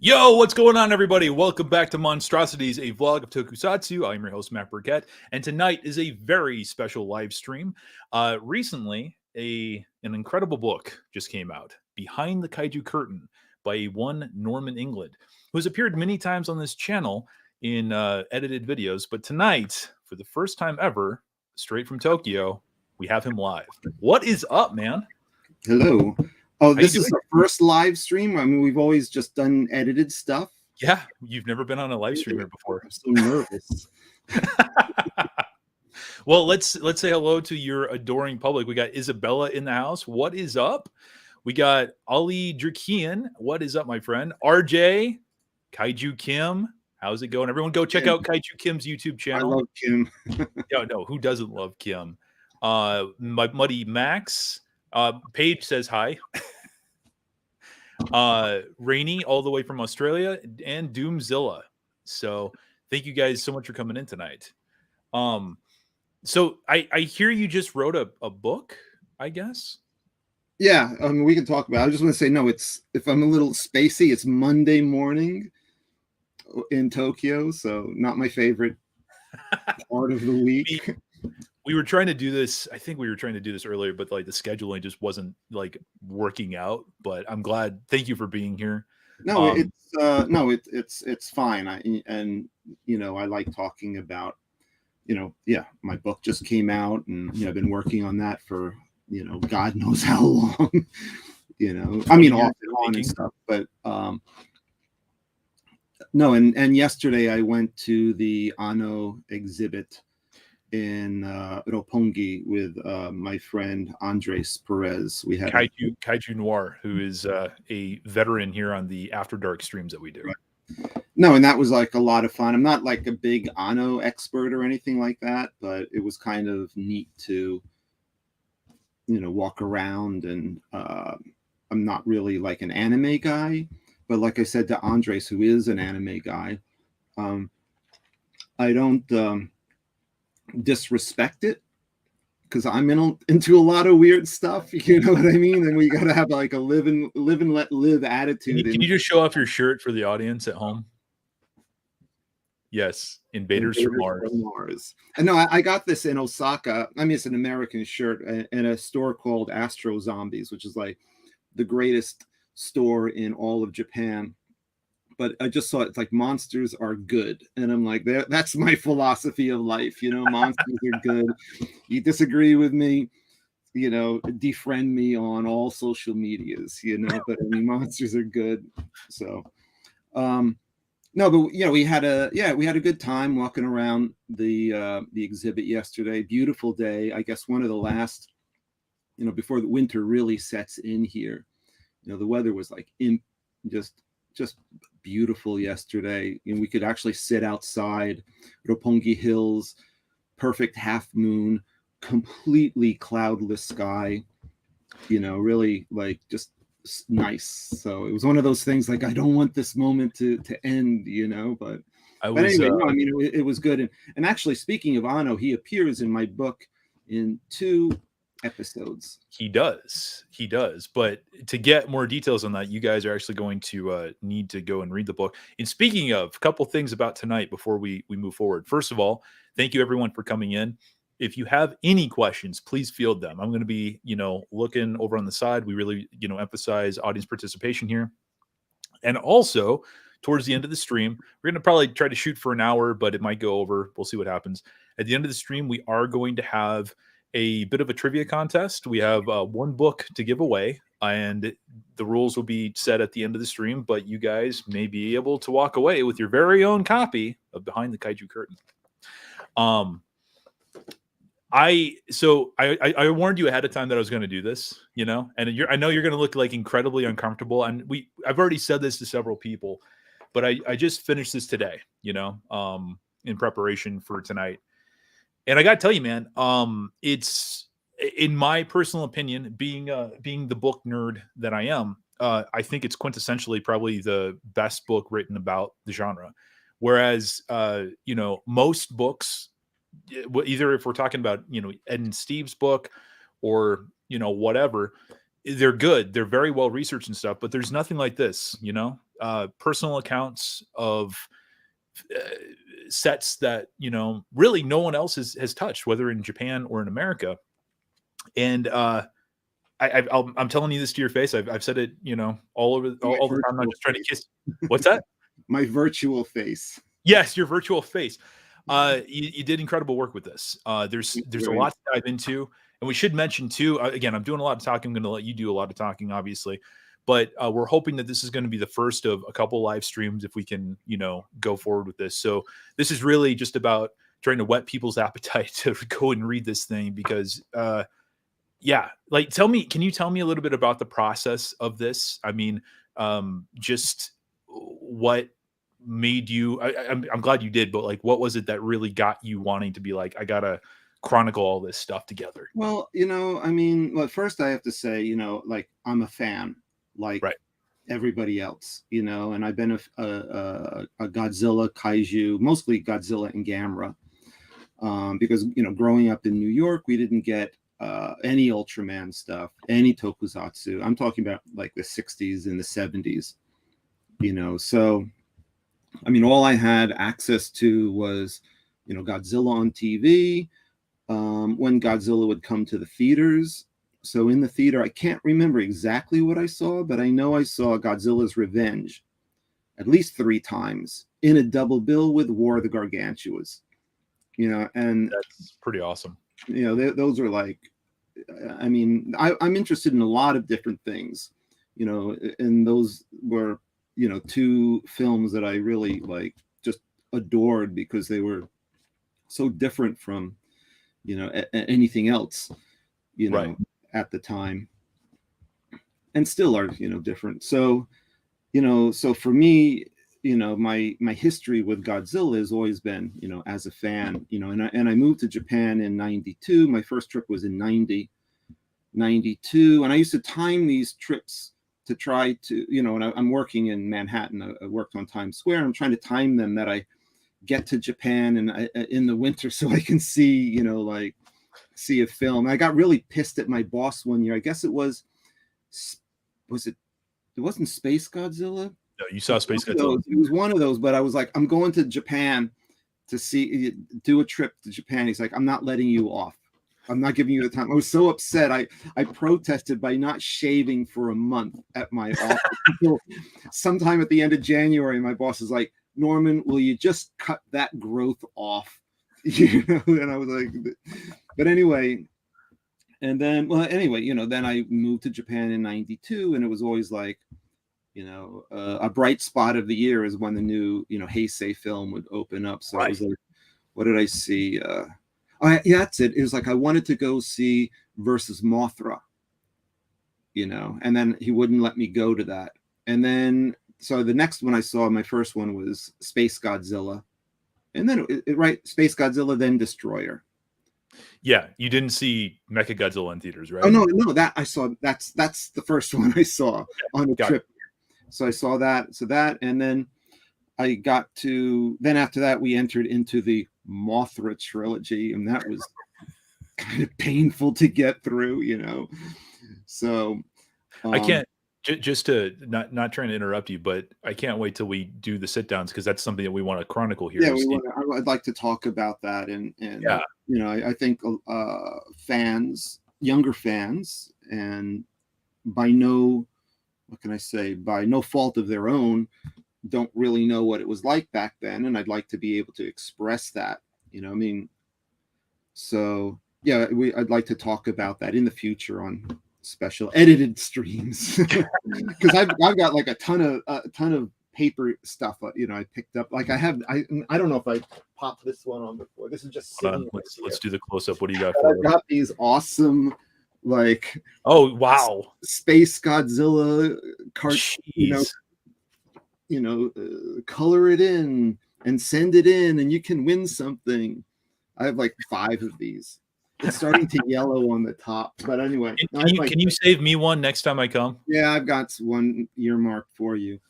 Yo, what's going on, everybody? Welcome back to Monstrosities, a vlog of tokusatsu. I'm your host, Matt Burkett, and tonight is a very special live stream. Recently, an incredible book just came out, Behind the Kaiju Curtain, by one Norman England, who has appeared many times on this channel in edited videos. But tonight, for the first time ever, straight from Tokyo, we have him live. What is up, man? Hello. Oh, How this you is doing? our first live stream. I mean, we've always just done edited stuff. Yeah, you've never been on a live stream here before. I'm so nervous. Well, let's say hello to your adoring public. We got Isabella in the house. What is up? We got Ali Drakian. What is up, my friend? RJ, Kaiju Kim. How's it going? Everyone go check out Kaiju Kim's YouTube channel. I love Kim. No, who doesn't love Kim? My buddy Max. Paige says hi. Rainy all the way from Australia, and Doomzilla. So thank you guys so much for coming in tonight. So I hear you just wrote a book, I guess. Yeah, I mean, we can talk about it. I just want to say, no, it's, if I'm a little spacey, it's Monday morning in Tokyo, so not my favorite part of the week. We were trying to do this. I think we were trying to do this earlier, but like the scheduling just wasn't like working out. But I'm glad. Thank you for being here. No, it's fine. And you know, I like talking about, you know, yeah, my book just came out, and you know, I've been working on that for, you know, God knows how long. You know, I mean, off and on and stuff. But no, and yesterday I went to the Anno exhibit in Roppongi with my friend Andres Perez. We had Kaiju Noir, who is a veteran here on the After Dark streams that we do. Right. No, and that was like a lot of fun. I'm not like a big Anno expert or anything like that, but it was kind of neat to, you know, walk around. And I'm not really like an anime guy, but like I said to Andres, who is an anime guy, I don't disrespect it, because I'm into a lot of weird stuff, you know what I mean? And we got to have like a live and let live attitude. Can you just show off your shirt for the audience at home? Yes, Invaders from Mars. And no, I got this in Osaka. I mean, it's an American shirt in a store called Astro Zombies, which is like the greatest store in all of Japan. But I just saw it's like monsters are good. And I'm like, that's my philosophy of life. You know, monsters are good. You disagree with me, you know, defriend me on all social medias, you know, but I mean, monsters are good. So, no, but you know, we had a good time walking around the exhibit yesterday. Beautiful day. I guess one of the last, you know, before the winter really sets in here. You know, the weather was like just beautiful yesterday, and we could actually sit outside Roppongi Hills, perfect half moon, completely cloudless sky, you know, really like just nice. So it was one of those things like, I don't want this moment to end, you know, but anyway, no, I mean, it was good. And actually, speaking of Anno, he appears in my book in 2 episodes. He does. But to get more details on that, you guys are actually going to need to go and read the book. And speaking of, a couple things about tonight before we move forward. First of all, thank you everyone for coming in. If you have any questions, please field them. I'm going to be, you know, looking over on the side. We really, you know, emphasize audience participation here. And also, towards the end of the stream, we're going to probably try to shoot for an hour, but it might go over. We'll see what happens. At the end of the stream, we are going to have a bit of a trivia contest. We have one book to give away, and the rules will be set at the end of the stream, but you guys may be able to walk away with your very own copy of Behind the Kaiju Curtain. I warned you ahead of time that I was going to do this, you know, and I know you're going to look like incredibly uncomfortable. And I've already said this to several people, but I just finished this today, you know, in preparation for tonight. And I got to tell you, man, it's, in my personal opinion, being the book nerd that I am, I think it's quintessentially probably the best book written about the genre. Whereas, you know, most books, either if we're talking about, you know, Ed and Steve's book or, you know, whatever, they're good. They're very well researched and stuff, but there's nothing like this, you know? personal accounts of uh, sets that really no one else has touched, whether in Japan or in America. And I'm telling you this to your face. I've said it, all over My all the time. I'm not virtual just trying to face. kiss. What's that? My virtual face. Yes, your virtual face. You did incredible work with this. There's a Right. lot to dive into, and we should mention too. Again, I'm doing a lot of talking. I'm going to let you do a lot of talking, obviously, but we're hoping that this is going to be the first of a couple live streams if we can, go forward with this. So this is really just about trying to whet people's appetite to go and read this thing because, yeah, like can you tell me a little bit about the process of this? I mean, just what made you I'm glad you did, but like what was it that really got you wanting to be like, I gotta chronicle all this stuff together? Well, well, first I have to say, like I'm a fan, like Right. everybody else, and I've been a Godzilla kaiju, mostly Godzilla and Gamera, because growing up in New York, we didn't get any Ultraman stuff, any tokusatsu. I'm talking about like the 60s and the 70s, so I mean, all I had access to was, Godzilla on TV, when Godzilla would come to the theaters. So in the theater, I can't remember exactly what I saw, but I know I saw Godzilla's Revenge at least 3 times in a double bill with War of the Gargantuas. And That's pretty awesome. those are like, I mean, I'm interested in a lot of different things, and those were, 2 films that I really like just adored because they were so different from, anything else, Right. at the time, and still are, different. So, so for me, my history with Godzilla has always been, as a fan, and I moved to Japan in 92. My first trip was in 92. And I used to time these trips to try to, and I'm working in Manhattan. I worked on Times Square. I'm trying to time them that I get to Japan and in the winter so I can see, like see a film. I got really pissed at my boss one year. I guess it was it wasn't Space Godzilla. No, you saw Space Godzilla. It was one of those, but I was like, I'm going to Japan to do a trip to Japan. He's like, I'm not letting you off. I'm not giving you the time. I was so upset. I protested by not shaving for a month at my office until sometime at the end of January. My boss is like, Norman, will you just cut that growth off? And I was like, but anyway. And then, then I moved to Japan in 92, and it was always like, a bright spot of the year is when the new, Heisei film would open up. So It was like, what did I see? Yeah, that's it. It was like I wanted to go see versus Mothra, and then he wouldn't let me go to that. And then, so the next one I saw, my first one was Space Godzilla, and then Space Godzilla, then Destroyer. Yeah, you didn't see Mechagodzilla in theaters, right? Oh no, that I saw. That's the first one I saw on a trip. So I saw that. So that, and then I got to. Then after that, we entered into the Mothra Trilogy, and that was kind of painful to get through, So I can't. Just to not trying to interrupt you, but I can't wait till we do the sit downs because that's something that we want to chronicle here. Yeah, I'd like to talk about that, and yeah, I think younger fans, and by no fault of their own, don't really know what it was like back then, and I'd like to be able to express that. I mean, so yeah, I'd like to talk about that in the future on special edited streams because I've got like a ton of paper stuff, I picked up. Like I don't know if I popped this one on before. This is just sitting. Let's do the close up. What do you got? I've got these awesome, like, oh wow, Space Godzilla cartoon. Color it in and send it in, and you can win something. I have like 5 of these. It's starting to yellow on the top, but anyway. Can you save me one next time I come? Yeah, I've got one earmarked for you.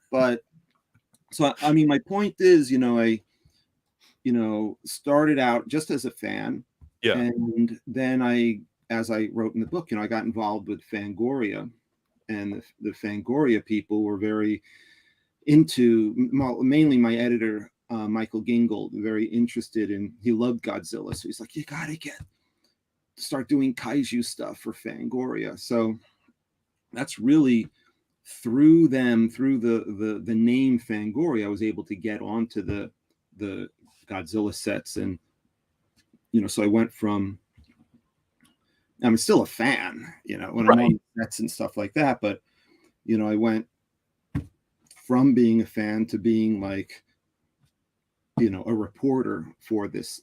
But so I mean, my point is, I started out just as a fan, and then as I wrote in the book, I got involved with Fangoria, and the Fangoria people were very into, mainly my editor, Michael Gingold, very interested in, he loved Godzilla. So he's like, you got to start doing kaiju stuff for Fangoria. So that's really through them, through the name Fangoria, I was able to get onto the Godzilla sets. And, so I went from, I'm still a fan, when I'm on sets and stuff like that. But, I went from being a fan to being like, a reporter for this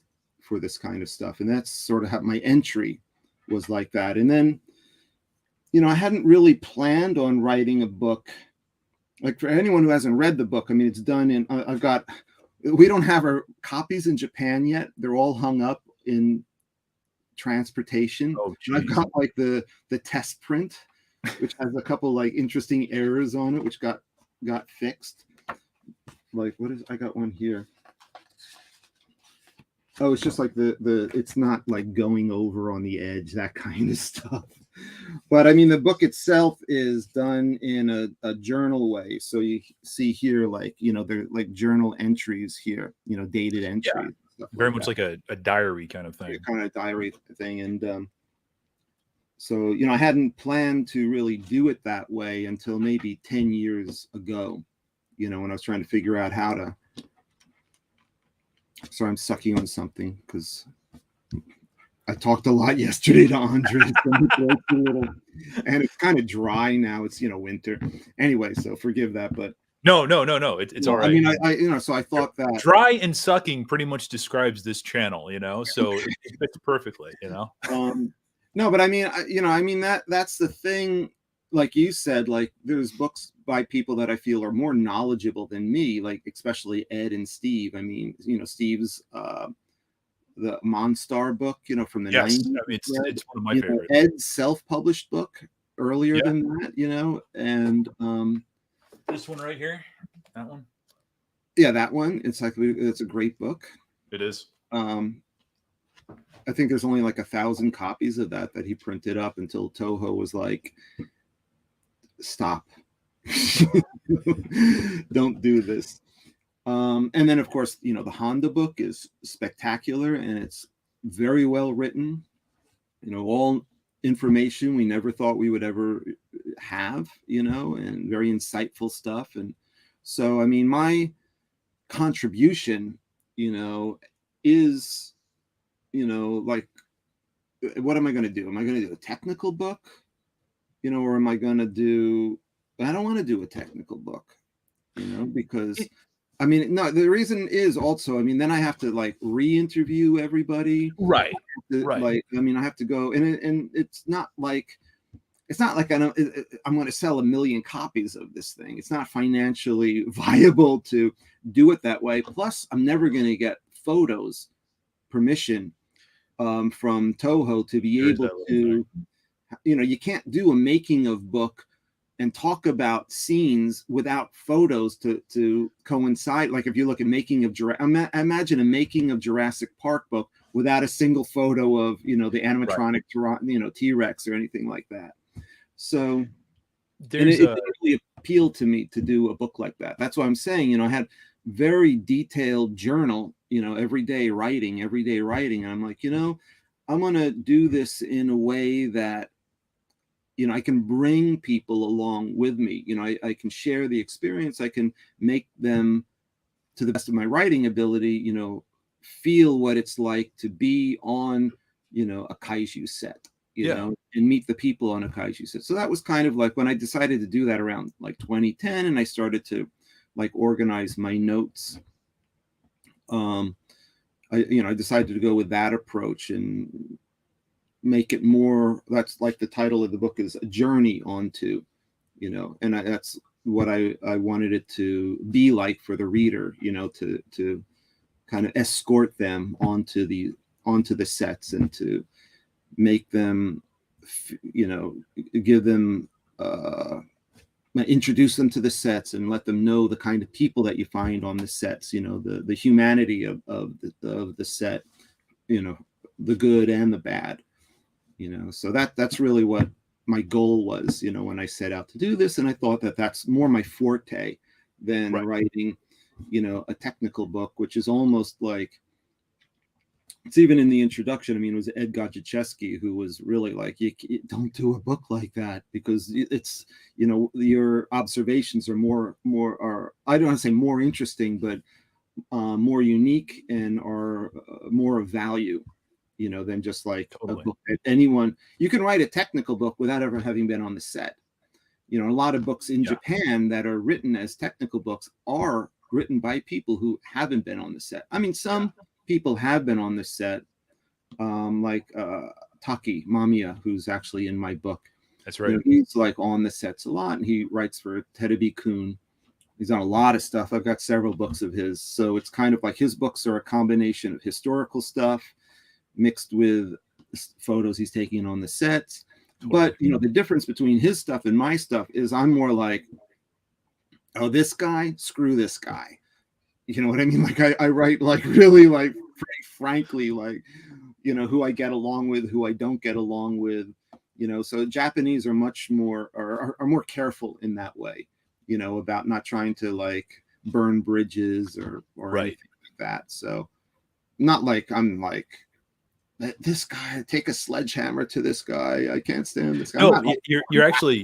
kind of stuff. And that's sort of how my entry was like that. And then, I hadn't really planned on writing a book. Like, for anyone who hasn't read the book, I mean, it's done in, we don't have our copies in Japan yet. They're all hung up in transportation. Oh, I've got like the test print, which has a couple like interesting errors on it, which got fixed. Like, I got one here. Oh, it's just like it's not like going over on the edge, that kind of stuff. But I mean, the book itself is done in a journal way. So you see here, like, they're like journal entries here, dated entries. Yeah. Very much like a diary kind of thing. Kind of diary thing. And so, I hadn't planned to really do it that way until maybe 10 years ago, when I was trying to figure out how to. So I'm sucking on something because I talked a lot yesterday to Andre. And it's kind of dry now. It's, winter. Anyway, so forgive that. But no. It's all right. I mean, I so I thought that dry and sucking pretty much describes this channel, so it fits perfectly, No, but I mean, that's the thing. Like you said, like there's books by people that I feel are more knowledgeable than me, like especially Ed and Steve. I mean, Steve's the Monstar book, from the 90s. I mean, it's one of my favorites. Ed's self-published book earlier than that, and this one right here, that one. Yeah, that one. It's a great book. It is. I think there's only like 1,000 copies of that he printed up until Toho was like, stop. Don't do this. And then of course, the Honda book is spectacular and it's very well written, all information we never thought we would ever have, and very insightful stuff. And so, I mean, my contribution, is, like, what am I going to do? Am I going to do a technical book? Or am I going to do, I don't want to do a technical book, because I mean, no, the reason is also, I mean, then I have to like re-interview everybody. Right. Like, I mean, I have to go and it's not like I'm going to sell 1 million copies of this thing. It's not financially viable to do it that way. Plus I'm never going to get photos permission from Toho to be able to, you can't do a making of book and talk about scenes without photos to coincide. Like if you look at making of imagine a making of Jurassic Park book without a single photo of, the animatronic, T-Rex or anything like that. So it really appealed to me to do a book like that. That's why I'm saying, I had very detailed journal, every day writing. And I'm like, I'm going to do this in a way that, I can bring people along with me. I can share the experience. I can make them, to the best of my writing ability, feel what it's like to be on, a kaiju set, and meet the people on a kaiju set. So that was kind of like when I decided to do that around like 2010, and I started to like organize my notes. I decided to go with that approach and make it more, that's like the title of the book is A Journey Onto, and that's what I wanted it to be like for the reader, to kind of escort them onto the sets and to make them, give them, introduce them to the sets and let them know the kind of people that you find on the sets, the humanity of the set, the good and the bad. So that's really what my goal was, when I set out to do this. And I thought that that's more my forte, than Right. writing, you know, a technical book, which is almost like, it's even in the introduction. I mean, it was Ed Godziszewski who was really like, you don't do a book like that, because it's, you know, your observations are are, I don't want to say more interesting, but more unique, and are more of value, you know, than just like a Totally. book that anyone, you can write a technical book without ever having been on the set. You know, a lot of books in Yeah. Japan that are written as technical books are written by people who haven't been on the set. I mean, some people have been on the set, like Taki Mamiya, who's actually in my book. That's You right. know, he's like on the sets a lot, and he writes for Terebi Kun. He's done a lot of stuff. I've got several books of his. So it's kind of like his books are a combination of historical stuff mixed with photos he's taking on the sets. Totally. But, you know, the difference between his stuff and my stuff is I'm more like, oh, this guy, screw this guy. You know what I mean? Like I write like really like pretty frankly, like, you know, who I get along with, who I don't get along with, you know. So Japanese are much more, are more careful in that way, you know, about not trying to like burn bridges or Right. anything like that. So not like I'm like, this guy, take a sledgehammer to this guy, I can't stand this guy. No, I'm not, you're actually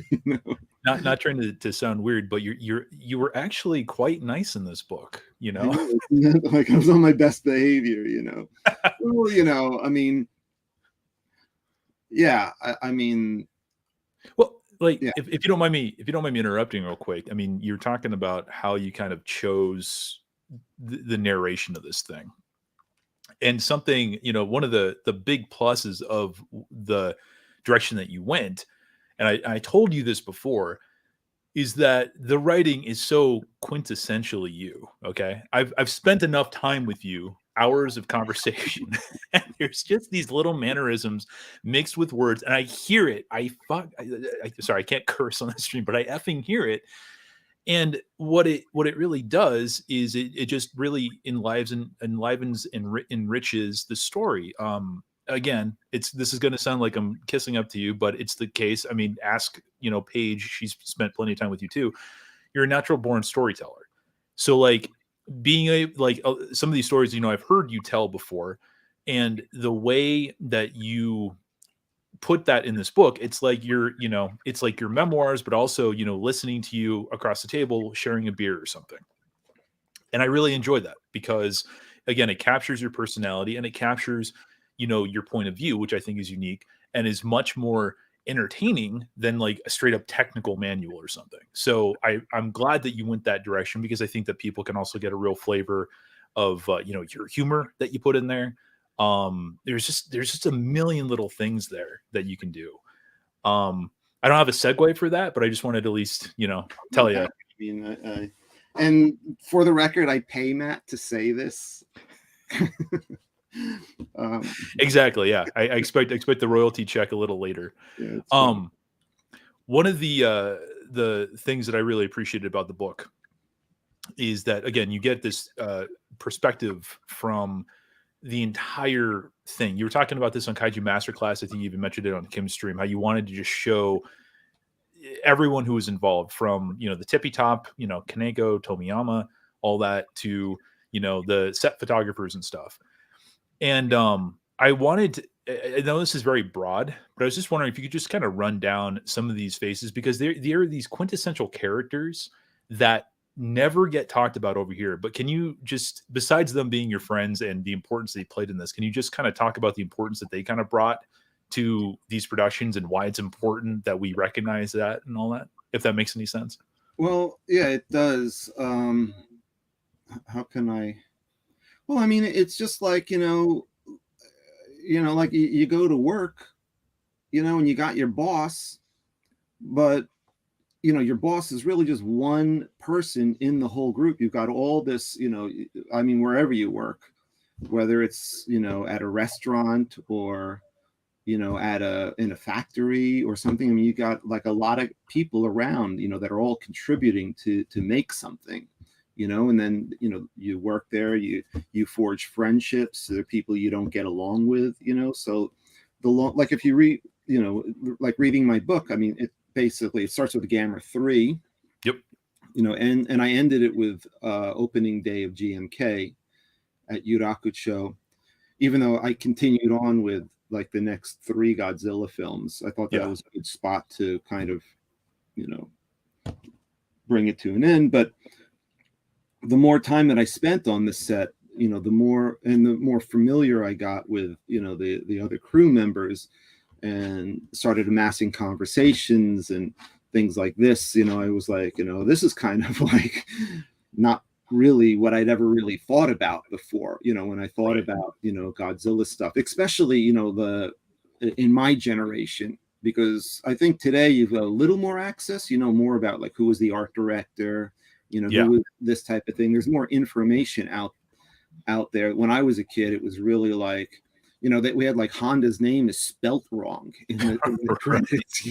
you know? not trying to sound weird, but you were actually quite nice in this book, you I know. know, like I was on my best behavior, you know. Well, you know, I mean, yeah, I mean, Well, like yeah. if you don't mind me, if you don't mind me interrupting real quick, I mean, you're talking about how you kind of chose the narration of this thing. And something, you know, one of the big pluses of the direction that you went, and I told you this before, is that the writing is so quintessentially you. Okay, I've spent enough time with you, hours of conversation, and there's just these little mannerisms mixed with words, and I hear it. Sorry, I can't curse on the stream, but I effing hear it. And what it really does is it just really enlivens and enriches the story. Again, this is going to sound like I'm kissing up to you, but it's the case. I mean, ask, you know, Paige. She's spent plenty of time with you too. You're a natural born storyteller. So like being some of these stories, you know, I've heard you tell before, and the way that you put that in this book, it's like it's like your memoirs, but also, you know, listening to you across the table sharing a beer or something. And I really enjoy that because, again, it captures your personality and it captures, you know, your point of view, which I think is unique and is much more entertaining than like a straight up technical manual or something. So I'm glad that you went that direction, because I think that people can also get a real flavor of you know, your humor that you put in there. There's just a million little things there that you can do. I don't have a segue for that, but I just wanted to at least, you know, tell you. I mean, and for the record, I pay Matt to say this. Exactly. Yeah. I expect the royalty check a little later. Yeah, One of the things that I really appreciated about the book is that, again, you get this perspective from the entire thing. You were talking about this on Kaiju Masterclass. I think you even mentioned it on Kim's stream, how you wanted to just show everyone who was involved, from, you know, the tippy top, you know, Kaneko, Tomiyama, all that, to, you know, the set photographers and stuff. And I wanted to, I know this is very broad, but I was just wondering if you could just kind of run down some of these faces, because they're these quintessential characters that never get talked about over here. But can you just, besides them being your friends and the importance they played in this, can you just kind of talk about the importance that they kind of brought to these productions and why it's important that we recognize that and all that, if that makes any sense? well, yeah, it does. How can I? Well, I mean, it's just like, like you go to work, you know, and you got your boss, but you know, your boss is really just one person in the whole group. You've got all this, you know, I mean, wherever you work, whether it's, you know, at a restaurant or, you know, in a factory or something. I mean, you got like a lot of people around, you know, that are all contributing to make something, you know. And then, you know, you work there, you forge friendships. There are people you don't get along with, you know. So like if you read, you know, like reading my book, I mean, it basically, it starts with Gamma 3. Yep. and I ended it with opening day of GMK at Yurakucho, even though I continued on with like the next 3 Godzilla films. I thought that was a good spot to kind of, bring it to an end. But the more time that I spent on the set, the more familiar I got with, the other crew members, and started amassing conversations and things like this, I was like, this is kind of like not really what I'd ever really thought about before, when I thought about, Godzilla stuff, especially, in my generation, because I think today you've got a little more access, more about like who was the art director, who was this type of thing. There's more information out there. When I was a kid, it was really like, that we had like Honda's name is spelt wrong in the credits,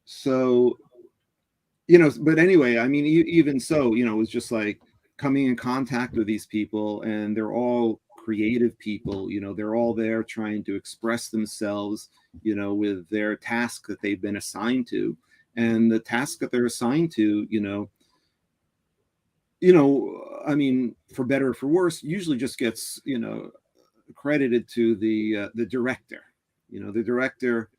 so, but anyway, I mean, even so, it was just like coming in contact with these people, and they're all creative people, they're all there trying to express themselves, with their task that they've been assigned to. And the task that they're assigned to, I mean, for better or for worse, usually just gets, credited to the director. The director,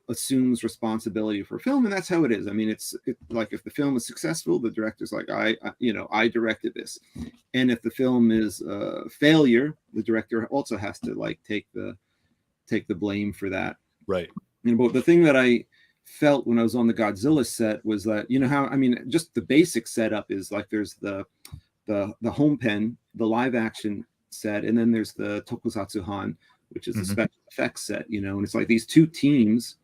assumes responsibility for film, and that's how it is. I mean, it's like if the film is successful, the director's like, I directed this, and if the film is a failure, the director also has to like take the blame for that. Right. But the thing that I felt when I was on the Godzilla set was that, how, I mean, just the basic setup is like there's the home pen, the live action set, and then there's the tokusatsu han, which is a special effects set, and it's like these two teams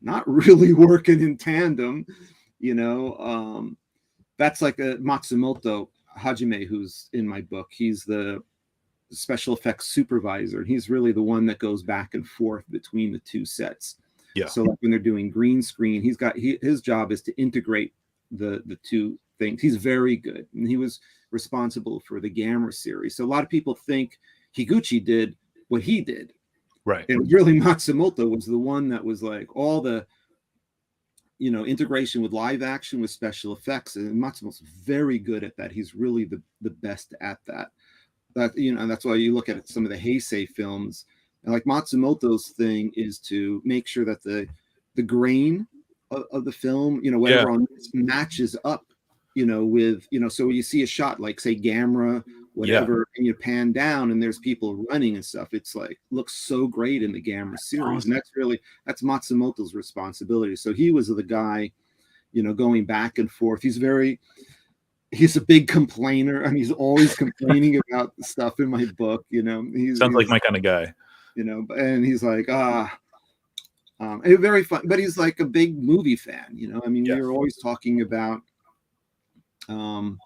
not really working in tandem, that's like a Matsumoto Hajime, who's in my book. He's the special effects supervisor. He's really the one that goes back and forth between the two sets. Yeah. So like when they're doing green screen, his job is to integrate the two things. He's very good, and he was responsible for the Gamera series. So a lot of people think Higuchi did what he did, right? And really Matsumoto was the one that was like all the integration with live action, with special effects, and Matsumoto's very good at that. He's really the best at that. And that's why you look at some of the Heisei films, and like Matsumoto's thing is to make sure that the grain of the film, whatever on this matches up, with, so you see a shot like say Gamera, whatever, and you pan down and there's people running and stuff. It's like looks so great in the Gamera series, and that's Matsumoto's responsibility. So he was the guy, going back and forth. He's a big complainer. I mean, he's always complaining about stuff in my book. He's like my kind of guy. And he's like, very fun. But he's like a big movie fan. I mean, we were always talking about, there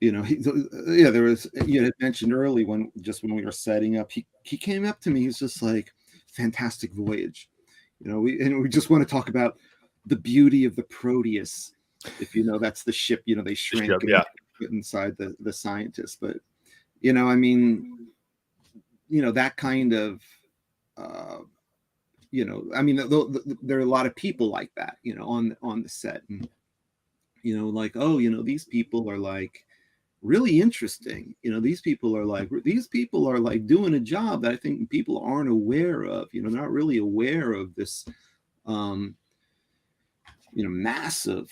was, you had mentioned early when we were setting up, he came up to me. He's just like, fantastic voyage. We just want to talk about the beauty of the Proteus. If that's the ship, they shrink and get inside the scientist. But, I mean, that kind of, I mean, there are a lot of people like that, on the set. And, like, oh, these people are like really interesting. These people are like doing a job that I think people aren't aware of, not really aware of this, massive,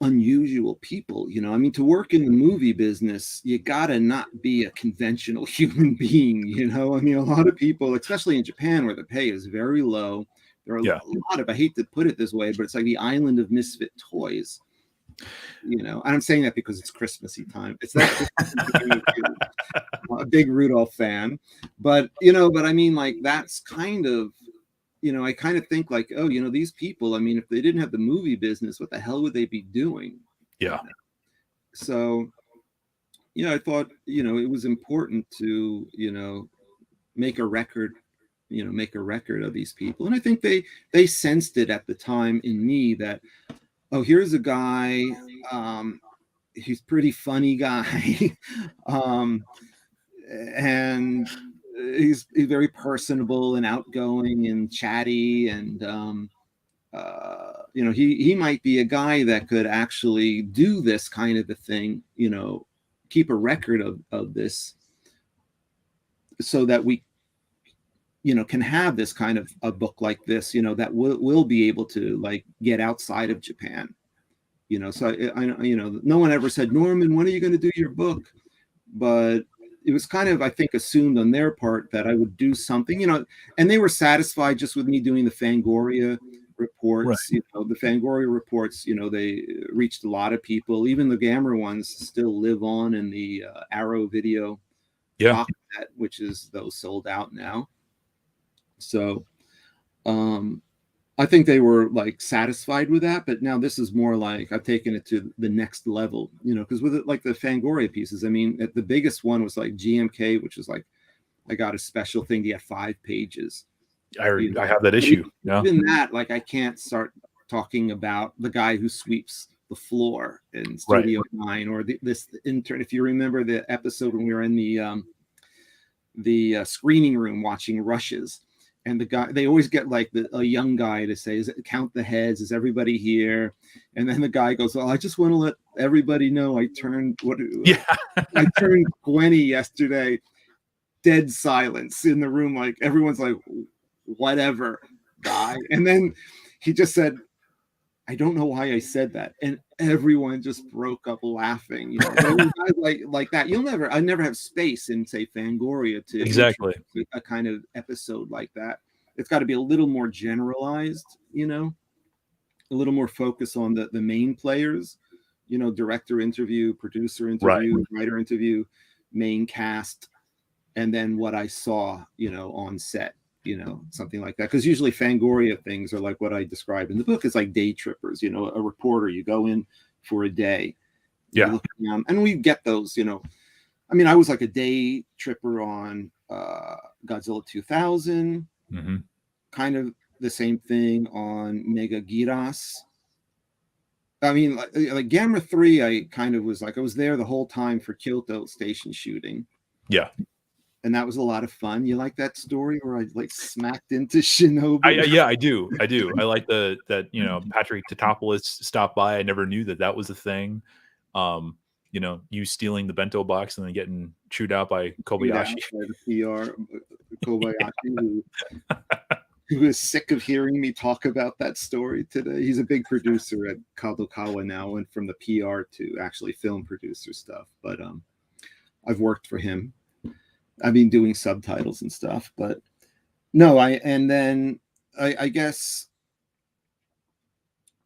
unusual people. I mean, to work in the movie business, you gotta not be a conventional human being. I mean, a lot of people, especially in Japan where the pay is very low, there are a lot of, I hate to put it this way, but it's like the island of misfit toys. And I'm saying that because it's Christmassy time. It's that a big Rudolph fan, but I mean, like, that's kind of, I kind of think like, oh, these people, I mean, if they didn't have the movie business, what the hell would they be doing? Yeah. So, I thought, it was important to, make a record of these people. And I think they sensed it at the time in me that, oh, here's a guy, he's pretty funny guy. And he's very personable and outgoing and chatty, and you know, he might be a guy that could actually do this kind of a thing, you know, keep a record of this, so that we, you know, can have this kind of a book like this, you know, that will be able to like get outside of Japan, you know. So I you know, no one ever said, Norman, when are you going to do your book? But it was kind of, I think, assumed on their part that I would do something, you know, and they were satisfied just with me doing the Fangoria reports. You know, the Fangoria reports, you know, they reached a lot of people. Even the Gamera ones still live on in the Arrow Video box set, which is those sold out now. So I think they were like satisfied with that, but now this is more like I've taken it to the next level, you know, because with it, like the Fangoria pieces, I mean, the biggest one was like GMK, which was like, I got a special thing to get 5 pages. I have that issue. Even that, like, I can't start talking about the guy who sweeps the floor in Studio 9, or this intern. If you remember the episode when we were in the screening room watching rushes, and the guy, they always get like a young guy to say, count the heads, is everybody here? And then the guy goes, well, I just want to let everybody know I turned I turned 20 yesterday. Dead silence in the room, like everyone's like, whatever, guy. And then he just said, I don't know why I said that, and everyone just broke up laughing. You know, like that. I never have space in, say, Fangoria to exactly a kind of episode like that. It's got to be a little more generalized, you know, a little more focus on the main players, you know, director interview, producer interview, writer interview, main cast, and then what I saw, you know, on set. You know, something like that. Because usually Fangoria things are like what I described in the book. It's like day trippers, you know, a reporter, you go in for a day. Yeah. And we get those, you know. I mean, I was like a day tripper on Godzilla 2000. Kind of the same thing on Mega Giras. I mean, like Gamera 3, I kind of was like, I was there the whole time for Kyoto station shooting. Yeah. And that was a lot of fun. You like that story where I like smacked into Shinobi? I do. I like that, you know, Patrick Tatopoulos stopped by. I never knew that was a thing. You know, you stealing the bento box and then getting chewed out by Kobayashi. By the PR Kobayashi, who is sick of hearing me talk about that story today. He's a big producer at Kadokawa now, and from the PR to actually film producer stuff. But I've worked for him. I've been doing subtitles and stuff, but no, I guess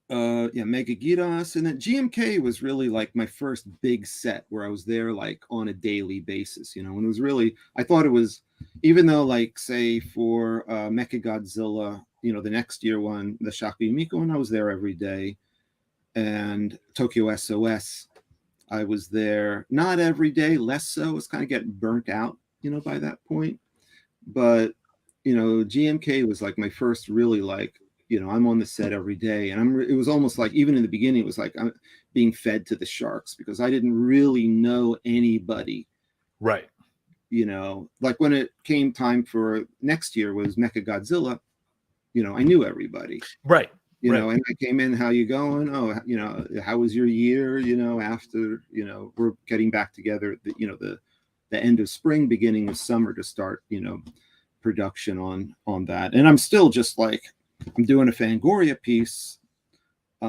Mega Giras, and then GMK was really like my first big set where I was there like on a daily basis, you know, and it was really, I thought it was, even though like say for Mechagodzilla, you know, the next year one, the Shakyumiko one, I was there every day, and Tokyo SOS, I was there not every day, less so. It's kind of getting burnt out, you know, by that point. But, you know, GMK was like my first really like, you know, I'm on the set every day. And it was almost like, even in the beginning, it was like I'm being fed to the sharks because I didn't really know anybody. Right. You know, like when it came time for next year was Mechagodzilla, you know, I knew everybody. Right. You know, and I came in, how you going? Oh, you know, how was your year? You know, after, you know, we're getting back together, you know, the end of spring, beginning of summer to start, you know, production on that. And I'm still just like, I'm doing a Fangoria piece, but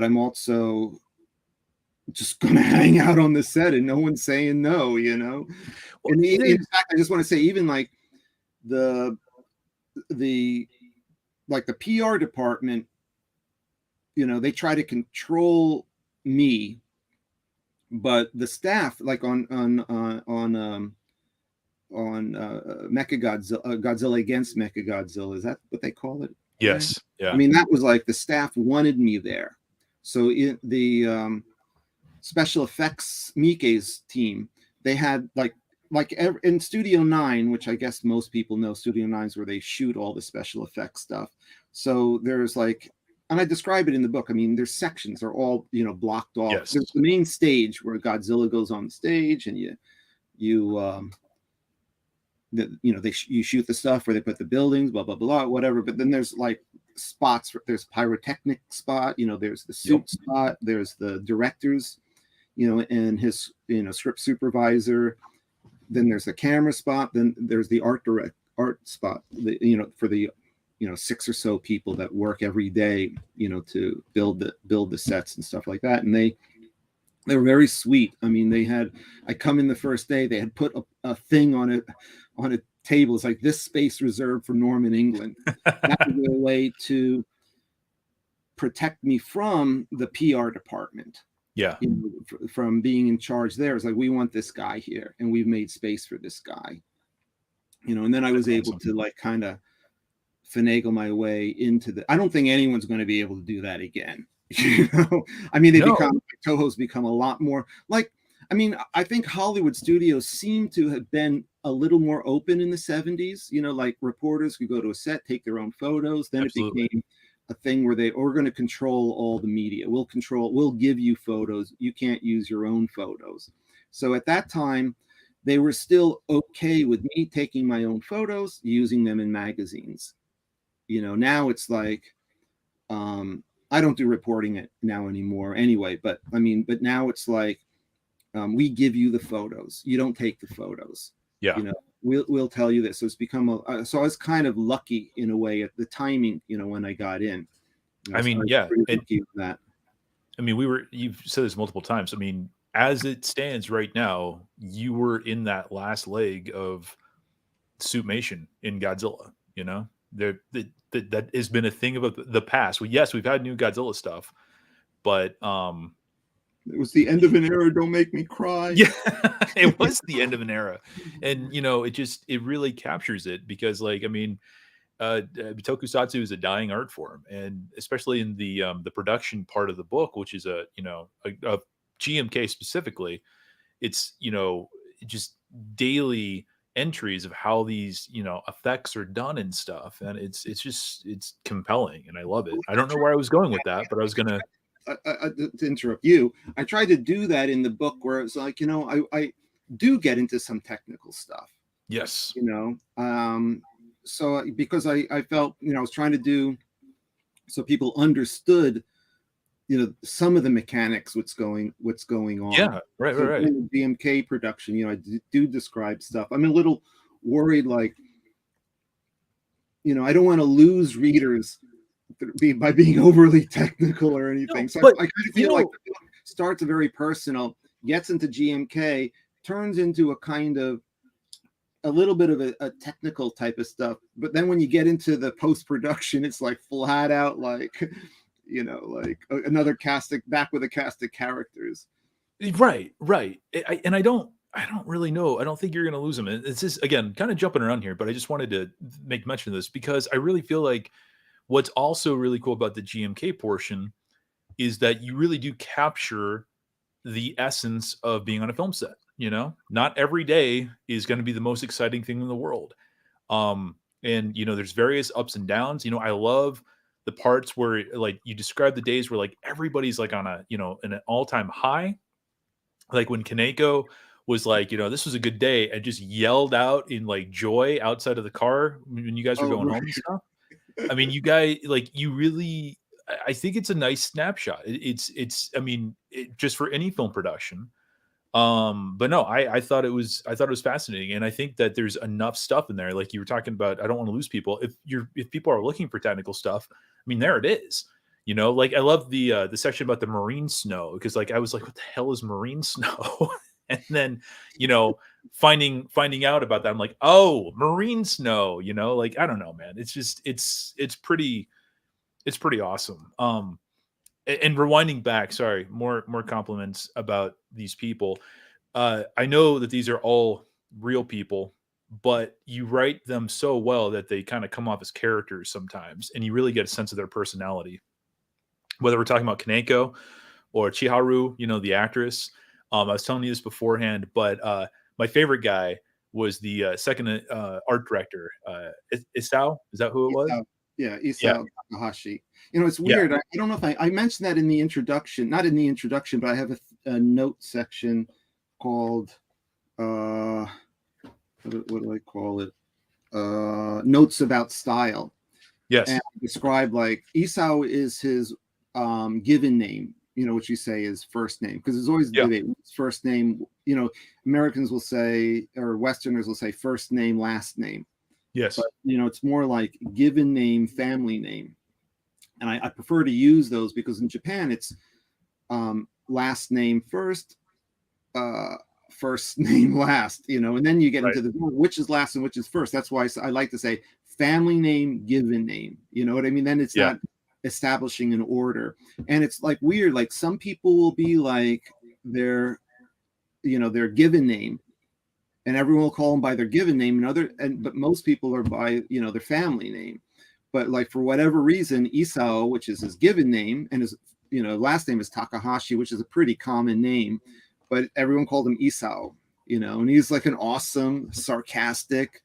I'm also just going to hang out on the set and no one's saying no, you know. Well, and in fact, I just want to say, even like the PR department, you know, they try to control me, but the staff, like on Mechagodzilla, Godzilla against Mechagodzilla, is that what they call it? Yes. Yeah. I mean, that was like the staff wanted me there. So in the special effects Mike's team, they had like in Studio 9, which I guess most people know, Studio 9 is where they shoot all the special effects stuff. So there's like, and I describe it in the book, I mean, there's sections are all, you know, blocked off. Yes. There's the main stage where Godzilla goes on the stage, and you shoot the stuff where they put the buildings, blah, blah, blah, whatever. But then there's like spots. There's pyrotechnic spot, there's the suit spot, there's the directors, and his, script supervisor. Then there's the camera spot. Then there's the art spot, for the, 6 or so people that work every day, to build the sets and stuff like that. And they were very sweet. I mean, I come in the first day, they had put a thing on a table. It's like, this space reserved for Norman England. That was a way to protect me from the PR department. Yeah. From being in charge there. It's like, we want this guy here, and we've made space for this guy. And then I was able to like kind of finagle my way into I don't think anyone's going to be able to do that again. I mean, Toho's become a lot more like, I mean, I think Hollywood studios seem to have been a little more open in the 70s, like reporters could go to a set, take their own photos. Then Absolutely. It became a thing where we're going to control all the media. We'll give you photos. You can't use your own photos. So at that time, they were still okay with me taking my own photos, using them in magazines. Now it's like, I don't do reporting now anymore anyway, but now it's like, we give you the photos. You don't take the photos. Yeah. We'll tell you this. So it's become so I was kind of lucky in a way at the timing, when I got in. I mean, yeah. That. I mean, you've said this multiple times. I mean, as it stands right now, you were in that last leg of Suitmation in Godzilla, that has been a thing of the past. Well, yes, we've had new Godzilla stuff, but it was the end of an era. Don't make me cry. Yeah, it was the end of an era. And, it really captures it because, like, I mean, tokusatsu is a dying art form. And especially in the production part of the book, which is a GMK specifically, it's, just daily entries of how these, effects are done and stuff. And it's compelling and I love it. I don't know where I was going with that, but I was going to, to interrupt you, I tried to do that in the book where it's like, I do get into some technical stuff. Yes. So because I felt, I was trying to do so people understood, some of the mechanics, what's going on. Yeah, right. In the BMK production, I do describe stuff. I'm a little worried, like, I don't want to lose readers by being overly technical or anything. So I kind of feel like the book starts very personal, gets into GMK, turns into a kind of a little bit of a technical type of stuff. But then when you get into the post-production, it's like flat out, like, like another back with a cast of characters. Right. And I don't really know. I don't think you're going to lose them. It's just, again, kind of jumping around here, but I just wanted to make mention of this because I really feel like what's also really cool about the GMK portion is that you really do capture the essence of being on a film set. Not every day is going to be the most exciting thing in the world. And, there's various ups and downs. I love the parts where, like, you describe the days where, like, everybody's like on a, an all-time high. Like when Kaneko was like, this was a good day and just yelled out in like joy outside of the car when you guys were going home and stuff. I mean, you guys, like, you really, I think it's a nice snapshot. It's, I mean, just for any film production. But no, I thought it was fascinating. And I think that there's enough stuff in there. Like you were talking about, I don't want to lose people. If people are looking for technical stuff, I mean, there it is. Like I love the section about the marine snow because, like, I was like, what the hell is marine snow? And then, finding out about that, I'm like, oh, marine snow, like, I don't know, man. It's just, it's pretty awesome. And rewinding back, sorry, more compliments about these people. I know that these are all real people, but you write them so well that they kind of come off as characters sometimes, and you really get a sense of their personality. Whether we're talking about Kaneko or Chiharu, the actress. I was telling you this beforehand, but my favorite guy was the second art director, Isao. Is that who it was? Yeah, Isao Takahashi. It's weird. Yeah. I don't know if I mentioned that in the introduction. Not in the introduction, but I have a note section called what do I call it? Notes about style. Yes. describe like Isao is his given name, what you say is first name, because there's always Yeah. debate. First name, Americans will say, or Westerners will say first name, last name. Yes. But it's more like given name, family name. And I prefer to use those because in Japan it's last name first, first name last, and then you get Right. into the which is last and which is first. That's why I like to say family name, given name. You know what I mean? Then it's not establishing an order. And it's like weird. Like some people will be like their given name, and everyone will call them by their given name, but most people are by their family name. But like for whatever reason, Isao, which is his given name, and his last name is Takahashi, which is a pretty common name, but everyone called him Isao, and he's like an awesome, sarcastic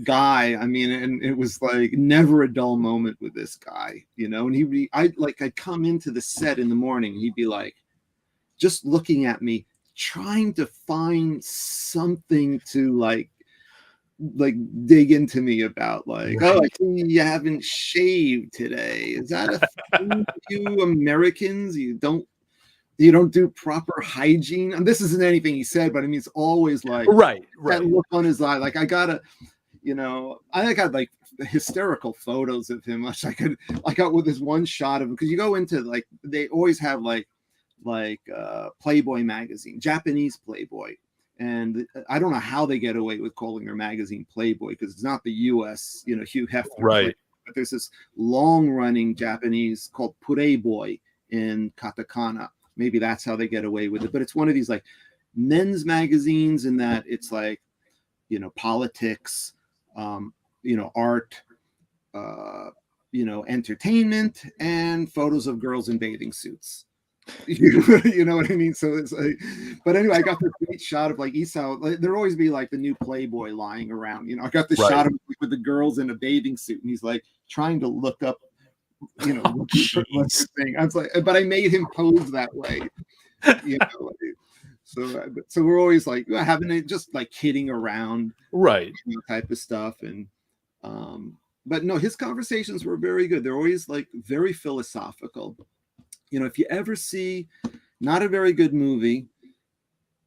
guy. I mean, and it was like never a dull moment with this guy, and I'd come into the set in the morning, and he'd be like just looking at me, trying to find something to like dig into me about, like, right. oh, I see you haven't shaved today. Is that a thing you Americans? You don't do proper hygiene? And this isn't anything he said, but I mean, it's always like Right. that look on his eye. Like I got like hysterical photos of him. I got with this one shot of him, because you go into like, they always have like Playboy magazine, Japanese Playboy. And I don't know how they get away with calling their magazine Playboy, because it's not the U.S., Hugh Hefner. Right. But there's this long-running Japanese called Playboy in katakana. Maybe that's how they get away with it. But it's one of these like men's magazines, in that it's like, politics, art, entertainment, and photos of girls in bathing suits. You know what I mean? So it's like, but anyway, I got this great shot of like Isao. Like, there'll always be like the new Playboy lying around. I got this shot of him with the girls in a bathing suit, and he's like trying to look up, what they're saying. I was like, but I made him pose that way, So we're always like having it, just like kidding around, right? Type of stuff. And but no, his conversations were very good. They're always like very philosophical. If you ever see not a very good movie,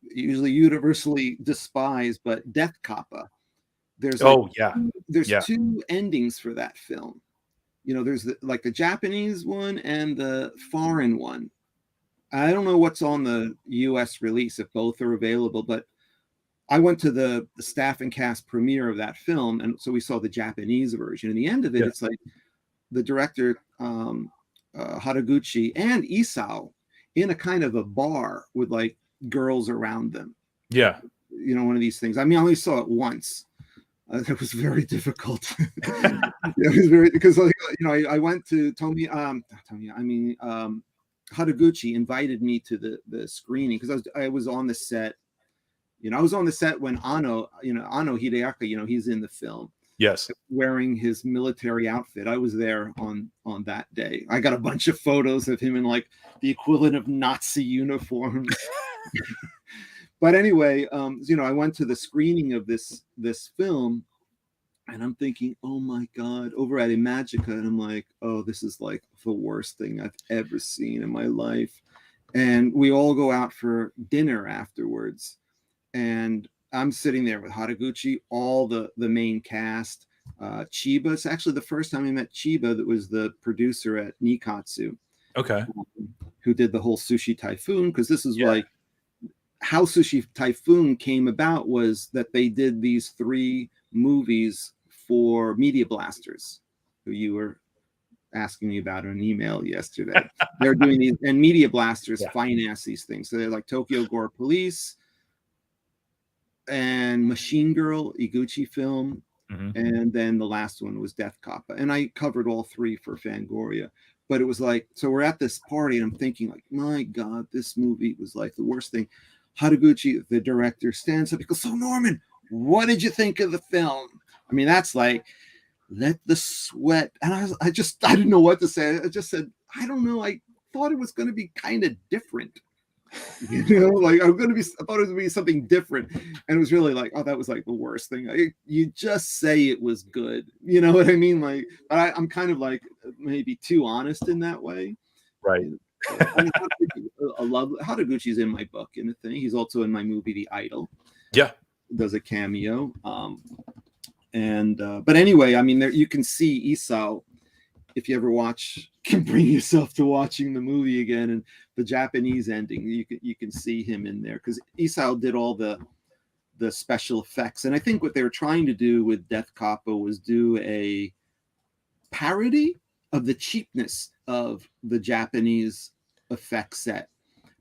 usually universally despised, but Death Kappa, there's two endings for that film. There's the Japanese one and the foreign one. I don't know what's on the US release, if both are available, but I went to the staff and cast premiere of that film, and so we saw the Japanese version. And the end of it, it's like the director, Haraguchi and Isao in a kind of a bar with like girls around them. Yeah. One of these things. I mean, I only saw it once. It was very difficult. It was very, because like, I went to Haraguchi invited me to the screening, because I was on the set. I was on the set when Anno Hideaki, he's in the film. Yes. Wearing his military outfit. I was there on that day. I got a bunch of photos of him in like the equivalent of Nazi uniforms. But anyway, I went to the screening of this film, and I'm thinking, oh my God, over at Imagica, and I'm like, oh, this is like the worst thing I've ever seen in my life. And we all go out for dinner afterwards, and I'm sitting there with Haraguchi, all the main cast, Chiba. It's actually the first time I met Chiba, that was the producer at Nikatsu. Okay. Who did the whole Sushi Typhoon, because this is like how Sushi Typhoon came about, was that they did these 3 movies for Media Blasters, who you were asking me about in an email yesterday. They're doing these, and Media Blasters finance these things. So they're like Tokyo Gore Police and Machine Girl, Iguchi film. Mm-hmm. And then the last one was Death Kappa. And I covered all 3 for Fangoria. But it was like, so we're at this party, and I'm thinking like, my God, this movie was like the worst thing. Haraguchi, the director, stands up. He goes, so Norman, what did you think of the film? I mean, that's like, let the sweat. And I didn't know what to say. I just said, I don't know. I thought it was going to be kind of different. You know, like I thought it was gonna be something different, and it was really like, oh, that was like the worst thing. You just say it was good, you know what I mean? Like, I'm kind of like maybe too honest in that way. Right. So, I mean, I love Haraguchi's in my book and the thing. He's also in my movie The Idol. Yeah. Does a cameo. But anyway, I mean, there you can see Isao. If you ever can bring yourself to watching the movie again, and the Japanese ending, you can see him in there because Isao did all the special effects, and I think what they were trying to do with Death Kappa was do a parody of the cheapness of the Japanese effect set.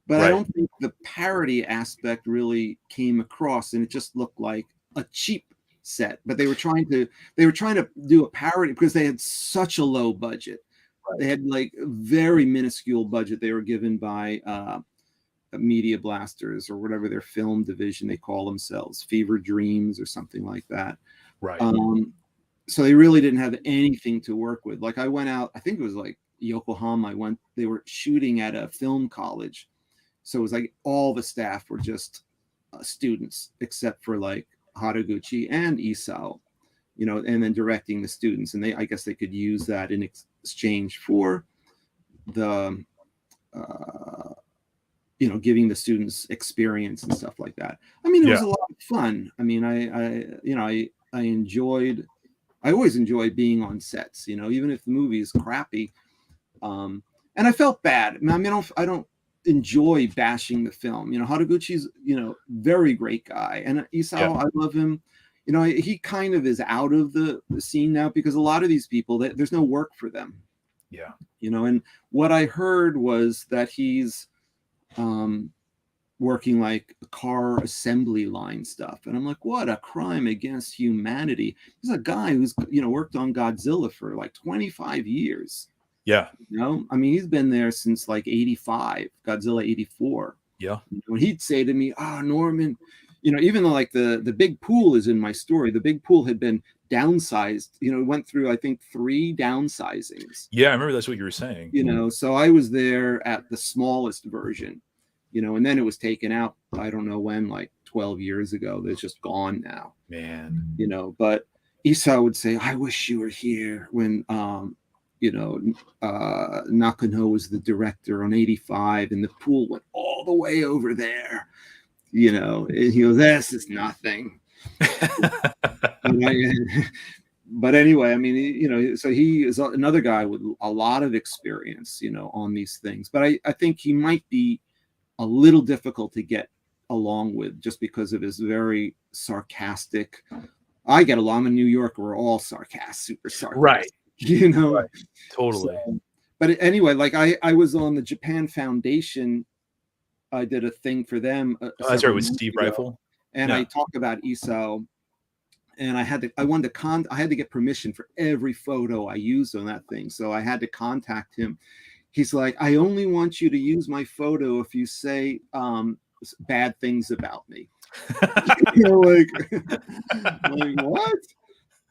But I don't think the parody aspect really came across, and it just looked like a cheap set. But they were trying to do a parody because they had such a low budget. They had like a very minuscule budget they were given by Media Blasters or whatever their film division they call themselves, Fever Dreams or something like that. Right. So they really didn't have anything to work with. Like I went out, I think it was like Yokohama. They were shooting at a film college. So it was like all the staff were just students, except for like Haraguchi and Isao, you know, and then directing the students. And I guess they could use that in exchange for the, you know, giving the students experience and stuff like that. I mean, it was a lot of fun. I mean, I always enjoy being on sets, you know, even if the movie is crappy. And I felt bad. I mean, I don't enjoy bashing the film. You know, Haraguchi's, you know, very great guy. And Isao, I love him. You know, he kind of is out of the scene now because a lot of these people, there's no work for them. Yeah. You know, and what I heard was that he's working like car assembly line stuff. And I'm like, what a crime against humanity. He's a guy who's, you know, worked on Godzilla for like 25 years. Yeah. You know, I mean, he's been there since like 85, Godzilla 84. Yeah. When he'd say to me, Norman, you know, even though like the big pool is in my story, the big pool had been downsized, you know, went through, I think, 3 downsizings. Yeah, I remember that's what you were saying. You know, so I was there at the smallest version, you know, and then it was taken out, I don't know when, like 12 years ago. It's just gone now. Man. You know, but Isao would say, I wish you were here when, you know, Nakano was the director on 85 and the pool went all the way over there, you know, and he goes, this is nothing. But anyway, I mean, you know, so he is another guy with a lot of experience, you know, on these things. But I think he might be a little difficult to get along with just because of his very sarcastic. I get along in New York. We're all sarcastic, super sarcastic. Right. You know, right. Totally. So, but anyway, like I was on the Japan Foundation. I did a thing for them. That's right, with Steve Rifle. And I talked about Isao, and I had to get permission for every photo I used on that thing. So I had to contact him. He's like, I only want you to use my photo if you say bad things about me. You know, like what?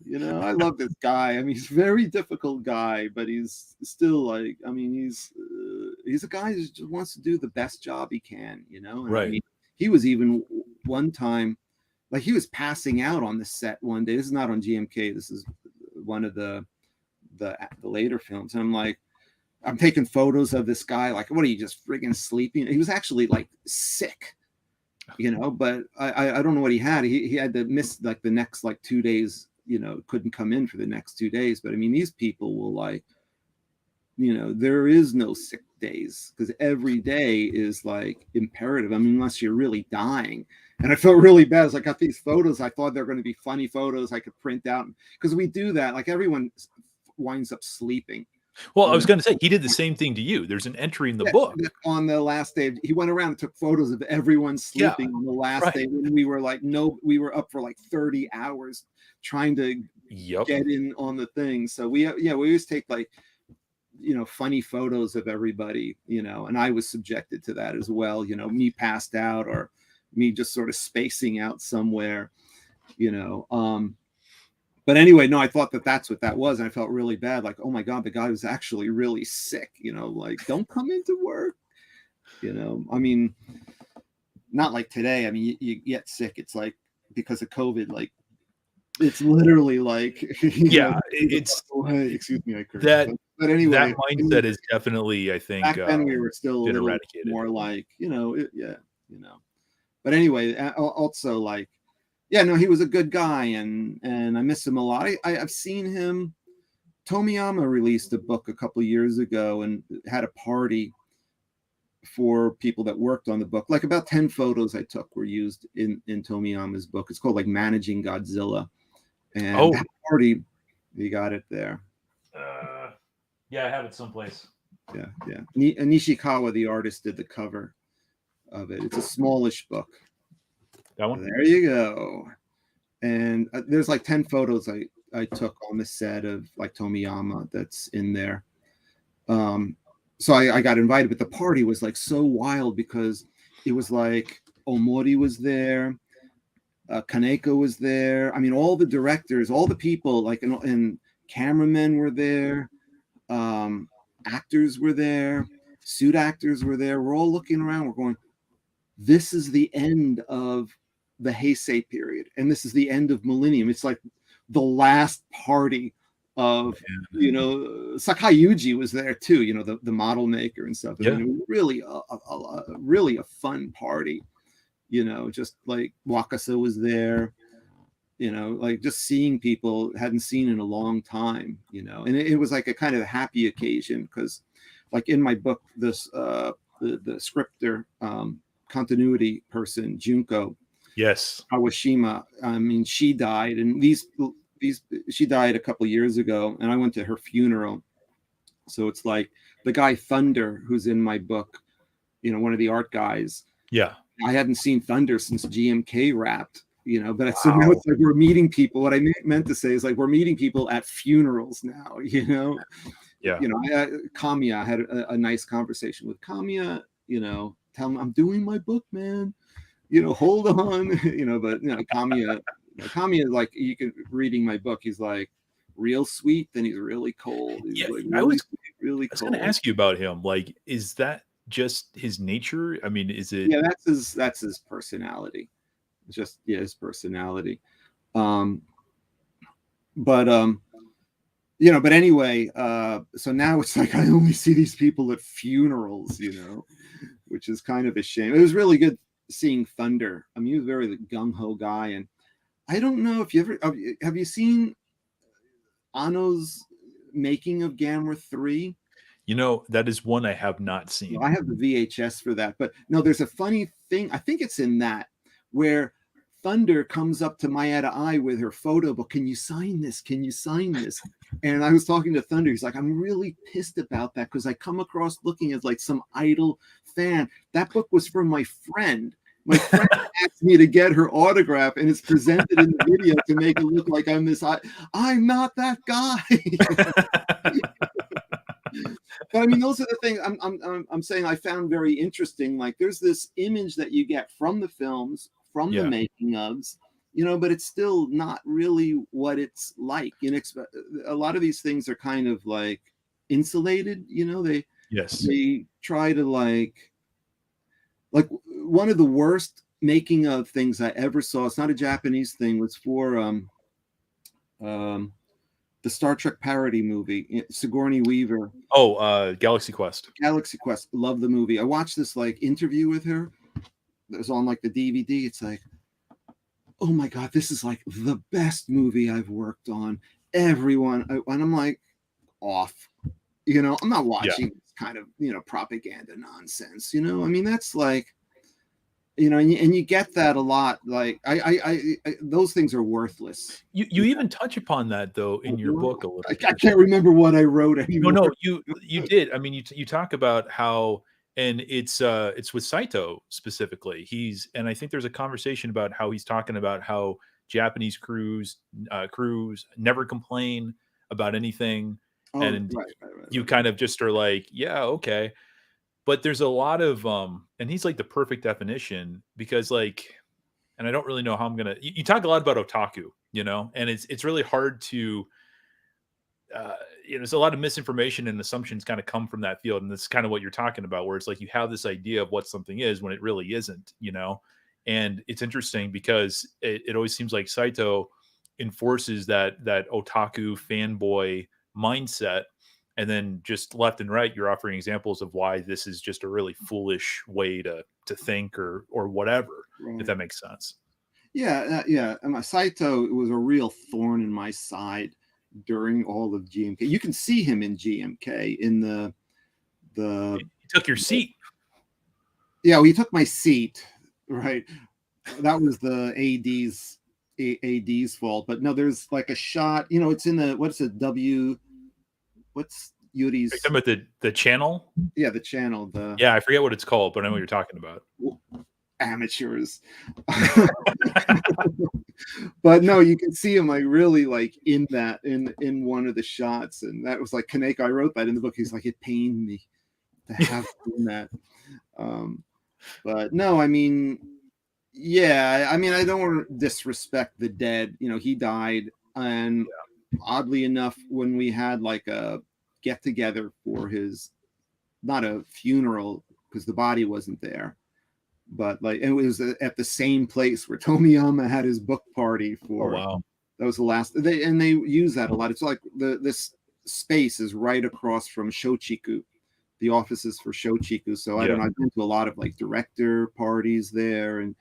You know, I love this guy. I mean, he's a very difficult guy, but he's still like, I mean, he's a guy who just wants to do the best job he can, you know? And right. I mean, he was even one time, like he was passing out on the set one day. This is not on GMK. This is one of the later films. And I'm like, I'm taking photos of this guy. Like, what are you, just friggin' sleeping? He was actually like sick, you know, but I don't know what he had. He had to miss like the next like 2 days, you know, couldn't come in for the next 2 days. But I mean, these people will like, you know, there is no sick days because every day is like imperative. I mean, unless you're really dying. And I felt really bad. As I got these photos, I thought they're going to be funny photos I could print out because we do that. Like everyone winds up sleeping. Well, I was going to say, he did the same thing to you. There's an entry in the book. On the last day, he went around and took photos of everyone sleeping on the last day. When we were like, we were up for like 30 hours trying to get in on the thing. So we always take like, you know, funny photos of everybody, you know, and I was subjected to that as well. You know, me passed out or me just sort of spacing out somewhere, you know. But anyway, no, I thought that's what that was. And I felt really bad. Like, oh my God, the guy was actually really sick, you know, like don't come into work. You know, I mean, not like today. I mean, you get sick. It's like because of COVID, like it's literally like Yeah, it's excuse me, I cursed. that But anyway, that mindset is definitely, I think, back then we were still a been little eradicated. more like, yeah, you know. But anyway, also like, yeah, no, he was a good guy, and I miss him a lot. I've seen him. Tomiyama released a book a couple of years ago and had a party for people that worked on the book. Like about 10 photos I took were used in Tomiyama's book. It's called like Managing Godzilla. And that party, you got it there. Yeah, I have it someplace. Yeah. Nishikawa, the artist, did the cover of it. It's a smallish book. That one? There you go. And there's like 10 photos I took on the set of like Tomiyama that's in there. So I got invited, but the party was like so wild because it was like Omori was there, Kaneko was there. I mean, all the directors, all the people, like, and cameramen were there, actors were there, suit actors were there. We're all looking around. We're going, this is the end of the Heisei period, and this is the end of Millennium. It's like the last party of, Sakai Yuji was there too, the model maker and stuff. I mean, it was really really a fun party, just like Wakasa was there, like just seeing people hadn't seen in a long time, and it was like a kind of a happy occasion because like in my book, this the scripter, continuity person, Junko Kawashima, I mean, she died, and she died a couple of years ago, and I went to her funeral. So it's like the guy Thunder, who's in my book, one of the art guys. Yeah. I hadn't seen Thunder since GMK wrapped, but so now it's like we're meeting people. What I meant to say is like we're meeting people at funerals now, Yeah. Kamiya, I had a nice conversation with Kamiya, tell him I'm doing my book, man. Hold on, but Kamiya, like, you could reading my book, he's like real sweet, then he's really cold. He's like really sweet, really cold. I was going to ask you about him. Like, is that just his nature? I mean, is it? Yeah, that's his personality. It's just his personality. But anyway, so now it's like I only see these people at funerals, which is kind of a shame. It was really good seeing Thunder. I mean, he was a very gung-ho guy, and I don't know if you ever have you seen Anno's making of Gamera 3? That is one I have not seen. I have the VHS for that, but no, there's a funny thing. I think it's in that where Thunder comes up to Mayada Ai with her photo book. Can you sign this? Can you sign this? And I was talking to Thunder. He's like, I'm really pissed about that because I come across looking as like some idol fan. That book was from my friend. My friend asked me to get her autograph, and it's presented in the video to make it look like I'm this. I'm not that guy. But I mean, those are the things I'm saying I found very interesting. Like, there's this image that you get from the films, from the making ofs, but it's still not really what it's like. A lot of these things are kind of like insulated. They try to like one of the worst making of things I ever saw. It's not a Japanese thing. Was for the Star Trek parody movie, Sigourney Weaver. Galaxy Quest. Galaxy Quest. Love the movie. I watched this like interview with her. It was on like the DVD. It's like, oh my God, this is like the best movie I've worked on. And I'm like, off. I'm not watching this kind of, propaganda nonsense. I mean, that's like, and you get that a lot. Like I those things are worthless. You even touch upon that though in your book a little. I can't remember what I wrote anymore. No, you did. I mean, you talk about how, and it's with Saito specifically. And I think there's a conversation about how he's talking about how Japanese crews never complain about anything, and you kind of just are like, yeah, okay. But there's a lot of and he's like the perfect definition, because like, and I don't really know how I'm gonna. You talk a lot about otaku, and it's really hard to there's a lot of misinformation and assumptions kind of come from that field, and that's kind of what you're talking about, where it's like you have this idea of what something is when it really isn't, And it's interesting because it always seems like Saito enforces that otaku fanboy mindset, and then just left and right, you're offering examples of why this is just a really foolish way to think or whatever, Right. if that makes sense. Yeah. And Saito was a real thorn in my side during all of GMK. You can see him in GMK in the He took your seat. Yeah, well, he took my seat, right? That was the AD's fault. But no, there's like a shot, it's in the what's Yuri's, Are you talking about the channel? Yeah, the channel. Yeah, I forget what it's called, but I know what you're talking about. Amateurs. But no, you can see him like really like in one of the shots, and that was like Kaneko. I wrote that in the book. He's like, it pained me to have done that. But no, I mean, yeah, I mean, I don't want to disrespect the dead. He died, and oddly enough, when we had like a get together for his, not a funeral because the body wasn't there, but like it was at the same place where Tomiyama had his book party for. Oh, wow. That was the last. They use that a lot. It's like this space is right across from Shochiku, the offices for Shochiku. So I don't know. I've been to a lot of like director parties there, and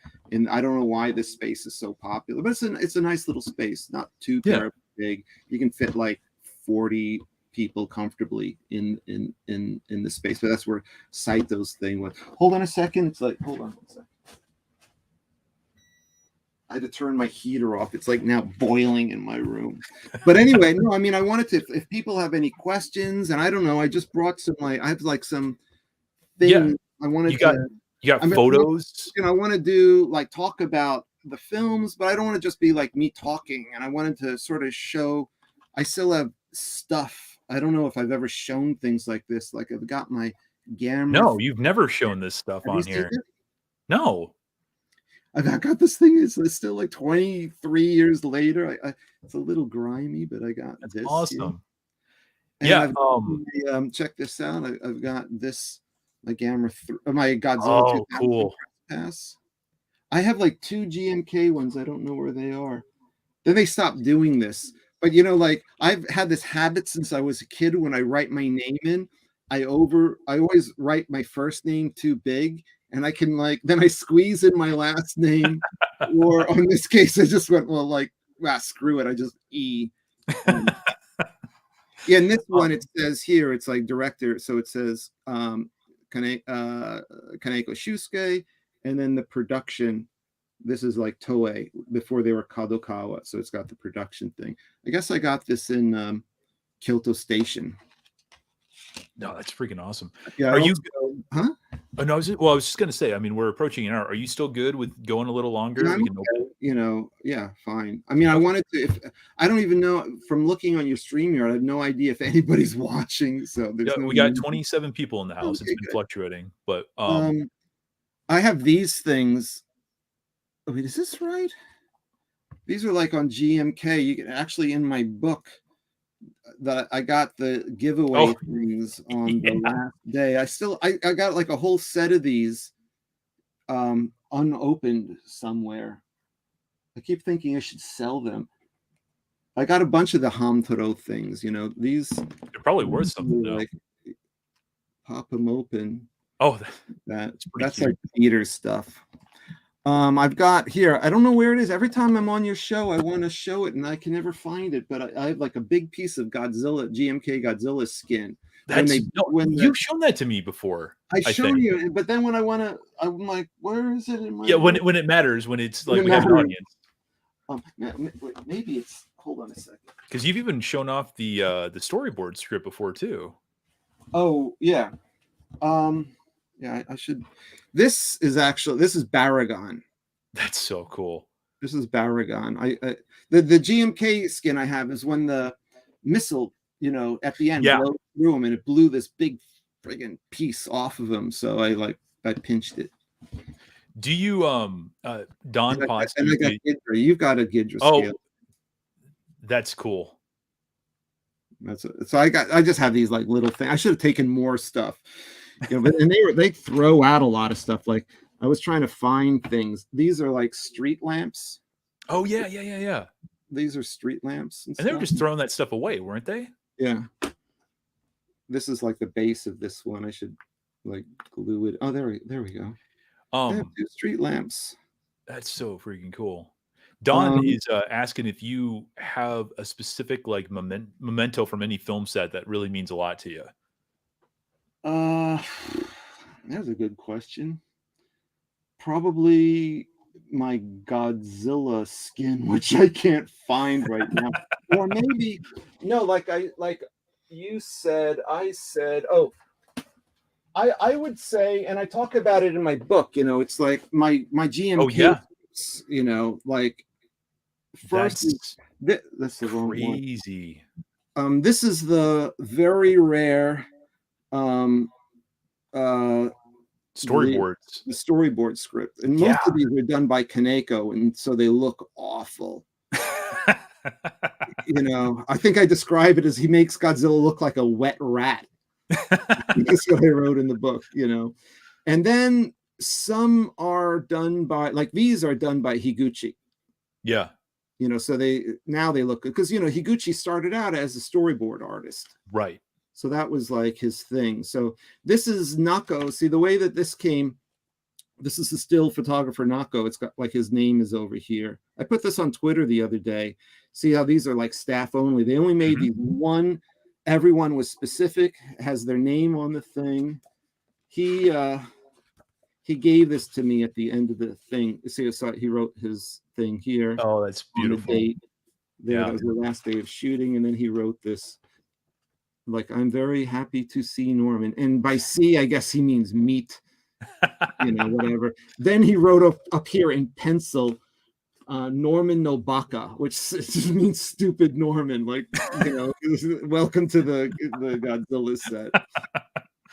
I don't know why this space is so popular, but it's a nice little space, not too terribly big. You can fit like 40 people comfortably in the space, but that's where Saito's thing was. Hold on a second. It's like, hold on one second. I had to turn my heater off. It's like now boiling in my room. But anyway, no, I mean, I wanted to, if people have any questions, and I don't know, I just brought some, like, I have like some things I wanted you got photos. I want to do like talk about the films, but I don't want to just be like me talking. And I wanted to sort of show, I still have stuff. I don't know if I've ever shown things like this. Like I've got my Gamma. No, you've never shown this stuff on here. No. I've got this thing. It's still like 23 years later. It's a little grimy, but I got this. Awesome. Yeah. Check this out. I've got this, my Gamma, my Godzilla. Oh, cool. Pass. I have like 2 GMK ones. I don't know where they are. Then they stopped doing this. But like I've had this habit since I was a kid. When I write my name in, I always write my first name too big, and I can then I squeeze in my last name. Or on this case, I just went, screw it. I just E. Yeah, in this one it says here, it's like director. So it says Kaneko Shusuke, and then the production. This is like Toei before they were Kadokawa, so it's got the production thing. I guess I got this in Kyoto Station. No, that's freaking awesome. Yeah. Are you? Huh? Oh, no, I was just gonna say. I mean, we're approaching an hour. Are you still good with going a little longer? Yeah, fine. I mean, I wanted to. I don't even know from looking on your StreamYard. I have no idea if anybody's watching. So there's we got 27 people in the house. It's been fluctuating, but I have these things. Wait, is this right? These are like on GMK. You can actually in my book that I got the giveaway things on the last day. I got like a whole set of these unopened somewhere. I keep thinking I should sell them. I got a bunch of the Hamtaro things, these they're probably worth something though. Like, pop them open. Oh, that's like theater stuff. I've got here, I don't know where it is. Every time I'm on your show, I want to show it and I can never find it, but I have like a big piece of GMK Godzilla skin. You've shown that to me before. I've shown you, but then when I want to, I'm like, where is it in my when it matters, when it's like we have an audience. Maybe it's, hold on a second. Because you've even shown off the storyboard script before too. Oh, yeah. Yeah, I should. This is Baragon. That's so cool. This is Baragon. The GMK skin I have is when the missile, at the end blew through him and it blew this big friggin' piece off of him. So I pinched it. Do you Don Potts? You've got a Ghidra scale. That's cool. So I just have these like little things. I should have taken more stuff, but and they throw out a lot of stuff. Like I was trying to find things. These are like street lamps. Oh yeah. These are street lamps and And they were stuff. just throwing that stuff away, weren't they? Yeah. This is like the base of this one. I should like glue it. Oh, there we go. They have 2 street lamps. That's so freaking cool. Don is asking if you have a specific like memento from any film set that really means a lot to you. That's a good question. Probably my Godzilla skin, which I can't find right now. Or maybe no, like you said, I said, oh, I would say, and I talk about it in my book, it's like my GMP. Oh yeah. Like first that's the wrong one. Crazy. This is the very rare storyboards. The storyboard script, and most of these were done by Kaneko, and so they look awful. I think I describe it as he makes Godzilla look like a wet rat. That's what I wrote in the book, and then some are done by, like these are done by Higuchi. Yeah. So they look good because Higuchi started out as a storyboard artist, right? So that was like his thing. So this is Nako. See the way that this came. This is the still photographer Nako. It's got like his name is over here. I put this on Twitter the other day. See how these are like staff only. They only made these one. Everyone was specific, has their name on the thing. He gave this to me at the end of the thing. See, so he wrote his thing here. Oh, that's beautiful. On the date. That was the last day of shooting, and then he wrote this. Like, I'm very happy to see Norman. And by see, I guess he means meet, whatever. Then he wrote up here in pencil, Norman no Baka, which just means stupid Norman. Like, welcome to the Godzilla set.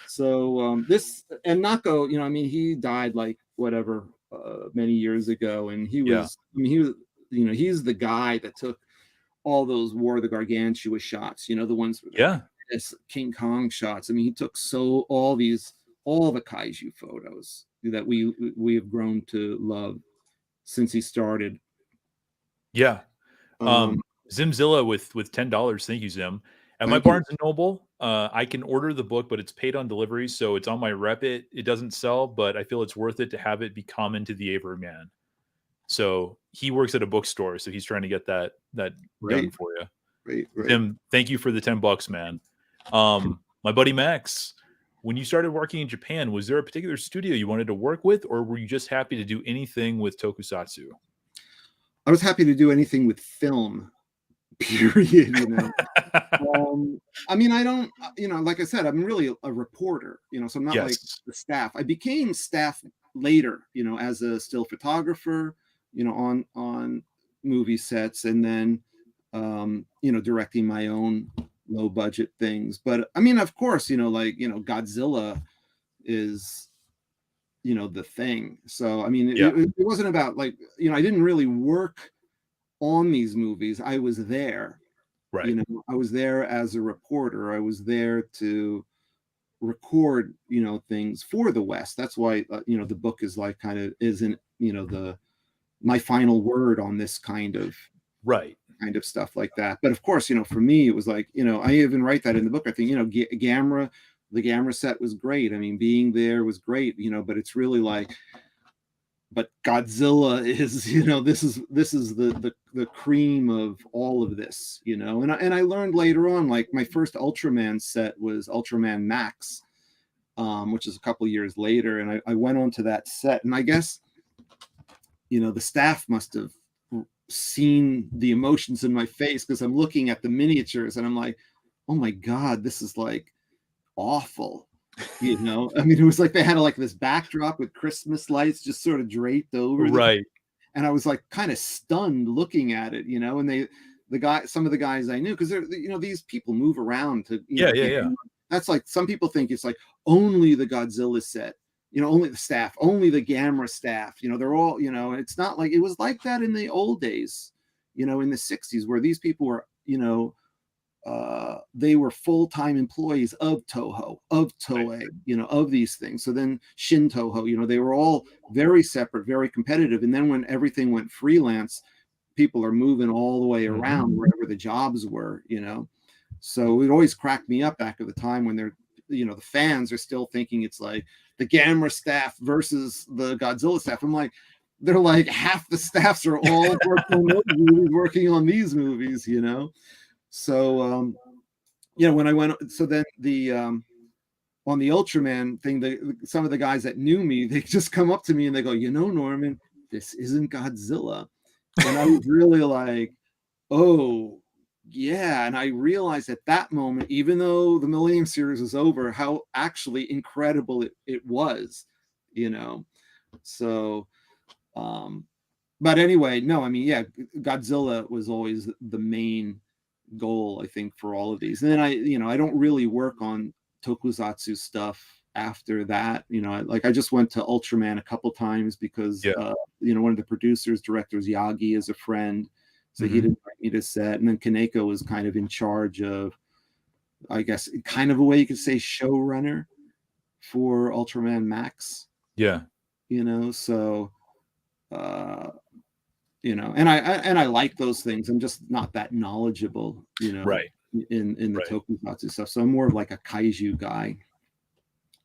So this, and Nako, he died like whatever, many years ago. And he was, he's the guy that took all those War of the Gargantua shots, the ones with King Kong shots. He took all the kaiju photos that we have grown to love since he started. Yeah. Zimzilla with $10. Thank you, Zim. At my Barnes and Noble, I can order the book, but it's paid on delivery, so it's on my rep. It doesn't sell, but I feel it's worth it to have it be common to the Avery man. So he works at a bookstore, so he's trying to get that done for you. Right. Zim, thank you for the $10, man. My buddy Max, when you started working in Japan, was there a particular studio you wanted to work with, or were you just happy to do anything with tokusatsu? I was happy to do anything with film, period. I don't, like I said, I'm really a reporter, so I'm not like the staff. I became staff later, as a still photographer, on movie sets, and then, directing my own low budget things. But of course, Godzilla is, the thing. So, it wasn't about like, I didn't really work on these movies. I was there, right? I was there as a reporter. I was there to record, things for the West. That's why, the book is like kind of isn't, my final word on this kind of stuff like that. But of course, for me, it was like, I even write that in the book. I think, the Gamera set was great. Being there was great, but it's really like, but Godzilla is, this is the cream of all of this, and I learned later on, like my first Ultraman set was Ultraman Max, which is a couple years later. And I went on to that set, and I guess, the staff must have seen the emotions in my face, because I'm looking at the miniatures and I'm like, oh my God, this is like awful. It was like they had like this backdrop with Christmas lights just sort of draped over them. And I was like kind of stunned looking at it, and some of the guys I knew, because they're, these people move around to, that's like, some people think it's like only the Godzilla set, only the staff, only the Gamera staff, they're all, it's not like, it was like that in the old days, in the 60s, where these people were, they were full-time employees of Toho, of Toei, of these things. So then Shin Toho, they were all very separate, very competitive. And then when everything went freelance, people are moving all the way around wherever the jobs were, So it always cracked me up back at the time when they're, the fans are still thinking it's like the Gamera staff versus the Godzilla staff. I'm like, they're like half the staffs are all working on these movies, So, when I went, so then the on the Ultraman thing, some of the guys that knew me, they just come up to me and they go, Norman, this isn't Godzilla. And I was really like, oh, yeah. And I realized at that moment, even though the Millennium series was over, how actually incredible it was, So, but anyway, no, I mean, yeah, Godzilla was always the main goal, I think, for all of these. And then I don't really work on tokusatsu stuff after that. I just went to Ultraman a couple times because one of the producers, directors, Yagi, is a friend, so he didn't invite me to set. And then Kaneko was kind of in charge of, I guess, kind of a way you could say, showrunner for Ultraman Max. So and I like those things. I'm just not that knowledgeable, right, in the tokusatsu stuff. So I'm more of like a kaiju guy.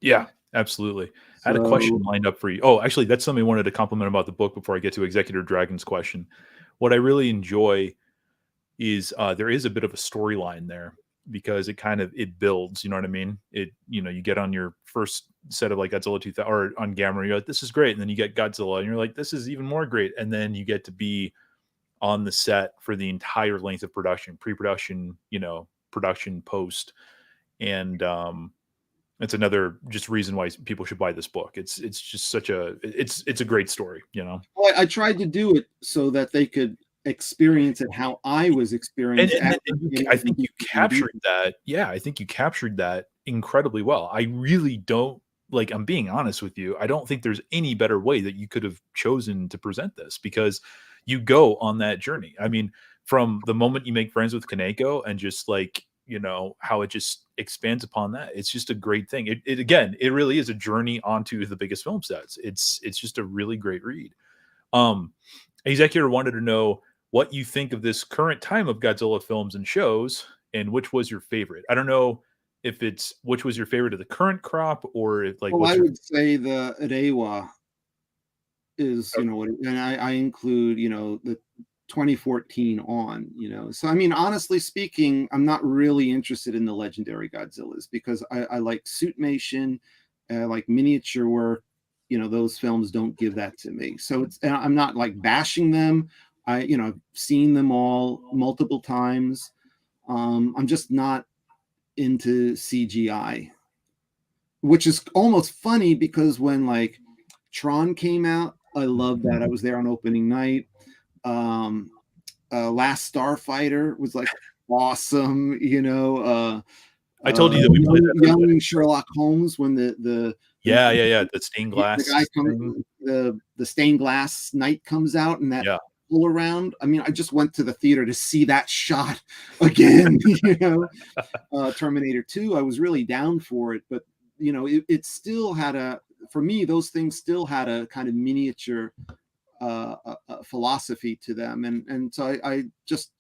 Yeah, absolutely. I had a question lined up for you. Oh, actually, that's something I wanted to compliment about the book before I get to Executor Dragon's question. What I really enjoy is there is a bit of a storyline there because it builds, you know what I mean? You get on your first set of like Godzilla 2000 or on Gamera, you're like, this is great. And then you get Godzilla and you're like, this is even more great. And then you get to be on the set for the entire length of production, pre-production, production, post. And it's another just reason why people should buy this book. It's just it's a great story, Well, I tried to do it so that they could experience it how I was experiencing. I think you captured that. Yeah, I think you captured that incredibly well. I really don't, like, I'm being honest with you, I don't think there's any better way that you could have chosen to present this, because you go on that journey. I mean, from the moment you make friends with Kaneko and just like, how it just expands upon that. It's just a great thing. It really is a journey onto the biggest film sets. It's just a really great read. Executor wanted to know what you think of this current time of Godzilla films and shows, and which was your favorite. I don't know if it's which was your favorite of the current crop, or if like. Well, I would say the Reiwa is, and I include, the 2014 on, So, I mean, honestly speaking, I'm not really interested in the legendary Godzillas because I like suitmation, like miniature work. Those films don't give that to me. So I'm not like bashing them. I've seen them all multiple times. I'm just not into CGI, which is almost funny because when like Tron came out, I loved that. I was there on opening night. Last Starfighter was like awesome, I told you that we played that young Sherlock Holmes when the stained glass, the guy comes, the stained glass knight comes out and that pull around. I mean, I just went to the theater to see that shot again. Terminator 2, I was really down for it, but it still had for me, those things still had a kind of miniature philosophy to them, and so I just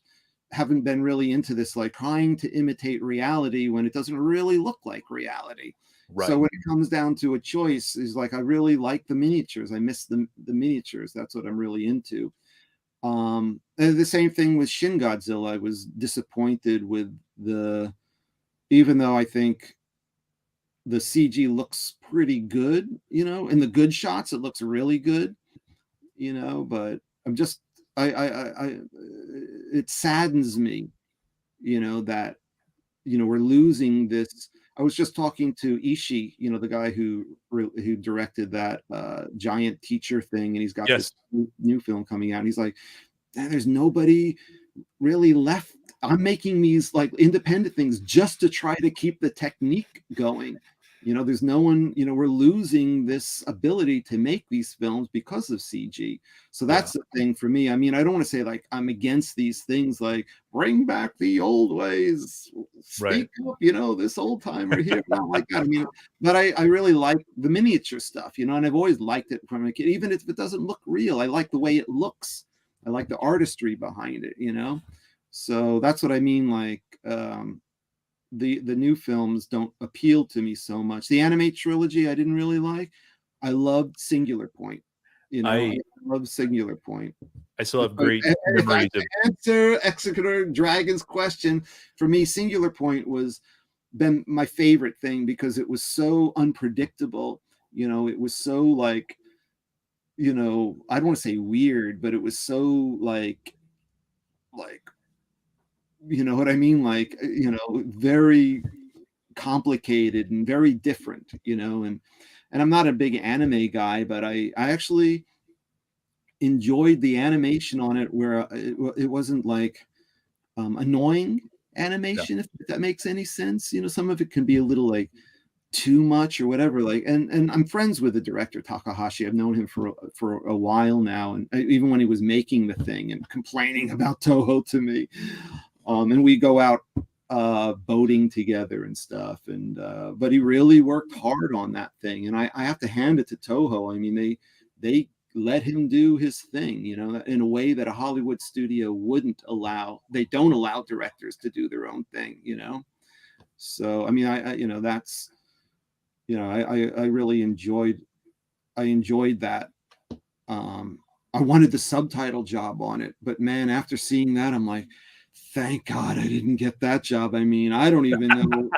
haven't been really into this like trying to imitate reality when it doesn't really look like reality. Right. So when it comes down to a choice, is like I really like the miniatures. I miss the miniatures. That's what I'm really into. And the same thing with Shin Godzilla. I was disappointed with even though I think the CG looks pretty good, in the good shots, it looks really good, but I'm just, it saddens me, that, we're losing this. I was just talking to Ishii, the guy who directed that giant teacher thing, and he's got this new film coming out. And he's like, there's nobody really left. I'm making these like independent things just to try to keep the technique going, There's no one, we're losing this ability to make these films because of CG. So that's the thing for me. I mean, I don't want to say like I'm against these things, like bring back the old ways, speak up, this old timer here, not like that. I mean, but I really like the miniature stuff, and I've always liked it from a kid, even if it doesn't look real. I like the way it looks. I like the artistry behind it, So that's what I mean. Like, the new films don't appeal to me so much. The Anime Trilogy I didn't really like. I loved Singular Point. I love Singular Point. I still have great memories of answer Executor Dragon's question. For me, Singular Point was been my favorite thing because it was so unpredictable. It was so like, I don't want to say weird, but it was so like you know what I mean? Like, very complicated and very different, and I'm not a big anime guy, but I actually enjoyed the animation on it where it wasn't like annoying animation, if that makes any sense. Some of it can be a little like too much or whatever, like, and I'm friends with the director Takahashi. I've known him for a while now, and even when he was making the thing and complaining about Toho to me, and we go out boating together and stuff, and but he really worked hard on that thing, and I have to hand it to Toho. I mean, they let him do his thing, in a way that a Hollywood studio wouldn't allow. They don't allow directors to do their own thing, So I mean, I that's, I really enjoyed that. I wanted the subtitle job on it, but man, after seeing that, I'm like, thank God I didn't get that job. I mean, I don't even know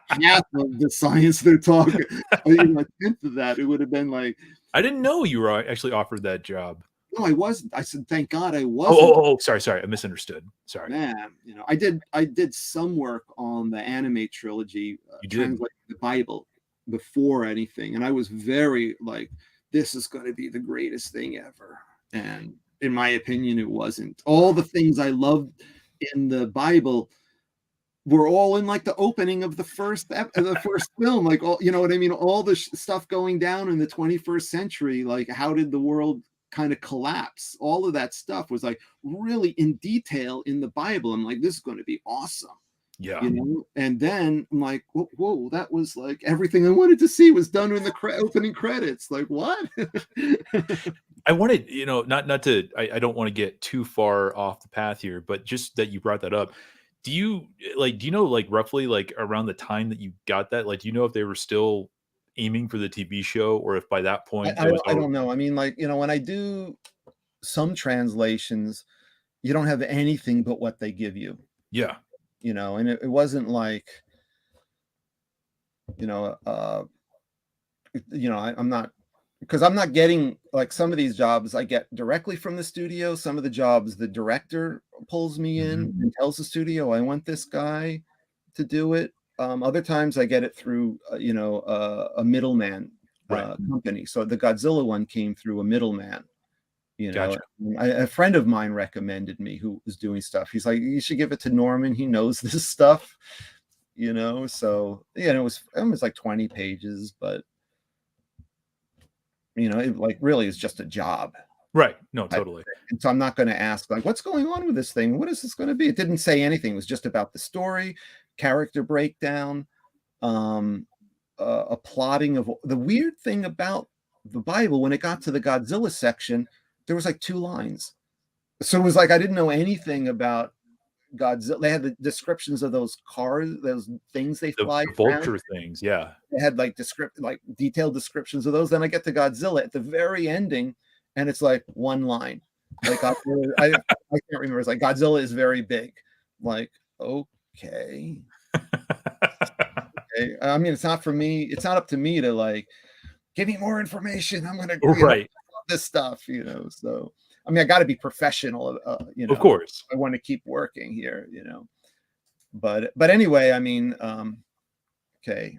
half of the science they're talking. Even a tenth of that, it would have been like. I didn't know you were actually offered that job. No, I wasn't. I said, thank God I wasn't. Oh, sorry. I misunderstood. Sorry. Man, I did some work on the Anime Trilogy, translating the Bible before anything. And I was very like, this is going to be the greatest thing ever. And in my opinion, it wasn't. All the things I loved in the Bible were all in like the opening of the first film, like, all, you know what I mean? All the stuff going down in the 21st century, like how did the world kind of collapse? All of that stuff was like really in detail in the Bible. I'm like, this is going to be awesome. Yeah. And then I'm like, whoa, that was like everything I wanted to see was done in the opening credits. Like, what? I wanted, not to, I don't want to get too far off the path here, but just that you brought that up. Do you know, like roughly like around the time that you got that, like, do you know if they were still aiming for the TV show or if by that point I don't know. I mean, like, when I do some translations, you don't have anything but what they give you. Yeah. And it wasn't like, I'm not, because I'm not getting like some of these jobs I get directly from the studio. Some of the jobs the director pulls me in and tells the studio, I want this guy to do it. Other times I get it through, a middleman company. So the Godzilla one came through a middleman. Gotcha. A friend of mine recommended me who was doing stuff. He's like, you should give it to Norman. He knows this stuff, So it was like 20 pages, but it like really is just a job. Right. No, totally. And so I'm not going to ask like, what's going on with this thing? What is this going to be? It didn't say anything. It was just about the story, character breakdown, a plotting of the weird thing about the Bible. When it got to the Godzilla section, there was like 2 lines. So it was like, I didn't know anything about Godzilla. They had the descriptions of those cars, those things they fly, the vulture things. Yeah. They had like detailed descriptions of those. Then I get to Godzilla at the very ending, and it's like 1 line. Like I can't remember. It's like Godzilla is very big. I'm like, okay. Okay. I mean, it's not for me. It's not up to me to like give me more information. I'm gonna this stuff, So I mean, I got to be professional. Of course, I want to keep working here. But anyway, I mean, okay.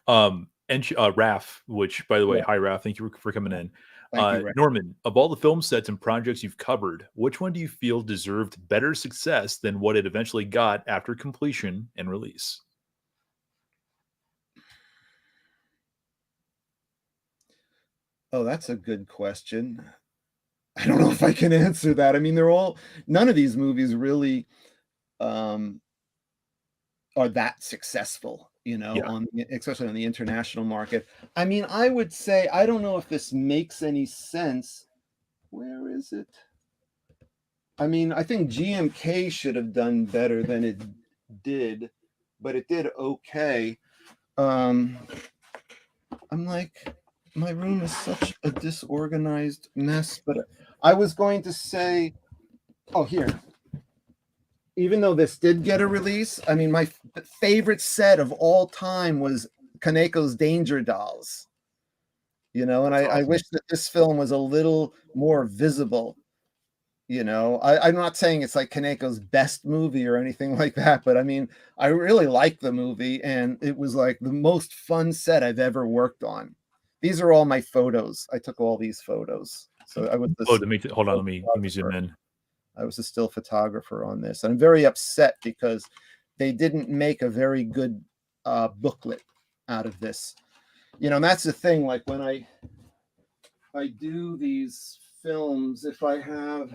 And Raph, which by the way, hi Raph, thank you for coming in. Thank you, Norman, of all the film sets and projects you've covered, which one do you feel deserved better success than what it eventually got after completion and release? Oh, that's a good question. I don't know if I can answer that. I mean, none of these movies really um, are that successful, Yeah. especially on the international market. I mean, I would say, I don't know if this makes any sense. Where is it? I mean, I think GMK should have done better than it did, but it did okay. Um, I'm like, my room is such a disorganized mess, but I was going to say, oh, here. Even though this did get a release, I mean, my favorite set of all time was Kaneko's Danger Dolls. And That's I awesome. wish that this film was a little more visible. I'm not saying it's like Kaneko's best movie or anything like that, but I mean, I really like the movie, and it was like the most fun set I've ever worked on. These are all my photos. I took all these photos. So I was Oh, this hold on. Let me zoom photographer. in. I was a still photographer on this. I'm very upset because they didn't make a very good booklet out of this. And that's the thing. Like when I do these films, if I have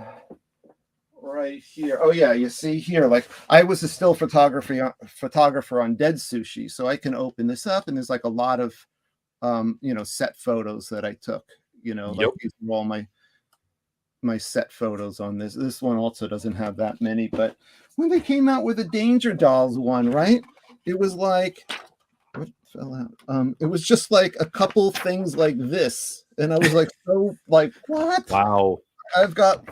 right here, oh yeah, you see here, like I was a still photographer on Dead Sushi, so I can open this up, and there's like a lot of set photos that I took. Like Yep. these are all my set photos on this. This one also doesn't have that many, but when they came out with the Danger Dolls one, right? It was like what fell out? It was just like a couple things like this, and I was like, so like what? Wow. I've got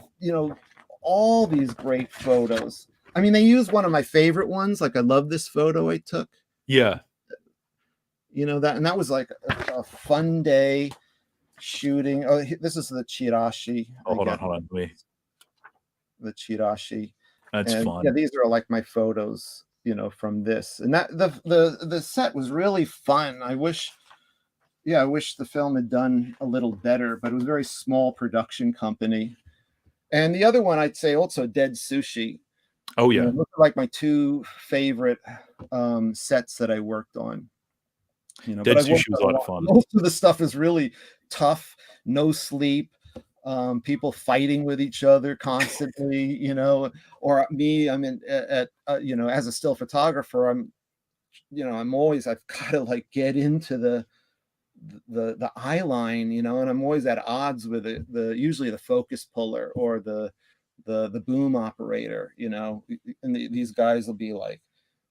all these great photos. I mean, they used one of my favorite ones. Like, I love this photo I took. Yeah. And that was like a fun day shooting. Oh, this is the Chirashi. Oh, hold on. Hold on. Wait. The Chirashi. That's And yeah, fun. these are like my photos, from this. And that the set was really fun. I wish the film had done a little better, but it was a very small production company. And the other one I'd say also Dead Sushi. Oh yeah. Those are like my two favorite sets that I worked on. But Dead I've worked Sushi was a on a lot of lot. fun. Most of the stuff is really tough, no sleep, people fighting with each other constantly, or me, I'm in at as a still photographer, I'm always, I've got to like get into the eye line, and I'm always at odds with the usually the focus puller or the boom operator, and these guys will be like,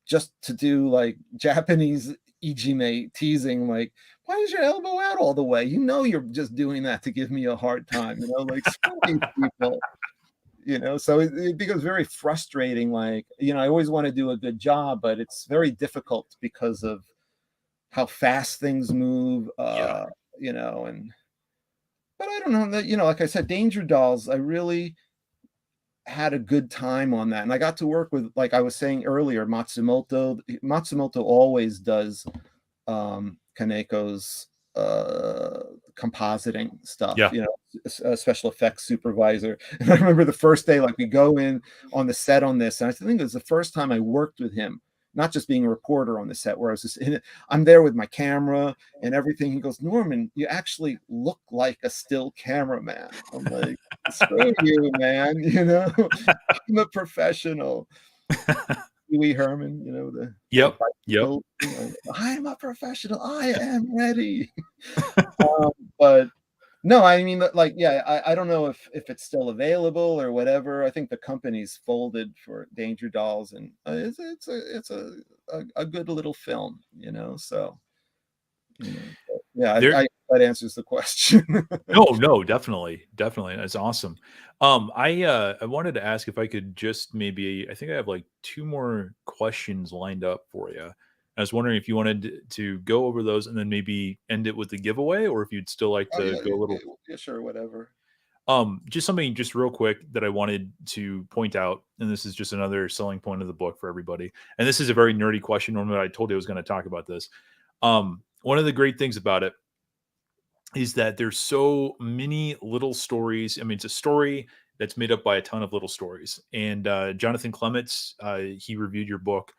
just to do like Japanese ijime teasing, like, why is your elbow out all the way? You're just doing that to give me a hard time, like screw these people, so it becomes very frustrating. Like, I always want to do a good job, but it's very difficult because of how fast things move, Yeah. and but I don't know that, like I said, Danger Dolls, I really had a good time on that. And I got to work with, like I was saying earlier, Matsumoto. Matsumoto always does Kaneko's compositing stuff, Yeah. a special effects supervisor. And I remember the first day, like we go in on the set on this, and I think it was the first time I worked with him, not just being a reporter on the set, where I was just in it. I'm there with my camera and everything. He goes, "Norman, you actually look like a still cameraman." I'm like, screw you, man. I'm a professional. Huey Herman, the Yep. Yep. bicycle. I am a professional. I am ready. But no, I mean, like, yeah, I don't know if it's still available or whatever. I think the company's folded for Danger Dolls, and it's a good little film, So, yeah, There. that answers the question. No, no, definitely, definitely. That's awesome. I wanted to ask if I could just maybe. I think I have like two more questions lined up for you. I was wondering if you wanted to go over those and then maybe end it with the giveaway, or if you'd still like Oh to yeah, go a yeah, little. yeah, sure, whatever. Just something just real quick that I wanted to point out, and this is just another selling point of the book for everybody. And this is a very nerdy question. Normally, I told you I was going to talk about this. One of the great things about it is that there's so many little stories. I mean, it's a story that's made up by a ton of little stories. And Jonathan Clements, he reviewed your book,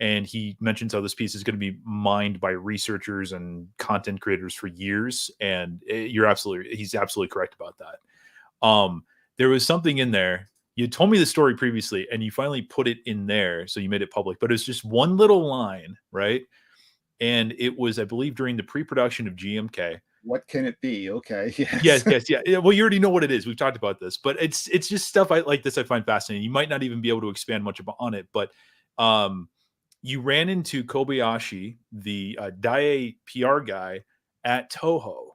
and he mentions how this piece is going to be mined by researchers and content creators for years. And he's absolutely correct about that. There was something in there. You told me the story previously, and you finally put it in there, so you made it public. But it's just one little line, right? And it was, I believe, during the pre-production of GMK. What can it be? Okay. Yes. Yeah. Well, you already know what it is. We've talked about this, but it's just stuff I like this. I find fascinating. You might not even be able to expand much on it, but you ran into Kobayashi, the Daiei PR guy at Toho.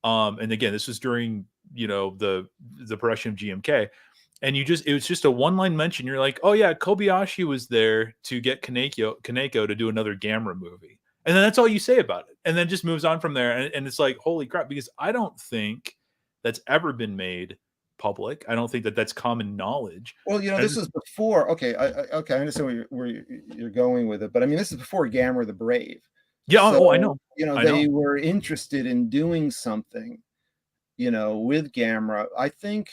And again, this was during, the production of GMK. And it was just a one-line mention. You're like, oh yeah, Kobayashi was there to get Kaneko to do another Gamera movie. And then that's all you say about it. And then just moves on from there. And it's like, holy crap, because I don't think that's ever been made public. I don't think that that's common knowledge. Well, this is before. Okay, I understand where you're going with it, but I mean, this is before Gamera the Brave. Yeah, so, I know. They were interested in doing something, with Gamera. I think,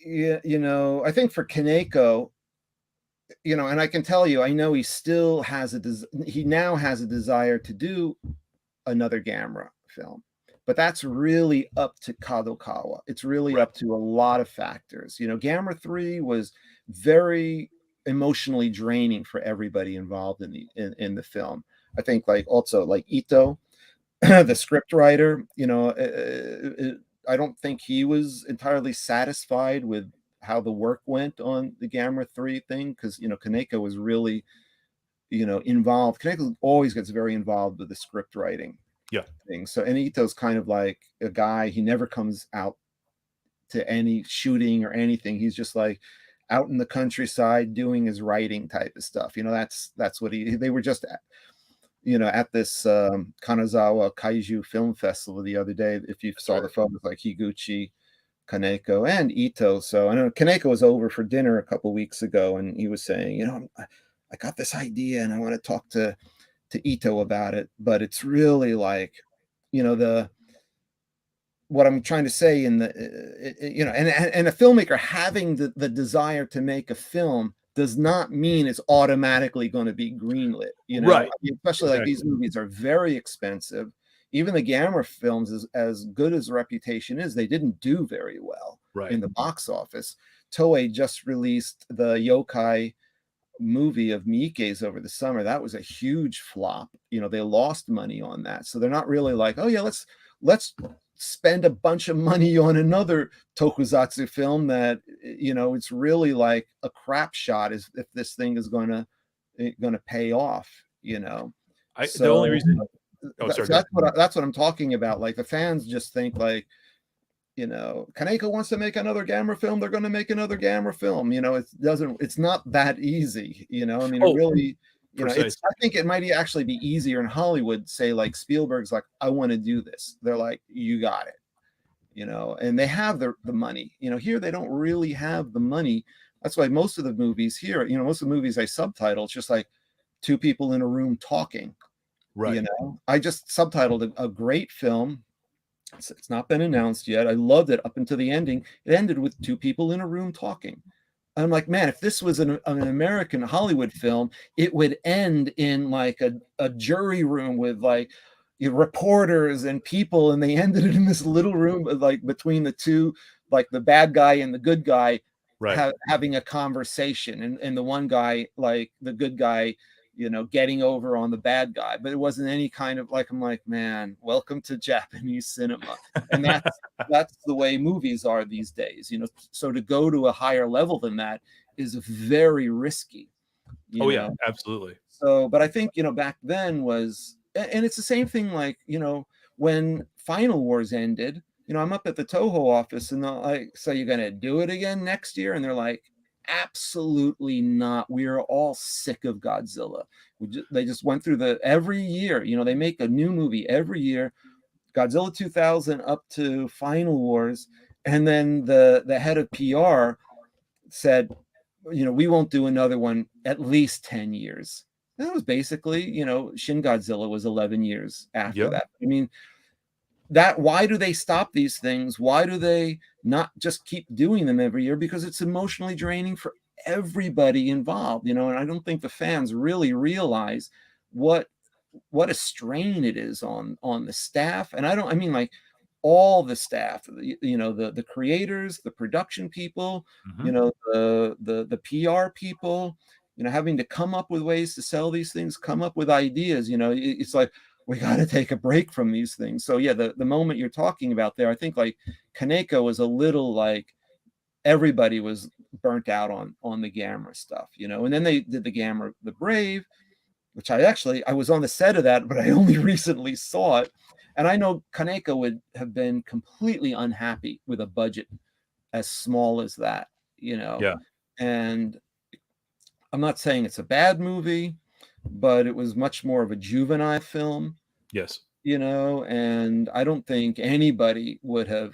I think for Kaneko, and I can tell you, I know he still has he now has a desire to do another Gamera film, but that's really up to Kadokawa. It's really up to a lot of factors. Gamera 3 was very emotionally draining for everybody involved in the film. I think also Ito, the script writer, I don't think he was entirely satisfied with how the work went on the Gamera 3 thing, because Kaneko was really involved. Kaneko always gets very involved with the script writing thing. So, and Ito's kind of like a guy, he never comes out to any shooting or anything. He's just out in the countryside doing his writing type of stuff. That's what they were just at this Kanazawa Kaiju Film Festival the other day. If you saw the photos, Higuchi, Kaneko, and Ito. So I know Kaneko was over for dinner a couple weeks ago, and he was saying, I got this idea and I want to talk to Ito about it, but it's really what I'm trying to say and a filmmaker having the desire to make a film does not mean it's automatically going to be greenlit, right? Especially these movies are very expensive. Even the Gamera films, as good as the reputation is, they didn't do very well in the box office. Toei just released the yokai movie of Miike's over the summer. That was a huge flop. They lost money on that. So they're not really oh yeah, let's spend a bunch of money on another tokusatsu film that, it's really a crap shot if this thing is going to pay off, The only reason so that's what I'm talking about. The fans just think Kaneko wants to make another Gamera film, they're going to make another Gamera film. It's not that easy. It really, I think it might actually be easier in Hollywood. Say Spielberg's I want to do this. They're you got it. And they have the money. Here they don't really have the money. That's why most of the movies here, most of the movies I subtitle, it's just two people in a room talking. Right. I just subtitled a great film. It's not been announced yet. I loved it up until the ending. It ended with two people in a room talking. I'm like, man, if this was an American Hollywood film, it would end in a jury room with reporters and people, and they ended it in this little room between the two, the bad guy and the good guy, having a conversation, and the one guy, the good guy, getting over on the bad guy. But it wasn't any kind of I'm like, man, welcome to Japanese cinema. And that's the way movies are these days, so to go to a higher level than that is very risky. Yeah, absolutely. So, but I think, back then was, and it's the same thing, when Final Wars ended, I'm up at the Toho office and they're like, so you're going to do it again next year? And they're like, absolutely not. We are all sick of Godzilla. They just went through every year, they make a new movie every year, Godzilla 2000 up to Final Wars. And then the head of PR said, we won't do another one at least 10 years. And that was basically, Shin Godzilla was 11 years after that. I mean, why do they stop these things? Why do they not just keep doing them every year? Because it's emotionally draining for everybody involved, you know, and I don't think the fans really realize what a strain it is on the staff. And I mean like all the staff, you know, the creators, the production people, you know, the PR people, you know, having to come up with ways to sell these things, come up with ideas, you know, it's like, we got to take a break from these things. So yeah, the moment you're talking about there, I think like Kaneko was a little like everybody was burnt out on the Gamera stuff, you know, and then they did the Gamera the Brave, which I was on the set of that, but I only recently saw it. And I know Kaneko would have been completely unhappy with a budget as small as that, you know. Yeah. And I'm not saying it's a bad movie, but it was much more of a juvenile film. Yes. You know, and I don't think anybody would have,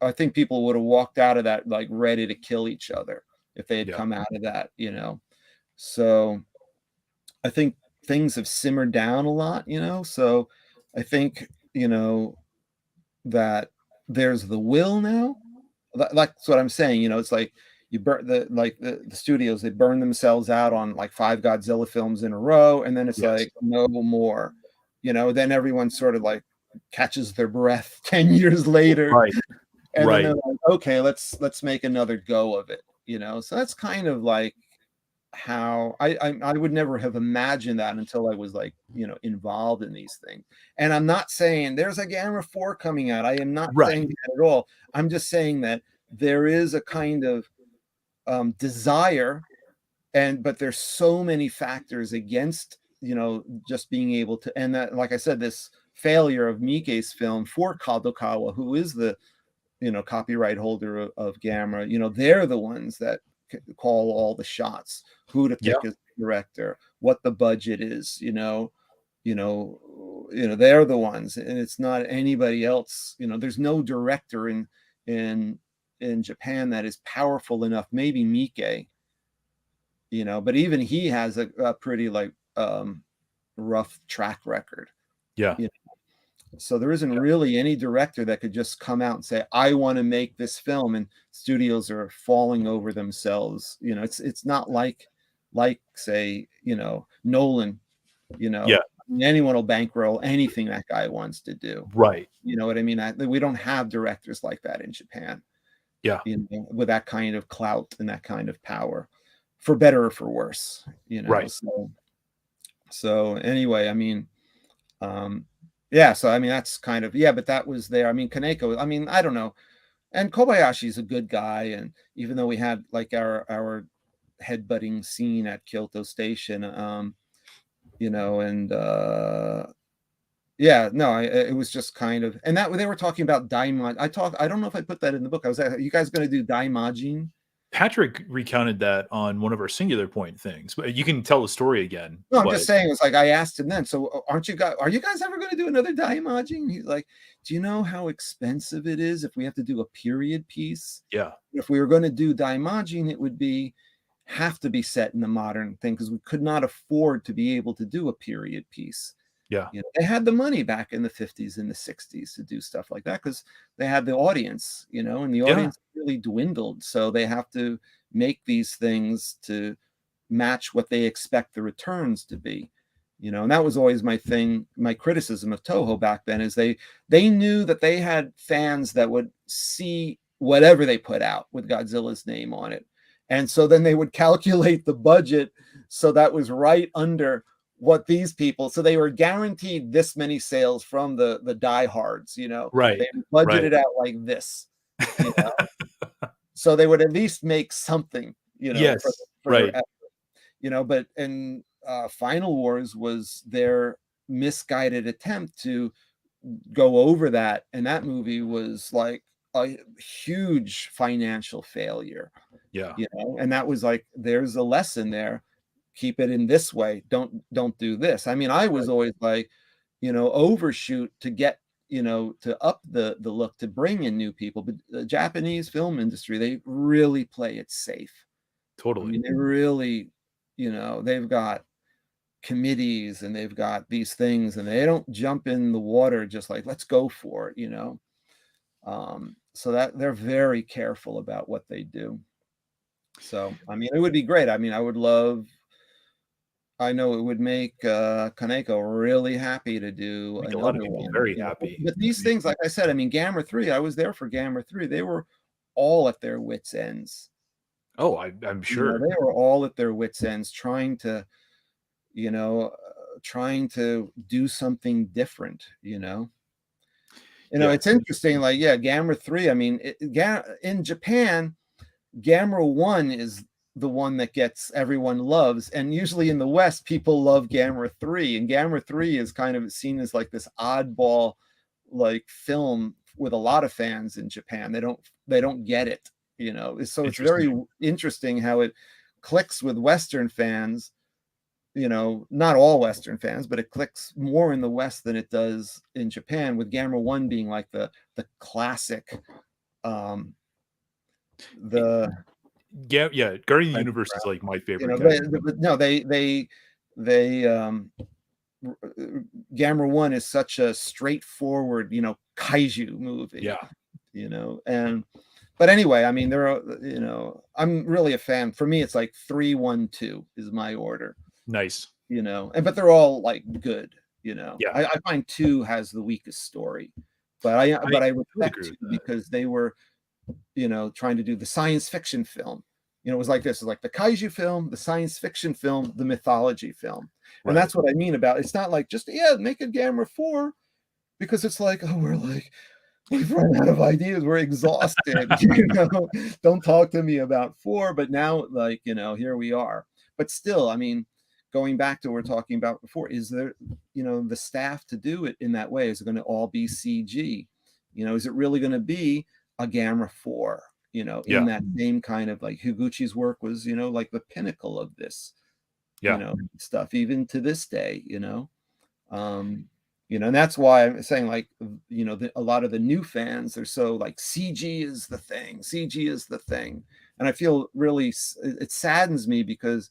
I think people would have walked out of that like ready to kill each other if they had come out of that, you know. So I think things have simmered down a lot, you know. So I think, you know, that there's the will now. That's what I'm saying, you know. It's like you burn the studios, they burn themselves out on like 5 Godzilla films in a row, and then it's like no more, you know. Then everyone sort of like catches their breath 10 years later, Right. and then they're like, okay, let's make another go of it, you know. So that's kind of like how I would never have imagined that until I was like, you know, involved in these things. And I'm not saying there's a Gamera 4 coming out. I am not saying that at all. I'm just saying that there is a kind of desire, but there's so many factors against, you know, just being able to, and that, like I said, this failure of Miike's film for Kadokawa, who is the, you know, copyright holder of Gamera, you know, they're the ones that call all the shots, who to pick as director, what the budget is, you know, they're the ones, and it's not anybody else. You know, there's no director in Japan that is powerful enough. Maybe Miike, you know, but even he has a pretty like rough track record. Yeah. You know? So there isn't really any director that could just come out and say, I want to make this film, and studios are falling over themselves. You know, it's not like say, you know, Nolan, you know, anyone will bankroll anything that guy wants to do. Right. You know what I mean? We don't have directors like that in Japan. Yeah. You know, with that kind of clout and that kind of power, for better or for worse, you know. Right. So anyway, I mean, yeah, so I mean that's kind of, but that was there. I mean, Kaneko, I mean, I don't know. And Kobayashi's a good guy, and even though we had like our headbutting scene at Kyoto Station, you know, and it was just kind of, and that they were talking about daimajin. I don't know if I put that in the book. I was like, are you guys going to do daimajin? Patrick recounted that on one of our Singular Point things, but you can tell the story again. No, I'm just saying, it's like I asked him then, so are you guys ever going to do another daimajin? He's like, do you know how expensive it is if we have to do a period piece? Yeah. If we were going to do daimajin, it would have to be set in the modern thing, because we could not afford to be able to do a period piece. Yeah. You know, they had the money back in the 50s and the 60s to do stuff like that because they had the audience, you know, and the audience really dwindled. So they have to make these things to match what they expect the returns to be, you know. And that was always my thing. My criticism of Toho back then is they knew that they had fans that would see whatever they put out with Godzilla's name on it. And so then they would calculate the budget so that was right under what these people, so they were guaranteed this many sales from the diehards, you know. Right. They budgeted out like this, you know. So they would at least make something, you know, for their effort, you know. But Final Wars was their misguided attempt to go over that, and that movie was like a huge financial failure. Yeah. You know, and that was like, there's a lesson there. Keep it in this way. Don't do this. I mean, I was always like, you know, overshoot to get, you know, to up the look, to bring in new people. But the Japanese film industry, they really play it safe. Totally. I mean, they really, you know, they've got committees and they've got these things, and they don't jump in the water just like, let's go for it, you know. So that they're very careful about what they do. So, I mean, it would be great. I mean, I know it would make Kaneko really happy to do Make a lot of another people one. very You know, happy. but these I mean, things, like I said, I mean, Gamma 3, I was there for Gamma 3. They were all at their wits' ends. oh, I'm You know, sure. they were all at their wits' ends trying to, you know, trying to do something different, you know. You know, Yeah. it's interesting, like, yeah, Gamma 3, I mean, in Japan, Gamma 1 is the one that gets everyone loves, and usually in the West, people love Gamma 3, and Gamma 3 is kind of seen as like this oddball, like, film with a lot of fans in Japan. They don't get it, you know? So it's Interesting. very interesting how it clicks with Western fans, you know, not all Western fans, but it clicks more in the West than it does in Japan, with Gamma 1 being like the classic, um, the Yeah, Guardian of the kind Universe is like my you favorite know, kaiju film. no, they Gamma 1 is such a straightforward, you know, kaiju movie, Yeah, you know, and but anyway, I mean, there are, you know, I'm really a fan. For me, it's like 3, 1, 2 is my order, nice. you know, and but they're all like good, you know. Yeah, I find 2 has the weakest story, I but I would respect agree 2 with that. because they were, you know, trying to do the science fiction film. You know, it was like this, it was like the kaiju film, the science fiction film, the mythology film. And Right. that's what I mean about it's not like just, yeah, make a Gamma 4 because it's like, oh, we've run out of ideas, we're exhausted, you know. Don't talk to me about 4, but now, like, you know, here we are. But still, I mean, going back to what we're talking about before, is there, you know, the staff to do it in that way? Is it going to all be CG? You know, is it really going to be a Gamma 4? You know, in Yeah, that same kind of, like, Higuchi's work was, you know, like the pinnacle of this, you yeah, know, stuff, even to this day, you know. Um, you know, and that's why I'm saying, like, you know, a lot of the new fans are so like, CG is the thing, CG is the thing. And I feel really, it saddens me because,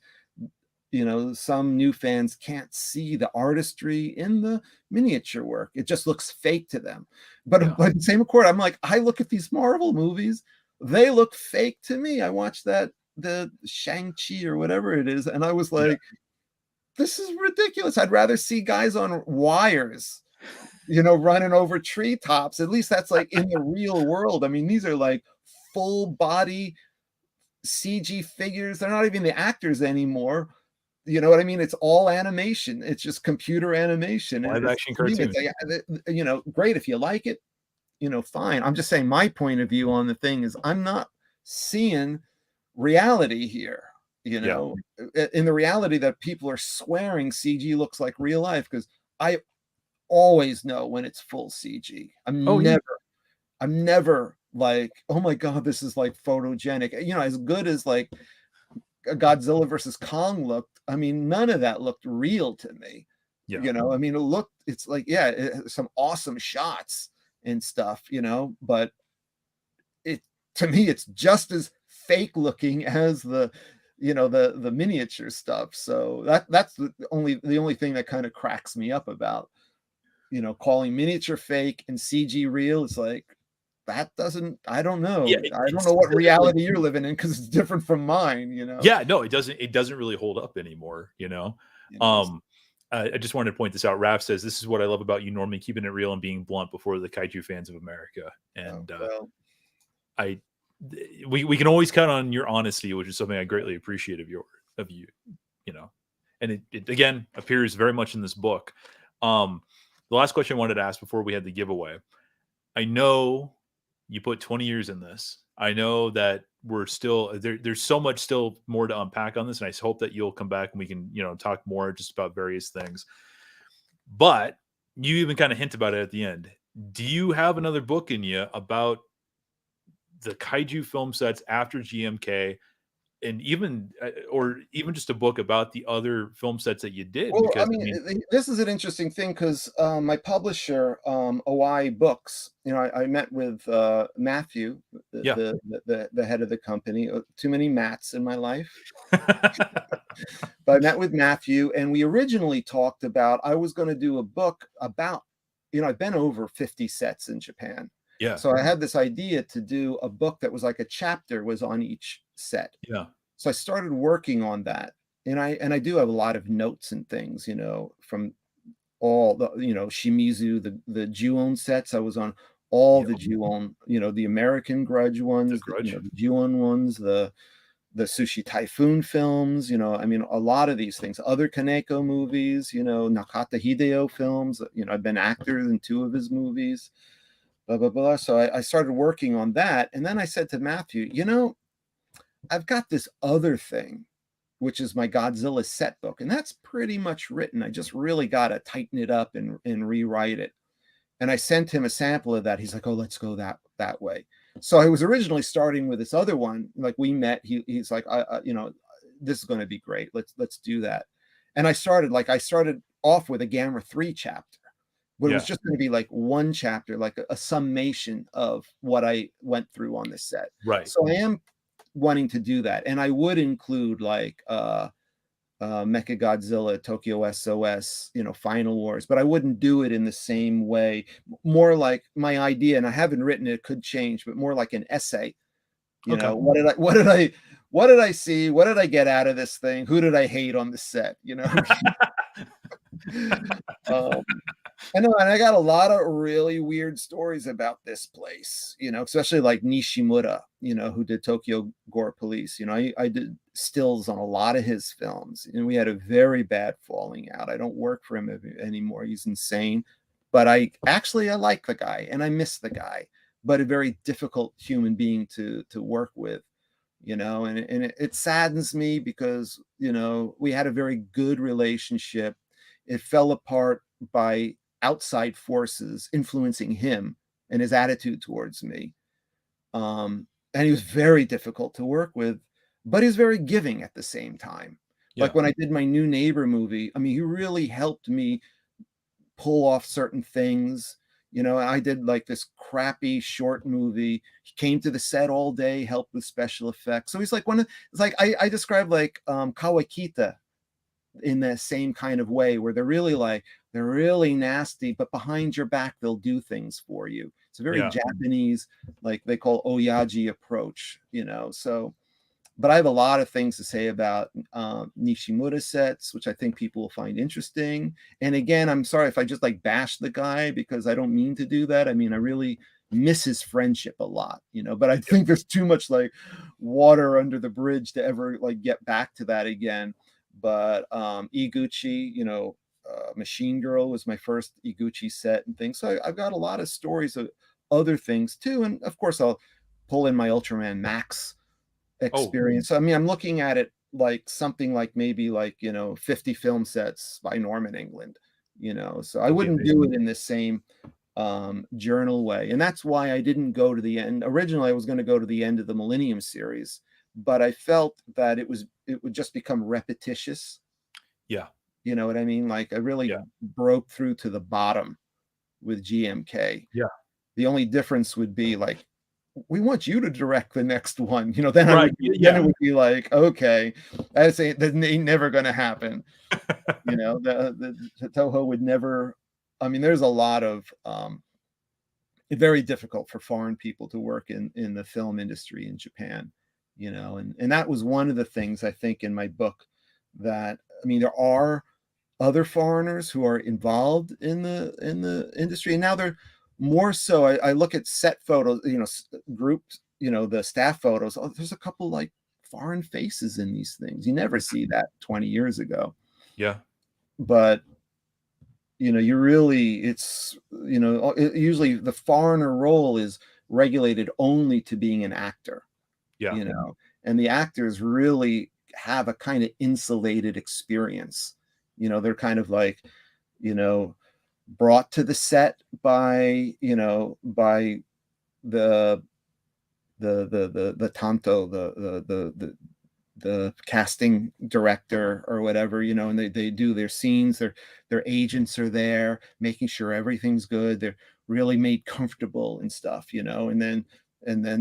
you know, some new fans can't see the artistry in the miniature work. It just looks fake to them. yeah. But same accord, I'm like, I look at these Marvel movies, they look fake to me. I watched the Shang-Chi or whatever it is, and I was Yeah. like, this is ridiculous. I'd rather see guys on wires, you know, running over treetops. At least that's like in the real world. I mean, these are like full body CG figures. They're not even the actors anymore. You know what I mean? It's all animation. It's just computer animation. Live It's, action to me, cartoon. it's like, you know, great if you like it, you know, fine. I'm just saying my point of view on the thing is I'm not seeing reality here, you Yeah. know, in the reality that people are swearing CG looks like real life, because I always know when it's full CG. Oh yeah. I'm never like, oh my God, this is like photogenic. You know, as good as like Godzilla versus Kong looked, I mean, none of that looked real to me. Yeah. You know, I mean, it's like, yeah, some awesome shots and stuff, you know, but it, to me, it's just as fake looking as the, you know, the miniature stuff. So that's the only thing that kind of cracks me up about, you know, calling miniature fake and CG real. It's like, that doesn't, I don't Yeah. know. I don't It's know what doesn't really. reality you're living in, because it's different from mine, you know. Yeah. No, it doesn't. It doesn't really hold up anymore. You know. You know, Um. I just wanted to point this out. Raph says this is what I love about you, Norman, keeping it real and being blunt before the kaiju fans of America. oh, And well, I, we can always count on your honesty, which is something I greatly appreciate of you. You know, and it again appears very much in this book. The last question I wanted to ask before we had the giveaway. I know you put 20 years in this. I know that we're still there's so much still more to unpack on this, and I hope that you'll come back and we can, you know, talk more just about various things. But you even kind of hint about it at the end. Do you have another book in you about the kaiju film sets after GMK, and even or even just a book about the other film sets that you did? well, I Because I mean, mean, this is an interesting thing because my publisher, OI Books, you know, I met with Matthew, yeah. the head of the company. Too many Matts in my life, but I met with Matthew, and we originally talked about I was going to do a book about, you know, I've been over 50 sets in Japan, Yeah. so I had this idea to do a book that was like a chapter was on each set. Yeah. So I started working on that, and I do have a lot of notes and things, you know, from all the, you know, Shimizu, the Ju-on sets. I was on all Yep. the Ju-on, you know, the American Grudge ones, you know, the Ju-on ones, the Sushi Typhoon films, you know, I mean, a lot of these things, other Kaneko movies, you know, Nakata Hideo films, you know, I've been actor in 2 of his movies, blah, blah, blah. So I started working on that. And then I said to Matthew, you know, I've got this other thing, which is my Godzilla Set Book, and that's pretty much written. I just really got to tighten it up and rewrite it. And I sent him a sample of that. He's like, "Oh, let's go that way." So I was originally starting with this other one. Like we met, he's like, you know, this is going to be great. Let's do that. And I started off with a Gamma 3 chapter, but it was just going to be like one chapter, like a summation of what I went through on this set. Right. So I am wanting to do that, and I would include like Mechagodzilla, Tokyo SOS, you know, Final Wars, but I wouldn't do it in the same way. More like my idea, and I haven't written it, could change, but more like an essay. You know, what did I see? What did I get out of this thing? Who did I hate on the set? You know. I know, and I got a lot of really weird stories about this place, you know, especially like Nishimura, you know, who did Tokyo Gore Police. You know, I did stills on a lot of his films, and we had a very bad falling out. I don't work for him anymore. He's insane. But I like the guy, and I miss the guy, but a very difficult human being to work with, you know, and it saddens me because, you know, we had a very good relationship. It fell apart by outside forces influencing him and his attitude towards me. And he was very difficult to work with, but he was very giving at the same time. Yeah. Like when I did my New Neighbor movie, I mean, he really helped me pull off certain things. You know, I did like this crappy short movie. He came to the set all day, helped with special effects. So he's like it's like I describe like Kawakita in the same kind of way, where they're really nasty, but behind your back they'll do things for you. It's a very Japanese, like they call oyaji approach, you know. So, but I have a lot of things to say about Nishimura sets, which I think people will find interesting. And again, I'm sorry if I just like bash the guy, because I don't mean to do that. I mean, I really miss his friendship a lot, you know, but I think there's too much like water under the bridge to ever like get back to that again. But Iguchi, you know, Machine Girl was my first Iguchi set and things. So I've got a lot of stories of other things too. And of course, I'll pull in my Ultraman Max experience. So, I mean, I'm looking at it like something like maybe like, you know, 50 film sets by Norman England, you know. So I wouldn't do it in the same journal way. And that's why I didn't go to the end. Originally, I was going to go to the end of the Millennium series, but I felt that it would just become repetitious. Yeah. You know what I mean? Like I really broke through to the bottom with GMK. Yeah. The only difference would be like, we want you to direct the next one. You know, then it would be like, okay, I say that ain't never going to happen. You know, the Toho would never. I mean, there's a lot of very difficult for foreign people to work in the film industry in Japan. You know, and that was one of the things I think in my book, that I mean, there are other foreigners who are involved in the industry, and now they're more so. I look at set photos, you know, groups, you know, the staff photos. Oh, there's a couple like foreign faces in these things. You never see that 20 years ago. Yeah. But you know, it's, you know, usually the foreigner role is regulated only to being an actor. Yeah. You know, and the actors really have a kind of insulated experience. You know, they're kind of like, you know, brought to the set by, you know, by the tanto, the casting director or whatever, you know, and they do their scenes. Their agents are there making sure everything's good. They're really made comfortable and stuff, you know, and then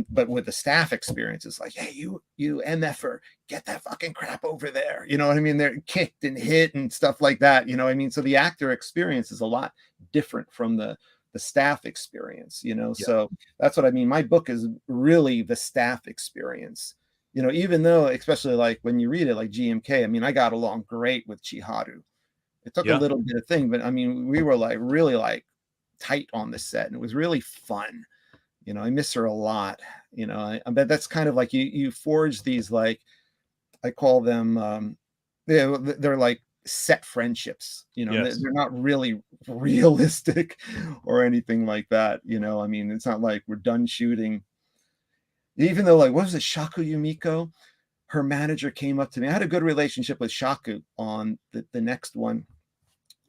but with the staff experience, it's like, hey, you MFer, get that fucking crap over there. You know what I mean? They're kicked and hit and stuff like that. You know what I mean? So the actor experience is a lot different from the staff experience, you know? Yeah. So that's what I mean. My book is really the staff experience, you know, even though, especially like when you read it, like GMK, I mean, I got along great with Chiharu. It took a Yeah. little bit of thing, but I mean, we were like really like tight on the set, and it was really fun. You know, I miss her a lot. You know, I bet that's kind of like you forge these, like, I call them, they're like set friendships. You know, Yes. they're not really realistic or anything like that. You know, I mean, it's not like we're done shooting. Even though, like, what was it, Shaku Yumiko? Her manager came up to me. I had a good relationship with Shaku on the next one.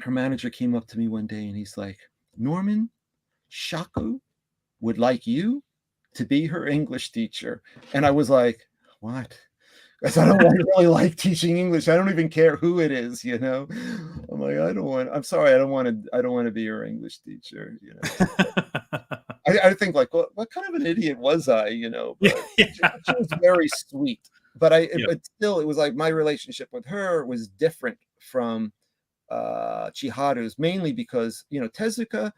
Her manager came up to me one day and he's like, Norman, Shaku would like you to be her English teacher. And I was like, what? Because I don't really like teaching English. I don't even care who it is, you know. I'm like, I'm sorry, I don't want to be your English teacher, you know. I think like, what kind of an idiot was I, you know? But Yeah. she was very sweet. But Yeah. but still, it was like my relationship with her was different from Chiharu's, mainly because, you know, Tezuka,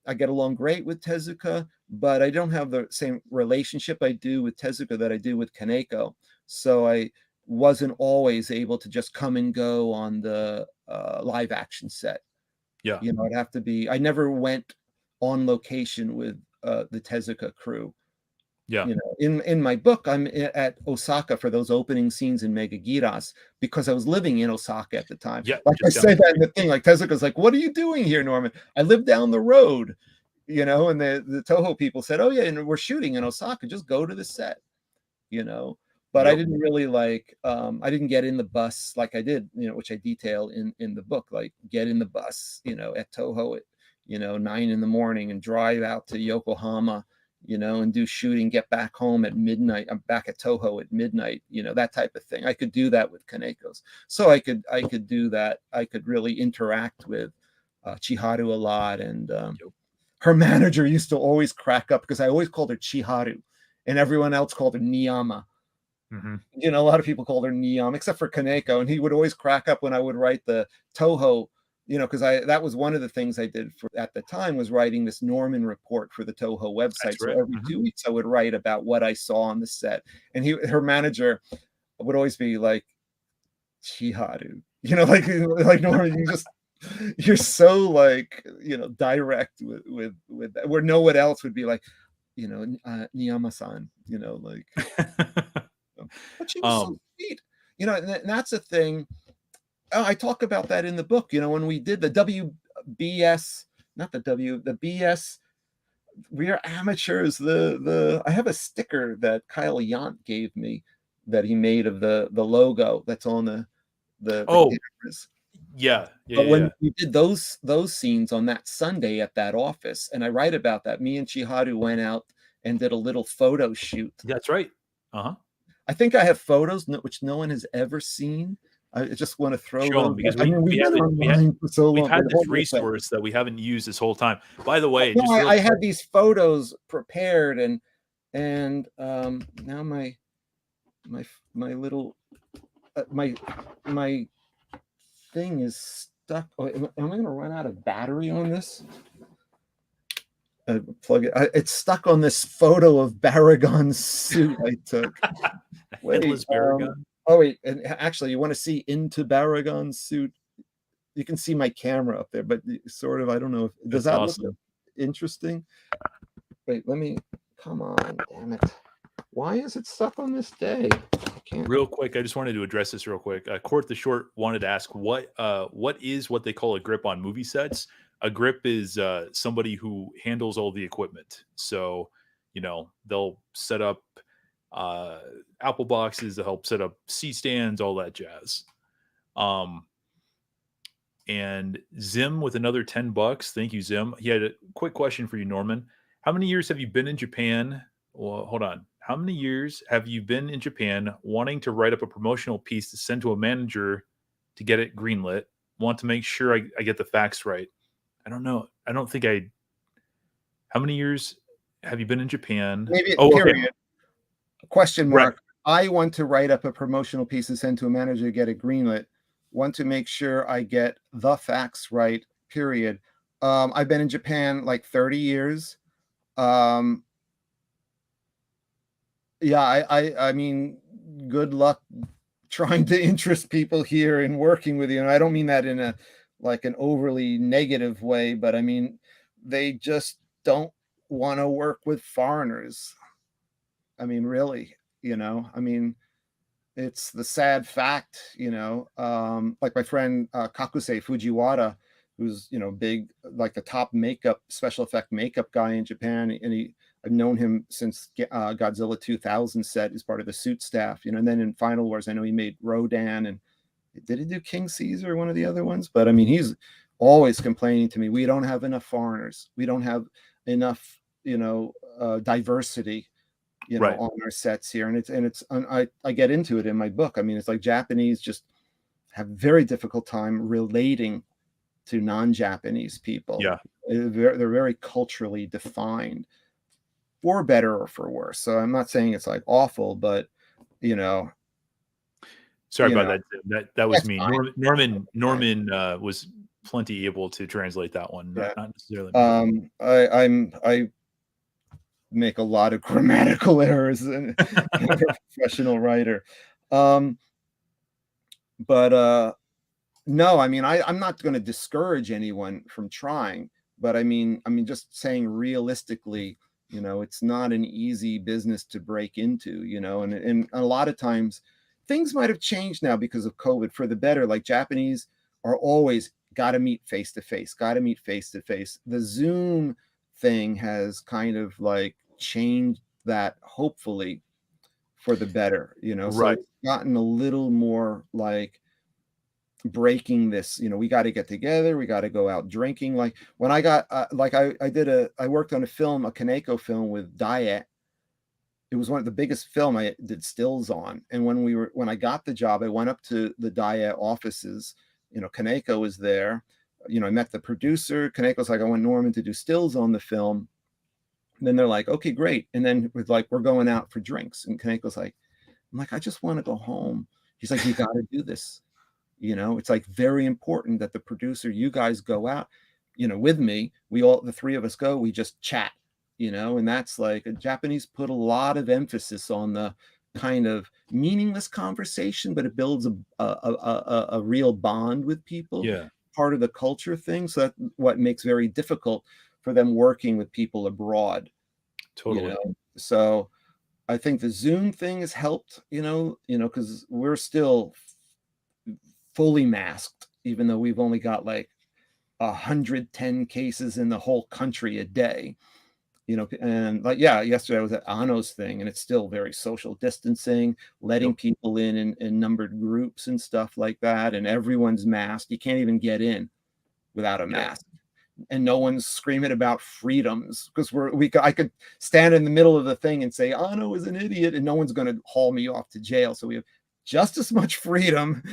I get along great with Tezuka, but I don't have the same relationship I do with Tezuka that I do with Kaneko. So I wasn't always able to just come and go on the live action set. Yeah. You know, I'd have to be, I never went on location with the Tezuka crew. Yeah. You know, in my book, I'm at Osaka for those opening scenes in Megagiras because I was living in Osaka at the time. Yeah. Like I Just down said the that in street. the thing, like Tezuka's like, what are you doing here, Norman? I live down the road, you know, and the Toho people said, oh yeah, and we're shooting in Osaka, just go to the set, you know. But I Yep. didn't really like, I didn't get in the bus like I did, you know, which I detail in the book, like get in the bus, you know, at Toho at, you know, 9 a.m. and drive out to Yokohama, you know, and do shooting, get back home at midnight. I'm back at Toho at midnight, you know, that type of thing. I could do that with Kaneko's. So I could do that. I could really interact with Chiharu a lot. And her manager used to always crack up because I always called her Chiharu and everyone else called her Niyama. Mm-hmm. You know, a lot of people called her Niyama, except for Kaneko. And he would always crack up when I would write the Toho, you know, because that was one of the things I did at the time, was writing this Norman report for the Toho website. That's So right. every 2 weeks I would write about what I saw on the set. And her manager would always be like, Chiharu, you know, like Norman, you're so like, you know, direct with that, where no one else would be like, you know, Niyama-san, you know, like, but she was so sweet, you know, and that's a thing. I talk about that in the book, you know, when we did the WBS, not the BS, we are amateurs. I have a sticker that Kyle Yant gave me that he made of the logo that's on the cameras. Yeah. But when we did those scenes on that Sunday at that office, and I write about that, me and Chiharu went out and did a little photo shoot. That's right. Uh-huh. I think I have photos which no one has ever seen. I just want to throw them because we've been online for so long. We've had this resource that we haven't used this whole time. By the way, just I had these photos prepared, and now my little my thing is stuck. Oh, am I going to run out of battery on this? Plug it. It's stuck on this photo of Baragon's suit I took. Wait, Baragon. Oh wait, and actually, you want to see into Baragon's suit? You can see my camera up there, but sort of, I don't know if does that look interesting? Wait, come on, damn it. Why is it stuck on this day? Real quick, I just wanted to address this real quick. Court the Short wanted to ask what is what they call a grip on movie sets. A grip is somebody who handles all the equipment. So, you know, they'll set up Apple boxes to help set up C-stands, all that jazz. And Zim with another $10. Thank you, Zim. He had a quick question for you, Norman. How many years have you been in Japan? Well, hold on. How many years have you been in Japan wanting to write up a promotional piece to send to a manager to get it greenlit? Want to make sure I get the facts right. I don't know. I don't think I. How many years have you been in Japan? Maybe period. Okay. Question mark. Right. I want to write up a promotional piece to send to a manager to get it greenlit. Want to make sure I get the facts right. Period. I've been in Japan like 30 years. Yeah, I mean, good luck trying to interest people here in working with you. And I don't mean that in a like an overly negative way, but I mean they just don't want to work with foreigners. I mean, really, I mean, it's the sad fact, like my friend Kakuse Fujiwara, who's, big, like the top special effect makeup guy in Japan. And I've known him since Godzilla 2000 set as part of the suit staff, and then in Final Wars, I know he made Rodan, and did he do King Caesar, one of the other ones? But I mean, he's always complaining to me, we don't have enough foreigners. We don't have enough, diversity, Right. on our sets here. I get into it in my book. I mean, it's like Japanese just have very difficult time relating to non-Japanese people. Yeah. They're very culturally defined, for better or for worse. So I'm not saying it's like awful, but sorry about that. That was me. Fine. Norman was plenty able to translate that one. Not necessarily. I make a lot of grammatical errors and I'm a professional writer. But no, I mean, I'm not going to discourage anyone from trying, but I mean, just saying realistically, it's not an easy business to break into, and a lot of times things might have changed now because of COVID for the better. Like Japanese are always got to meet face to face, The Zoom thing has kind of like changed that, hopefully for the better, Right. So it's gotten a little more like breaking this, we got to get together, we got to go out drinking. Like when I got I worked on a Kaneko film with Diet. It was one of the biggest film I did stills on. And when I got the job, I went up to the Diet offices. Kaneko was there. I met the producer. Kaneko's like, I want Norman to do stills on the film. And then they're like, okay, great. And then we're going out for drinks. And Kaneko's like, I'm like, I just want to go home. He's like, you got to do this. It's like very important that the producer, you guys go out, with me. The three of us go, we just chat, and that's like Japanese put a lot of emphasis on the kind of meaningless conversation, but it builds a real bond with people. Yeah. Part of the culture thing. So that's what makes very difficult for them working with people abroad. Totally. So I think the Zoom thing has helped, because we're still fully masked, even though we've only got like 110 cases in the whole country a day. And like, yesterday I was at Ano's thing, and it's still very social distancing, letting people in numbered groups and stuff like that. And everyone's masked. You can't even get in without a mask. And no one's screaming about freedoms, because I could stand in the middle of the thing and say, Ano is an idiot, and no one's going to haul me off to jail. So we have just as much freedom,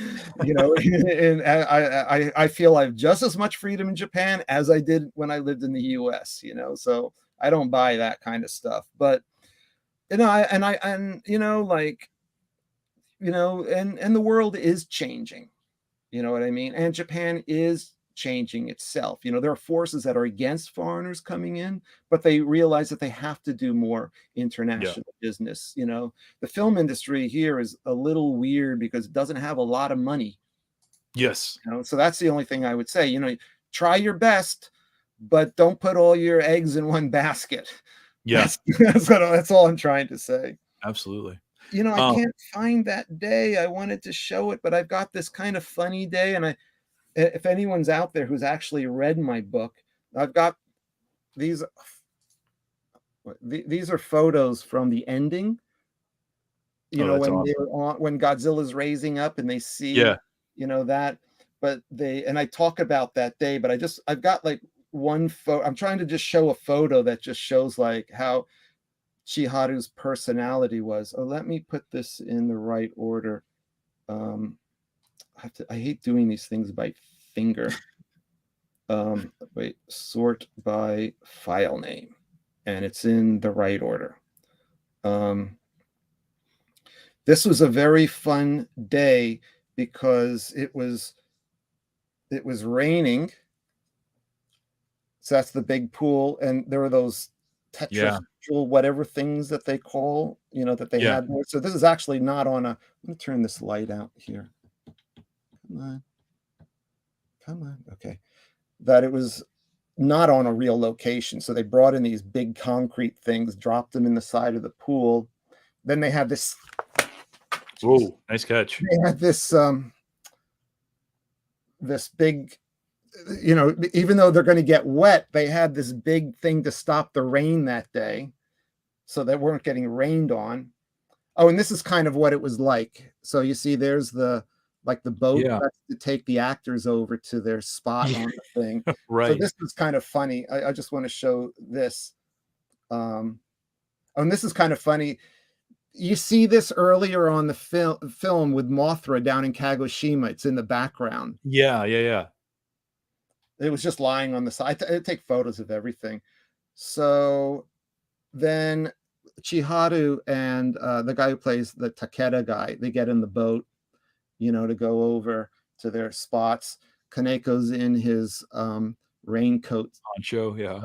and I feel I have just as much freedom in Japan as I did when I lived in the US, so I don't buy that kind of stuff. But and the world is changing, you know what I mean? And Japan is changing itself. There are forces that are against foreigners coming in, but they realize that they have to do more international business. The film industry here is a little weird because it doesn't have a lot of money. Yes. So that's the only thing I would say. Try your best, but don't put all your eggs in one basket. Yeah. That's all I'm trying to say. Absolutely. I can't find that day. I wanted to show it, but I've got this kind of funny day, and if anyone's out there who's actually read my book, I've got these are photos from the ending. When awesome. They're when Godzilla's raising up and they see, that, but and I talk about that day, but I've got like one photo. I'm trying to just show a photo that just shows like how Chiharu's personality was. Oh, let me put this in the right order. I hate doing these things by finger. Wait, sort by file name, and it's in the right order. This was a very fun day because it was raining. So that's the big pool, and there were those Tetris actual whatever things that they call, that they had there. So this is actually not on a. Let me turn this light out here. Come on. Come on. Okay. That it was not on a real location. So they brought in these big concrete things, dropped them in the side of the pool. Then they had this. Whoa, nice catch. They had this this big, even though they're going to get wet, they had this big thing to stop the rain that day, so they weren't getting rained on. Oh, and this is kind of what it was like. So you see, there's the boat that's to take the actors over to their spot on the thing. Right. So this is kind of funny. I just want to show this. And this is kind of funny. You see this earlier on the film with Mothra down in Kagoshima. It's in the background. Yeah. It was just lying on the side. I take photos of everything. So then Chiharu and the guy who plays the Takeda guy, they get in the boat, to go over to their spots. Kaneko's in his raincoat. Poncho, yeah.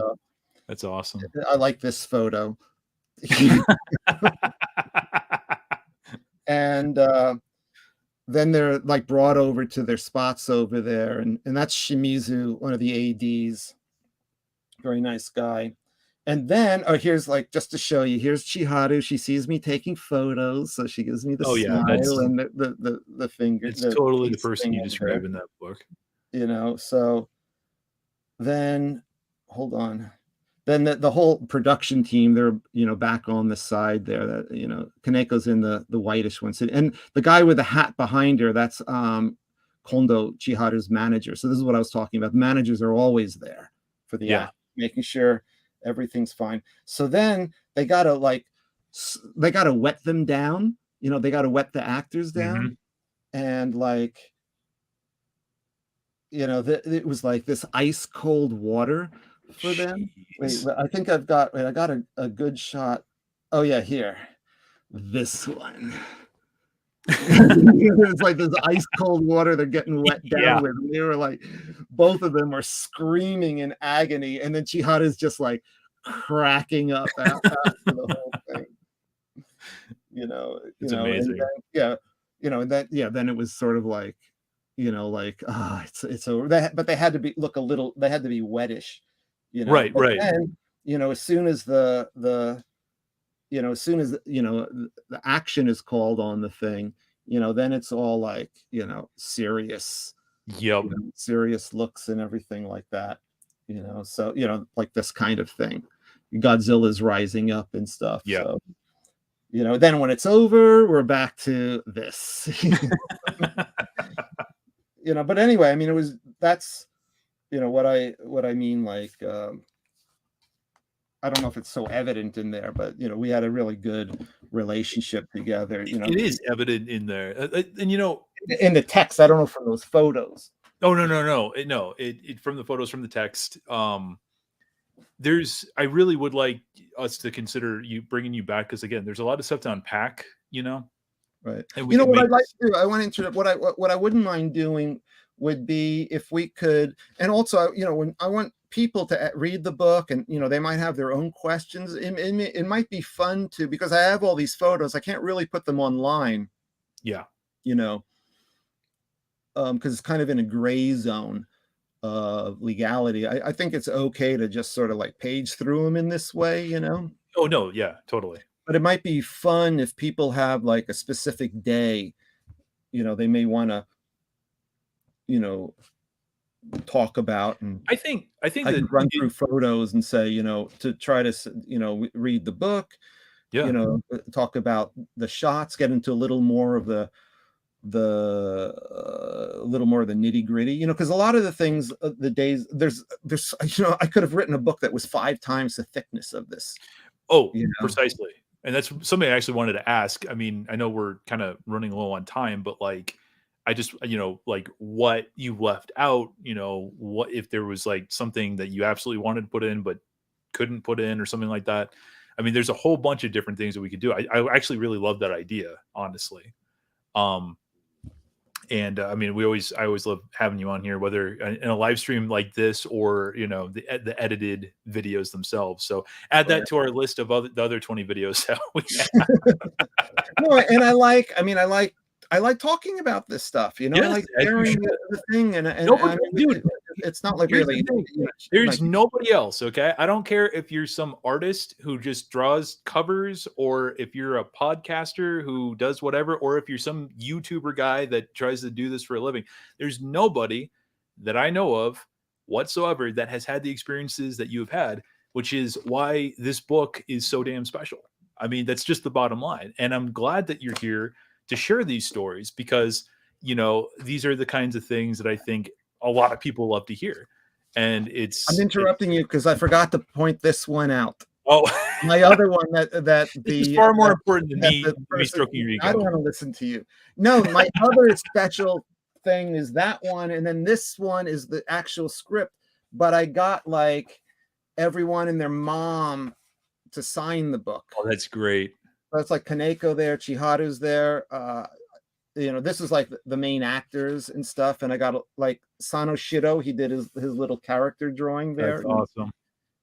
That's awesome. I like this photo. And then they're brought over to their spots over there, and that's Shimizu, one of the ADs. Very nice guy. And then here's just to show you, here's Chiharu. She sees me taking photos, so she gives me the smile and the finger. It's totally the person you describe in that book. So then hold on. Then the whole production team, they're back on the side there. That Kaneko's in the whitish one, and the guy with the hat behind her, that's Kondo, Chiharu's manager. So this is what I was talking about. The managers are always there for the act, making sure everything's fine. So then they gotta wet them down. They gotta wet the actors down, and it was this ice cold water for them. Wait, I think I got a good shot. Oh yeah, here, this one. It's this ice cold water they're getting wet down with. And they were both of them are screaming in agony, and then Chiharu's just cracking up after the whole thing. It's amazing. And then, then it was sort of it's over. But they had to be they had to be wettish. Right. Then, as soon as the action is called on the thing, then it's all serious. Yep. Serious looks and everything like that. So this kind of thing. Godzilla's rising up and stuff. Yeah. So, then when it's over, we're back to this. But anyway, I mean, that's what I mean, I don't know if it's so evident in there, but we had a really good relationship together. It is evident in there, and in the text. I don't know from those photos. Oh no! It from the photos, from the text. I really would like us to consider bringing you back, because again, there's a lot of stuff to unpack. Right. And what I'd like to do, I want to what I wouldn't mind doing would be if we could, and also, when I want people to read the book, and they might have their own questions. It might be fun to, because I have all these photos, I can't really put them online. Yeah. Because it's kind of in a gray zone of legality. I think it's okay to just sort of page through them in this way. Oh no, yeah, totally. But it might be fun if people have a specific day, they may want to, talk about. And I think I can run through photos and say, to try to, read the book, talk about the shots, get into a little more of the nitty gritty, because a lot of the things, the days, there's, I could have written a book that was 5 times the thickness of this. Oh, precisely. And that's something I actually wanted to ask. I mean, I know we're kind of running low on time, but I just, what you left out, what if there was something that you absolutely wanted to put in, but couldn't put in, or something like that. I mean, there's a whole bunch of different things that we could do. I actually really love that idea, honestly. And I mean, I always love having you on here, whether in a live stream like this or the edited videos themselves. So add that to our list of the other 20 videos that we have. No, and I like talking about this stuff. I Yes, like as you sharing should. the thing, and Nobody, I mean, dude, it's not like here's really. the thing. Like, There's nobody else, okay? I don't care if you're some artist who just draws covers, or if you're a podcaster who does whatever, or if you're some YouTuber guy that tries to do this for a living. There's nobody that I know of whatsoever that has had the experiences that you've had, which is why this book is so damn special. I mean, that's just the bottom line. And I'm glad that you're here to share these stories, because these are the kinds of things that I think a lot of people love to hear. And I'm interrupting you because I forgot to point this one out. Oh, my other one that is far more important than me stroking your ego. I don't want to listen to you. No, my other special thing is that one, and then this one is the actual script. But I got like everyone and their mom to sign the book. Oh, that's great. That's like Kaneko there, Chiharu's there. This is like the main actors and stuff. And I got like Sano Shiro. He did his little character drawing there. That's awesome.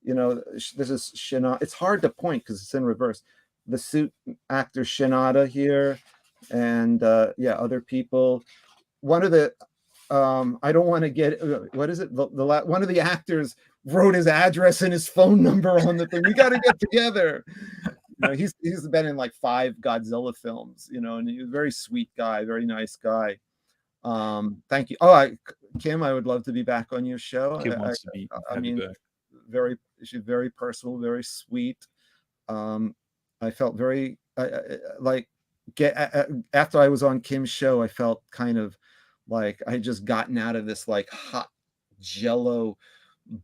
This is Shinada. It's hard to point because it's in reverse. The suit actor Shinada here, and other people. One of the I don't want to get what is it? One of the actors wrote his address and his phone number on the thing. We got to get together. He's been in like 5 Godzilla films, and he's a very sweet guy, very nice guy. Thank you. Kim, I would love to be back on your show. Kim wants to be. I mean, she's very personal, very sweet. I felt very after I was on Kim's show, I felt kind of like I had just gotten out of this like hot Jello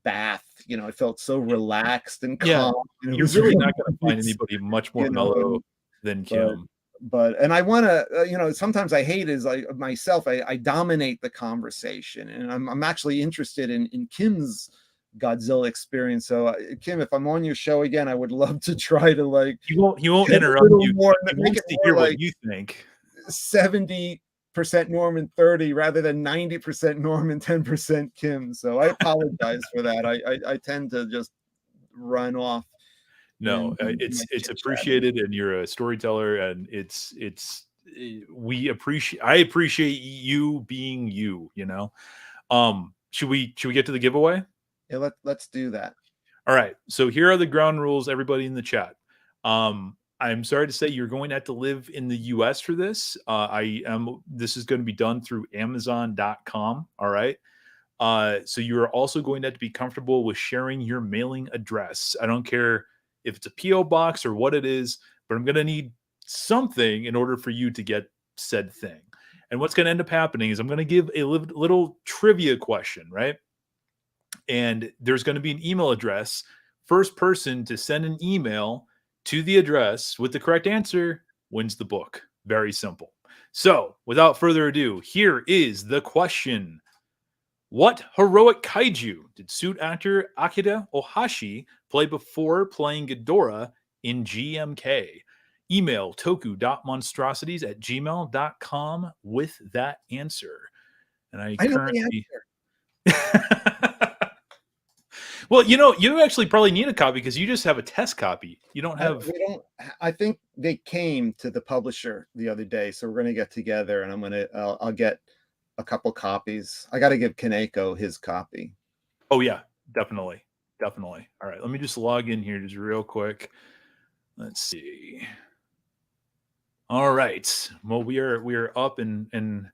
bath. I felt so relaxed and calm. You're really not going to find anybody much more mellow than Kim. And I want to, sometimes I hate is like myself. I dominate the conversation, and I'm actually interested in Kim's Godzilla experience. So Kim, if I'm on your show again, I would love to try to like. He won't interrupt you. More, he wants to hear what you think. 70% Norman, 30 rather than 90% Norman, 10% Kim. So I apologize for that. I tend to just run off. No, it's appreciated, and you're a storyteller, and I appreciate you being you. Should we get to the giveaway? Yeah, let's do that. All right. So here are the ground rules, everybody in the chat. I'm sorry to say you're going to have to live in the US for this. This is going to be done through Amazon.com. All right. So you're also going to have to be comfortable with sharing your mailing address. I don't care if it's a PO box or what it is, but I'm going to need something in order for you to get said thing. And what's going to end up happening is I'm going to give a little trivia question, right? And there's going to be an email address. First person to send an email to the address with the correct answer wins the book. Very simple. So without further ado, here is the question. What heroic kaiju did suit actor Akira Ohashi play before playing Ghidorah in GMK? Email toku.monstrosities@gmail.com with that answer. And I currently know the answer. Well, you actually probably need a copy because you just have a test copy. You don't have. I think they came to the publisher the other day, so we're going to get together, and I'll get a couple copies. I got to give Kaneko his copy. Oh yeah, definitely. All right, let me just log in here just real quick. Let's see. All right. Well, we are up and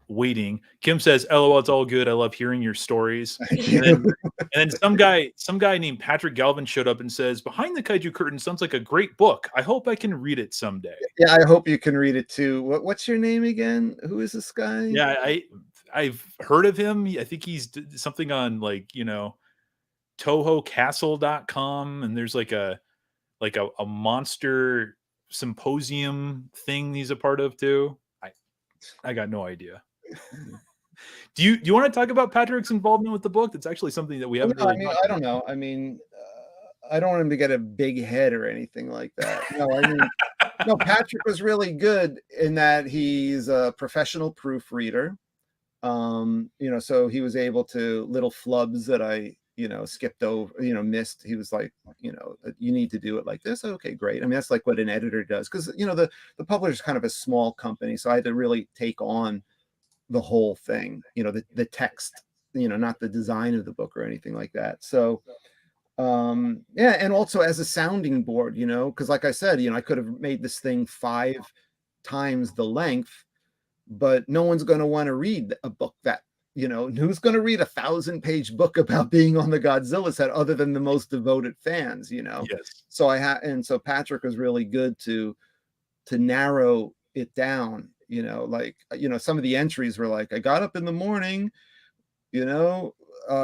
waiting. Kim says, "LOL, it's all good. I love hearing your stories." And then some guy named Patrick Galvin showed up and says, "Behind the Kaiju Curtain sounds like a great book. I hope I can read it someday." Yeah, I hope you can read it too. What's your name again? Who is this guy? Yeah, I've heard of him. I think he's something on like TohoCastle.com, and there's like a monster symposium thing he's a part of too. I got no idea. Do you want to talk about Patrick's involvement with the book? That's actually something that we haven't really. I don't know. I mean, I don't want him to get a big head or anything like that. No, I mean, No, Patrick was really good in that he's a professional proofreader. You know, so he was able to little flubs that I, you know, skipped over, you know, missed. He was like, you know, you need to do it like this. Okay, great. I mean, that's like what an editor does, because you know the publisher is kind of a small company, so I had to really take on the whole thing. You know, the text, you know, not the design of the book or anything like that. So yeah, and also as a sounding board, you know, because like I said, you know, I could have made this thing 5 times the length, but no one's going to want to read a book that, you know, who's going to read a 1,000-page book about being on the Godzilla set other than the most devoted fans, you know? Yes. So and so Patrick was really good to narrow it down, you know, like, you know, some of the entries were like, I got up in the morning, you know,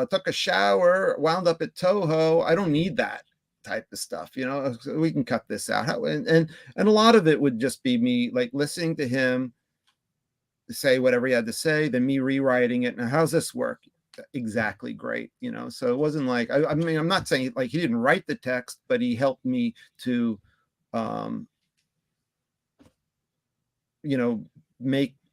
took a shower, wound up at Toho. I don't need that type of stuff, you know. So we can cut this out. And a lot of it would just be me like listening to him say whatever he had to say, then me rewriting it. Now, how's this work? Exactly, great, you know. So it wasn't like I mean, I'm not saying like he didn't write the text, but he helped me to you know,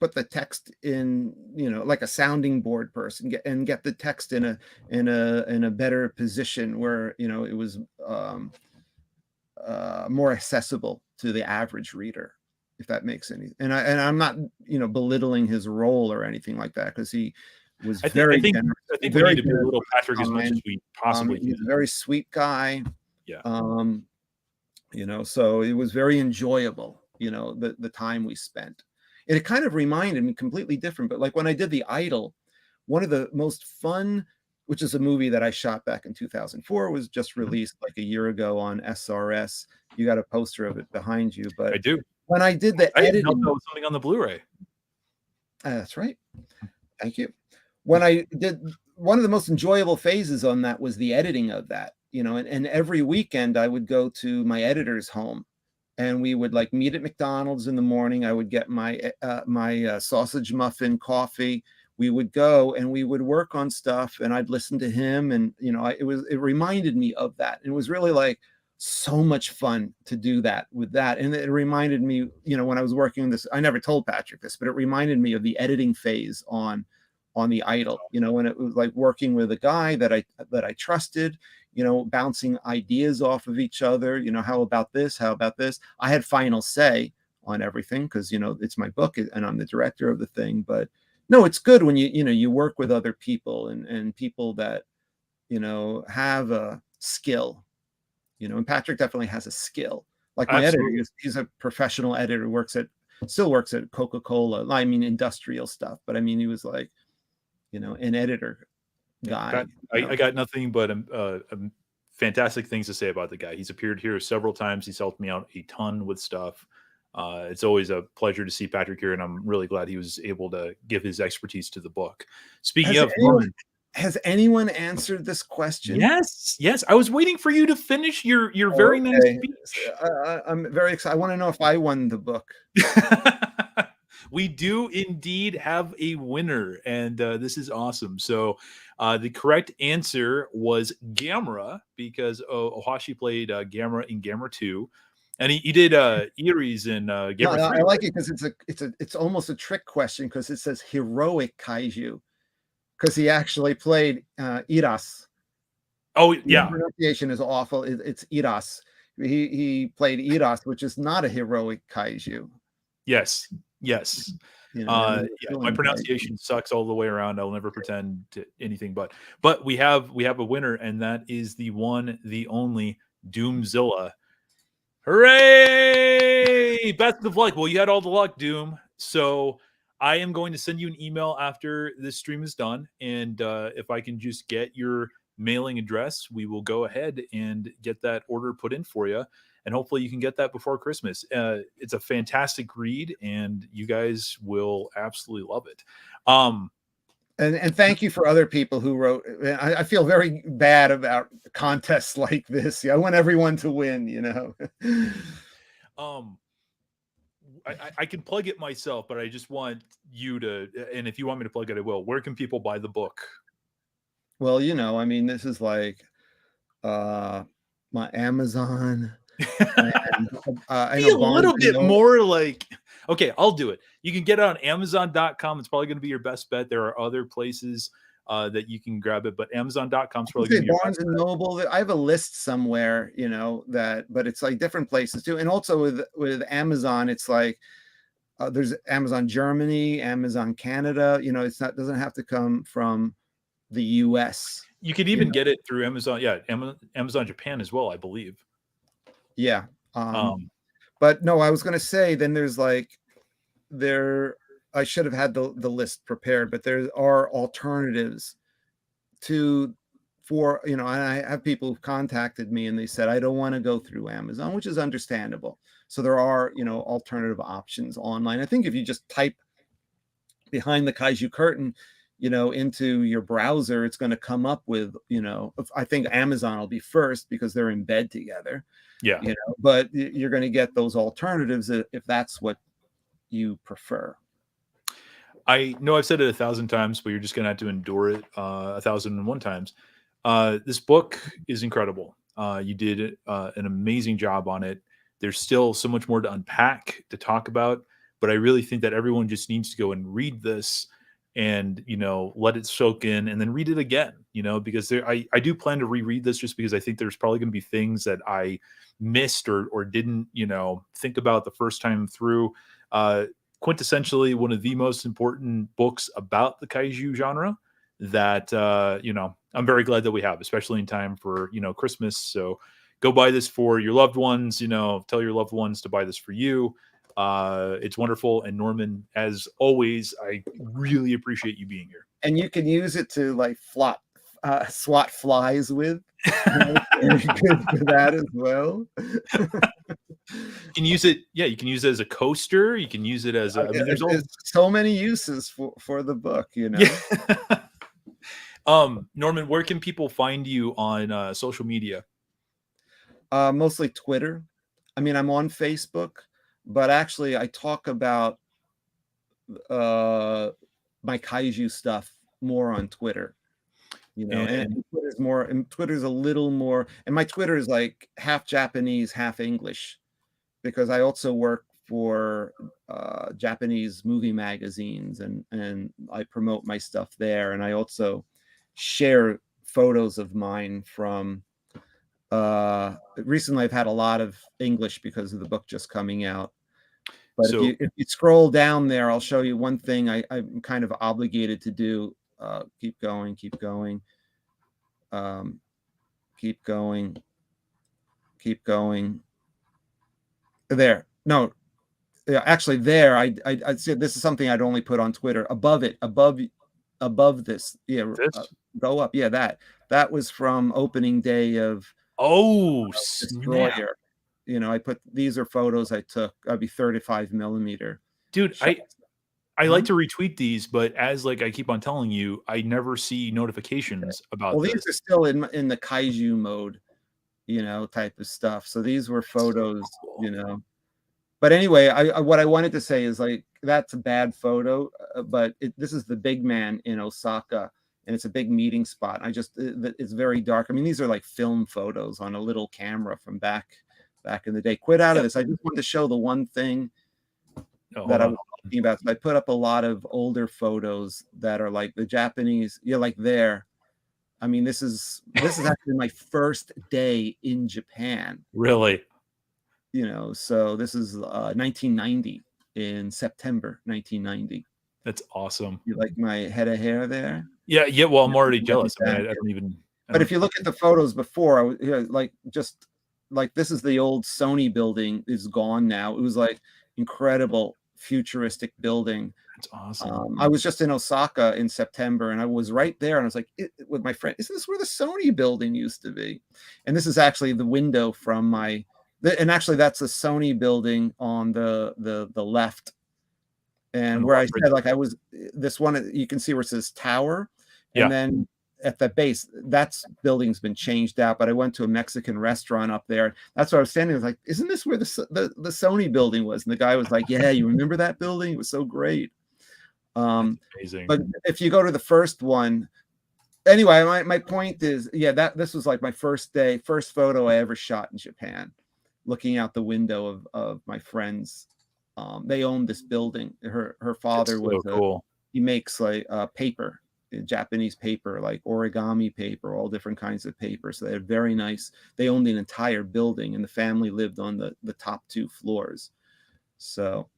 put the text in, you know, like a sounding board person, get the text in a better position where, you know, it was more accessible to the average reader, if that makes any. And I'm not, you know, belittling his role or anything like that, because he was very generous. I think we need to belittle Patrick as much as we possibly can. He's a very sweet guy. Yeah. You know, so it was very enjoyable, you know, the time we spent. And it kind of reminded me, completely different, but like when I did The Idol, one of the most fun, which is a movie that I shot back in 2004, was just released like a year ago on SRS. You got a poster of it behind you, but I do. When I did the editing, helped out with something on the Blu-ray. That's right. Thank you. When I did, one of the most enjoyable phases on that was the editing of that, you know, and every weekend I would go to my editor's home, and we would like meet at McDonald's in the morning. I would get my sausage muffin coffee. We would go and we would work on stuff, and I'd listen to him, and you know, it reminded me of that. It was really like so much fun to do that with that, and it reminded me, you know, when I was working on this, I never told Patrick this, but it reminded me of the editing phase on The Idol. You know, when it was like working with a guy that I trusted, you know, bouncing ideas off of each other. You know, how about this? How about this? I had final say on everything because, you know, it's my book and I'm the director of the thing. But no, it's good when you know, you work with other people and people that, you know, have a skill, you know, and Patrick definitely has a skill. Like my editor, he's a professional editor, still works at Coca-Cola. I mean, industrial stuff, but I mean, he was like, you know, an editor guy. I got nothing but fantastic things to say about the guy. He's appeared here several times. He's helped me out a ton with stuff. It's always a pleasure to see Patrick here, and I'm really glad he was able to give his expertise to the book. Speaking of has anyone answered this question? Yes. I was waiting for you to finish your very nice speech. I'm very excited. I want to know if I won the book. We do indeed have a winner, and this is awesome. So the correct answer was Gamera, because Ohashi played Gamera in Gamera 2. And he did Iris in Gamera 3. I like it because it's almost a trick question, because it says heroic kaiju, because he actually played Iras. Oh yeah, the pronunciation is awful. It's Iras. He played Iras, which is not a heroic kaiju. Yes. You know, my pronunciation sucks all the way around. I'll never pretend to anything, but we have a winner, and that is the one, the only Doomzilla. Hooray! Best of luck. Well, you had all the luck, Doom. So I am going to send you an email after this stream is done, and if I can just get your mailing address, we will go ahead and get that order put in for you, and hopefully you can get that before Christmas. It's a fantastic read, and you guys will absolutely love it. And thank you for other people who wrote. I feel very bad about contests like this. I want everyone to win, you know. I can plug it myself, but I just want you to, and if you want me to plug it, I will. Where can people buy the book? Well, you know, I mean, this is like my Amazon, And I Be know a Barnes little and bit Noble. more like, okay, I'll do it. You can get it on Amazon.com. It's probably going to be your best bet. There are other places that you can grab it, but Amazon.com is probably going to be your Barnes best and bet. Noble. I have a list somewhere, you know, that, but it's like different places too. And also with Amazon, it's like there's Amazon Germany, Amazon Canada. You know, it's not, doesn't have to come from the US. You could even get it through Amazon. Yeah, Amazon Japan as well, I believe. Yeah. But no, I was going to say, then there's like, I should have had the list prepared, but there are alternatives for, you know, and I have people who've contacted me and they said, I don't want to go through Amazon, which is understandable. So there are, you know, alternative options online. I think if you just type Behind the Kaiju Curtain, you know, into your browser, it's going to come up with, you know, I think Amazon will be first because they're in bed together. Yeah. You know, but you're going to get those alternatives if that's what you prefer. I know I've said it 1,000 times, but you're just going to have to endure it 1,001 times. This book is incredible. You did an amazing job on it. There's still so much more to unpack, to talk about, but I really think that everyone just needs to go and read this and, you know, let it soak in and then read it again, you know, because I do plan to reread this just because I think there's probably going to be things that I missed or didn't, you know, think about the first time through. Quintessentially one of the most important books about the kaiju genre that you know, I'm very glad that we have, especially in time for, you know, Christmas. So go buy this for your loved ones, you know, tell your loved ones to buy this for you. It's wonderful. And Norman, as always, I really appreciate you being here. And you can use it to like swat flies with. Good for that as well. You can use it, yeah, you can use it as a coaster, you can use it as I mean, there's so many uses for the book, you know. Yeah. Norman, where can people find you on social media? Mostly Twitter. I mean, I'm on Facebook, but actually I talk about my kaiju stuff more on Twitter. You know, and Twitter's more, and Twitter's a little more, and my Twitter is like half Japanese, half English, because I also work for Japanese movie magazines, and I promote my stuff there, and I also share photos of mine from recently. I've had a lot of English because of the book just coming out. But So, if you scroll down there, I'll show you one thing I'm kind of obligated to do. Keep going, keep going. Keep going, keep going. There. No, yeah, actually there, I'd say this is something I'd only put on Twitter. Above it, above this. Yeah, this? go up. Yeah, that was from opening day of Snap. Destroyer. You know, I put, these are photos I took. I'd be 35 millimeter. Dude, I like to retweet these, but as like I keep on telling you, I never see notifications about this. These are still in the kaiju mode, you know, type of stuff. So these were photos, so cool. You know. But anyway, what I wanted to say is, like, that's a bad photo, but this is the big man in Osaka, and it's a big meeting spot. It's very dark. I mean, these are like film photos on a little camera from back in the day. Quit out of this. I just wanted to show the one thing that I was talking about. So I put up a lot of older photos that are like the Japanese, like there. I mean, this is actually my first day in Japan. Really? You know, so this is 1990, in September 1990. That's awesome. You like my head of hair there? Yeah. Well, I'm already jealous. I mean, I don't even. But if you look at the photos before, like this is the old Sony building, is gone now. It was like incredible futuristic building. That's awesome. I was just in Osaka in September, and I was right there, and I was like, with my friend, is this where the Sony building used to be? And this is actually the window from my. And actually, that's the Sony building on the left, and where I said, like, I was this one, you can see where it says tower, and then at the base, that building's been changed out. But I went to a Mexican restaurant up there. That's where I was standing. I was like, isn't this where the Sony building was? And the guy was like, yeah, you remember that building? It was so great. Amazing. But if you go to the first one, anyway, my point is, this was like my first photo I ever shot in Japan. looking out the window of my friends. They owned this building. Her father was cool. He makes like paper, Japanese paper, like origami paper, all different kinds of paper. So they're very nice. They owned an entire building, and the family lived on the top 2 floors. So,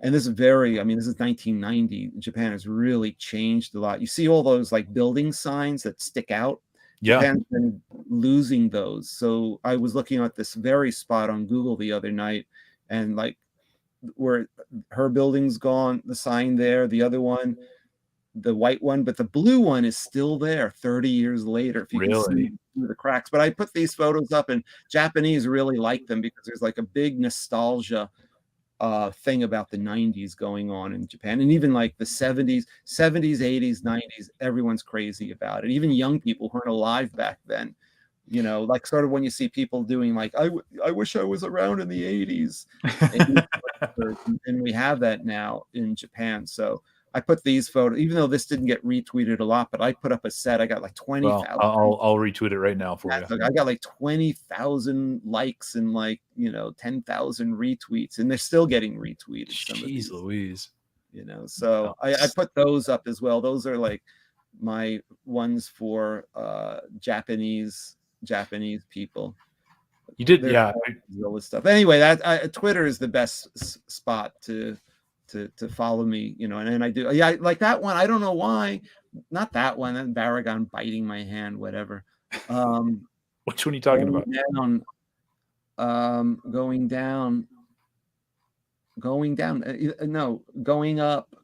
and this is I mean, this is 1990. Japan has really changed a lot. You see all those like building signs that stick out. Yeah. Japan's been losing those. So I was looking at this very spot on Google the other night, and like where her building's gone, the sign there, the other one, the white one, but the blue one is still there 30 years later, if you can see through the cracks. But I put these photos up, and Japanese really like them because there's like a big nostalgia thing about the 90s going on in Japan, and even like the 70s, 80s, 90s, everyone's crazy about it. Even young people who weren't alive back then, you know, like sort of when you see people doing like, I wish I was around in the 80s. And we have that now in Japan. So I put these photos, even though this didn't get retweeted a lot, but I put up a set. I got like 20,000. Well, I'll retweet it right now for you. I got like 20,000 likes and like, you know, 10,000 retweets, and they're still getting retweeted. Jeez Louise. You know, so I put those up as well. Those are like my ones for Japanese people. You did, yeah. Stuff. Anyway, that Twitter is the best spot to follow me, you know, and I do. Yeah, like that one. I don't know why. Not that one. That Baragon biting my hand, whatever. Which one are you talking about? Going down. No, going up.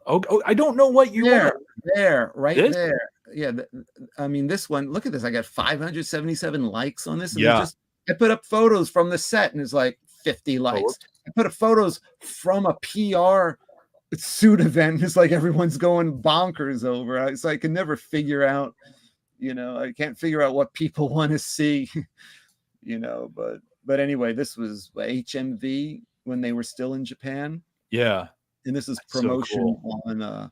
Oh, I don't know what you are. There, right this? There. Yeah, I mean, this one. Look at this. I got 577 likes on this. And yeah. I put up photos from the set, and it's like 50 likes. I put up photos from a PR suit event. It's like everyone's going bonkers over. It's like I can never figure out, you know, I can't figure out what people want to see, you know. But anyway, this was HMV when they were still in Japan. Yeah. And this is promotion on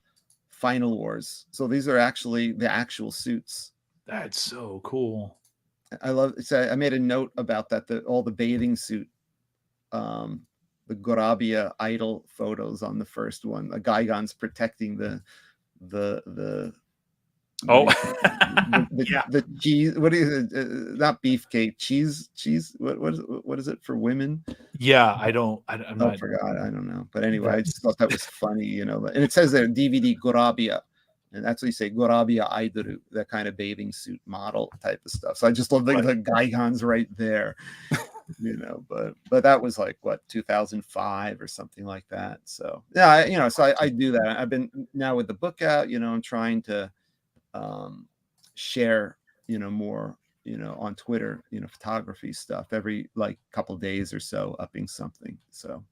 Final Wars. So these are actually the actual suits. That's so cool. I love it. So I made a note about that, all the bathing suit, the Gorabia idol photos on the first one. The Gigon's protecting the cheese. What is it? Not beefcake, cheese. What is it for women? Yeah, I'm not. I forgot. I don't know. But anyway, I just thought that was funny, you know. And it says there DVD Gorabia. And that's what you say, Gorabia Aidoru, that kind of bathing suit model type of stuff. So I just love the Gigon's right there, you know. But that was like what, 2005 or something like that. So yeah, you know, so I do that. I've been now with the book out, you know, I'm trying to share, you know, more, you know, on Twitter, you know, photography stuff every like couple days or so, upping something. So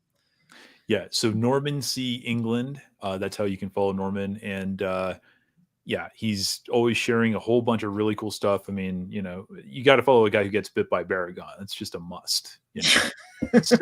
yeah, so Norman C. England, that's how you can follow Norman. And yeah, he's always sharing a whole bunch of really cool stuff. I mean, you know, you got to follow a guy who gets bit by Baragon. It's just a must, you know. So.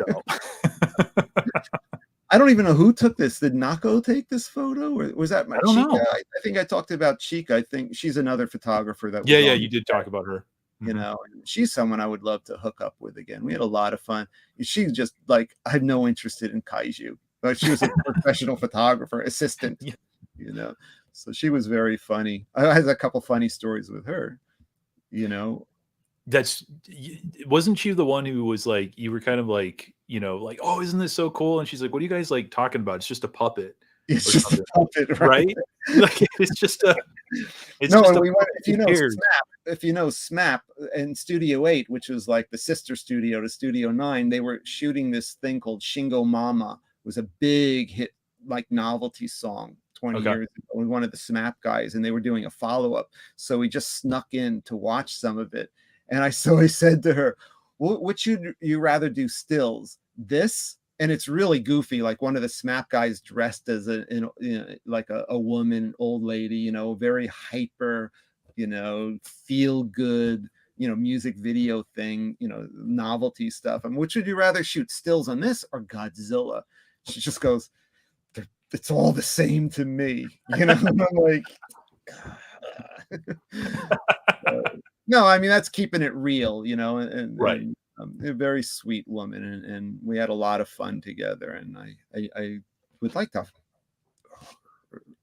I don't even know who took this. Did Nako take this photo, or was that my Chica? I think I talked about Chica. I think she's another photographer that. Yeah, you did talk about her. You know, she's someone I would love to hook up with again. We had a lot of fun. She's just like, I have no interest in kaiju, but she was a professional photographer assistant, you know, so she was very funny. I had a couple funny stories with her, you know. Wasn't she the one who was like, you were kind of like, you know, like, oh, isn't this so cool? And she's like, what are you guys like talking about? It's just a puppet. It's just a puppet, right? Like, it's just a. It's no, just we went, if you know SMAP and Studio 8, which was like the sister studio to Studio 9, they were shooting this thing called Shingo Mama. It was a big hit, like novelty song 20 years ago with one of the SMAP guys, and they were doing a follow-up. So we just snuck in to watch some of it. And I said to her, "What should you rather do stills? This?" And it's really goofy, like one of the SMAP guys dressed as like a woman, old lady, you know, very hyper, you know, feel good, you know, music video thing, you know, novelty stuff. I mean, which would you rather shoot, stills on this or Godzilla? She just goes, "It's all the same to me," you know. And I'm like, No, I mean, that's keeping it real, you know, Right. and a very sweet woman, and we had a lot of fun together, and I would like to,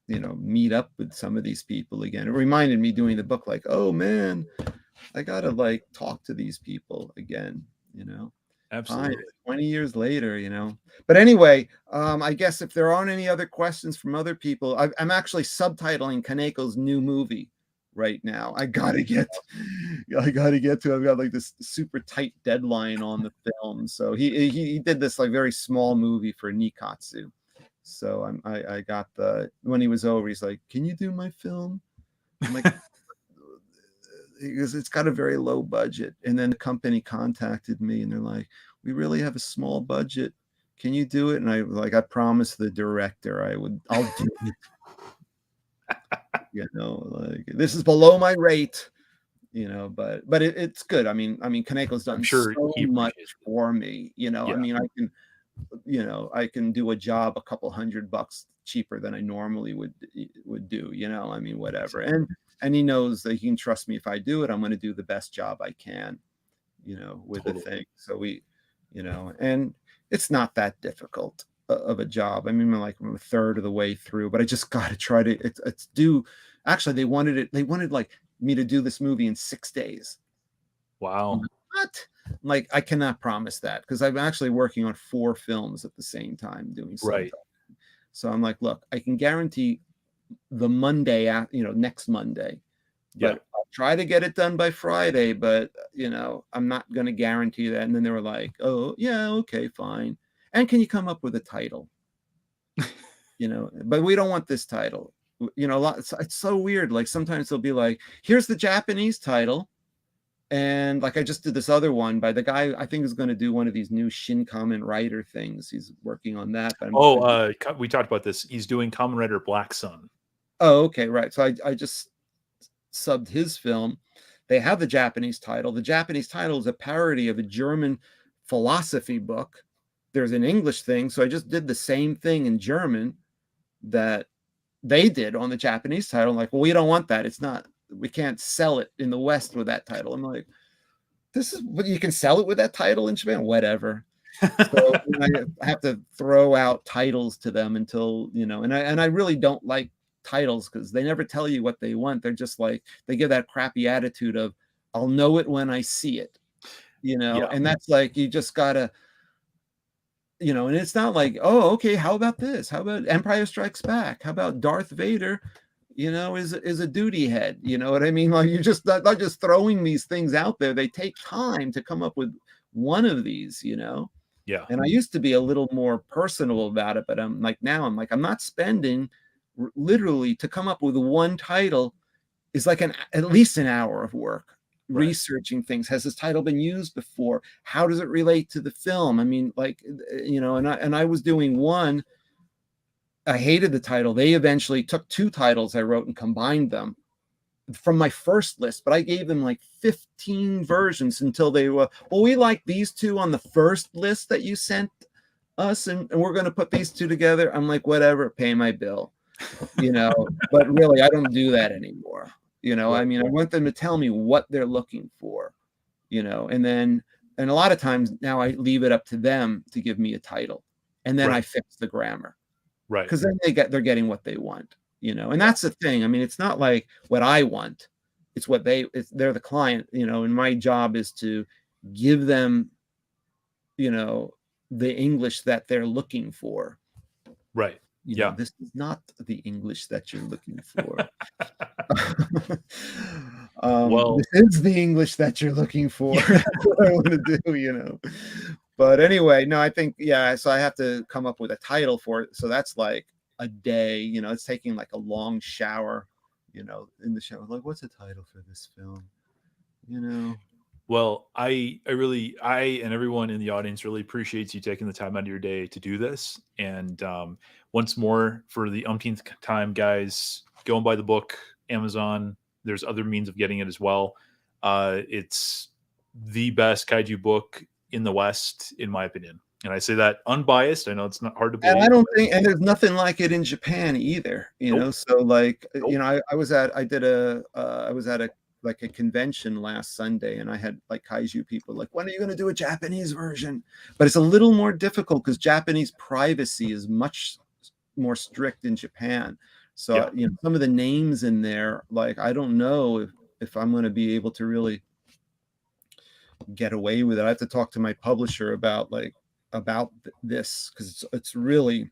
you know, meet up with some of these people again. It reminded me doing the book, like, oh man, I gotta like talk to these people again, you know. Fine, Absolutely. 20 years later, you know. But anyway, I guess if there aren't any other questions from other people, I'm actually subtitling Kaneko's new movie right now. I gotta get to. I've got like this super tight deadline on the film. So he did this like very small movie for Nikatsu. So I got the when he was over, he's like, "Can you do my film?" I'm like, because it's got a very low budget. And then the company contacted me and they're like, we really have a small budget. Can you do it? And I promised the director I'll do it. You know, like this is below my rate, you know, but it's good. I mean, Kaneko's done sure so he much appreciates it. for me, you know. Yeah. I mean, I can do a job a couple $100 cheaper than I normally would do, you know. I mean, whatever. And he knows that he can trust me. If I do it, I'm going to do the best job I can, you know, with the thing. So we, you know, and it's not that difficult of a job. I mean, I'm a third of the way through, but I just got to try to it's due. Actually, they wanted like me to do this movie in 6 days. Wow. What? Like, I cannot promise that because I'm actually working on 4 films at the same time doing something. Right. So I'm like, look, I can guarantee the Monday, you know, next Monday, but I'll try to get it done by Friday, but you know, I'm not going to guarantee that. And then they were like, oh yeah, okay, fine. And can you come up with a title? You know, but we don't want this title. You know, it's so weird. Like sometimes they'll be like, here's the Japanese title. And like I just did this other one by the guy I think is going to do one of these new Shin Kamen Rider things. He's working on that. But we talked about this. He's doing Kamen Rider Black Sun. Oh, okay, right. So I just subbed his film. They have the Japanese title. The Japanese title is a parody of a German philosophy book. There's an English thing, so I just did the same thing in German that they did on the Japanese title. I'm like, well, we don't want that. It's not. We can't sell it in the West with that title. I'm like, this is what you can sell it with that title in Japan. Whatever. So I have to throw out titles to them until, you know, and I really don't like titles because they never tell you what they want. They're just like, they give that crappy attitude of, I'll know it when I see it, you know. And that's like, you just gotta, you know. And it's not like, oh, okay, how about this? How about Empire Strikes Back? How about Darth Vader, you know, is a duty head? You know what I mean? Like, you're just not just throwing these things out there. They take time to come up with one of these, you know. Yeah. And I used to be a little more personal about it, but I'm like, I'm not spending literally to come up with one title is like at least an hour of work researching things. Has this title been used before? How does it relate to the film? I mean, like, you know, and I was doing one. I hated the title. They eventually took 2 titles I wrote and combined them from my first list, but I gave them like 15 versions until they were, well, we like these 2 on the first list that you sent us, and we're going to put these 2 together. I'm like, whatever, pay my bill, you know. But really, I don't do that anymore, you know. I mean, I want them to tell me what they're looking for, you know, and a lot of times now I leave it up to them to give me a title, and then I fix the grammar, because then they're getting what they want. You know, and that's the thing. I mean, it's not like what I want. It's what they're the client, you know, and my job is to give them, you know, the English that they're looking for. Right. You know, this is not the English that you're looking for. Well, this is the English that you're looking for. That's what I want to do, you know. But anyway, no, I think, so I have to come up with a title for it. So that's like a day, you know. It's taking like a long shower, you know, in the shower, like, what's the title for this film, you know. Well, I and everyone in the audience really appreciates you taking the time out of your day to do this. And once more, for the umpteenth time, guys, go and buy the book, Amazon. There's other means of getting it as well. It's the best kaiju book in the West, in my opinion. And I say that unbiased. I know it's not hard to believe. And I don't think, and there's nothing like it in Japan either, you know. So like, you know, I was at a like a convention last Sunday, and I had like kaiju people like, when are you going to do a Japanese version? But it's a little more difficult because Japanese privacy is much more strict in Japan. So Yeah. you know, some of the names in there, like I don't know if I'm going to be able to really get away with it. I have to talk to my publisher about this, because it's really,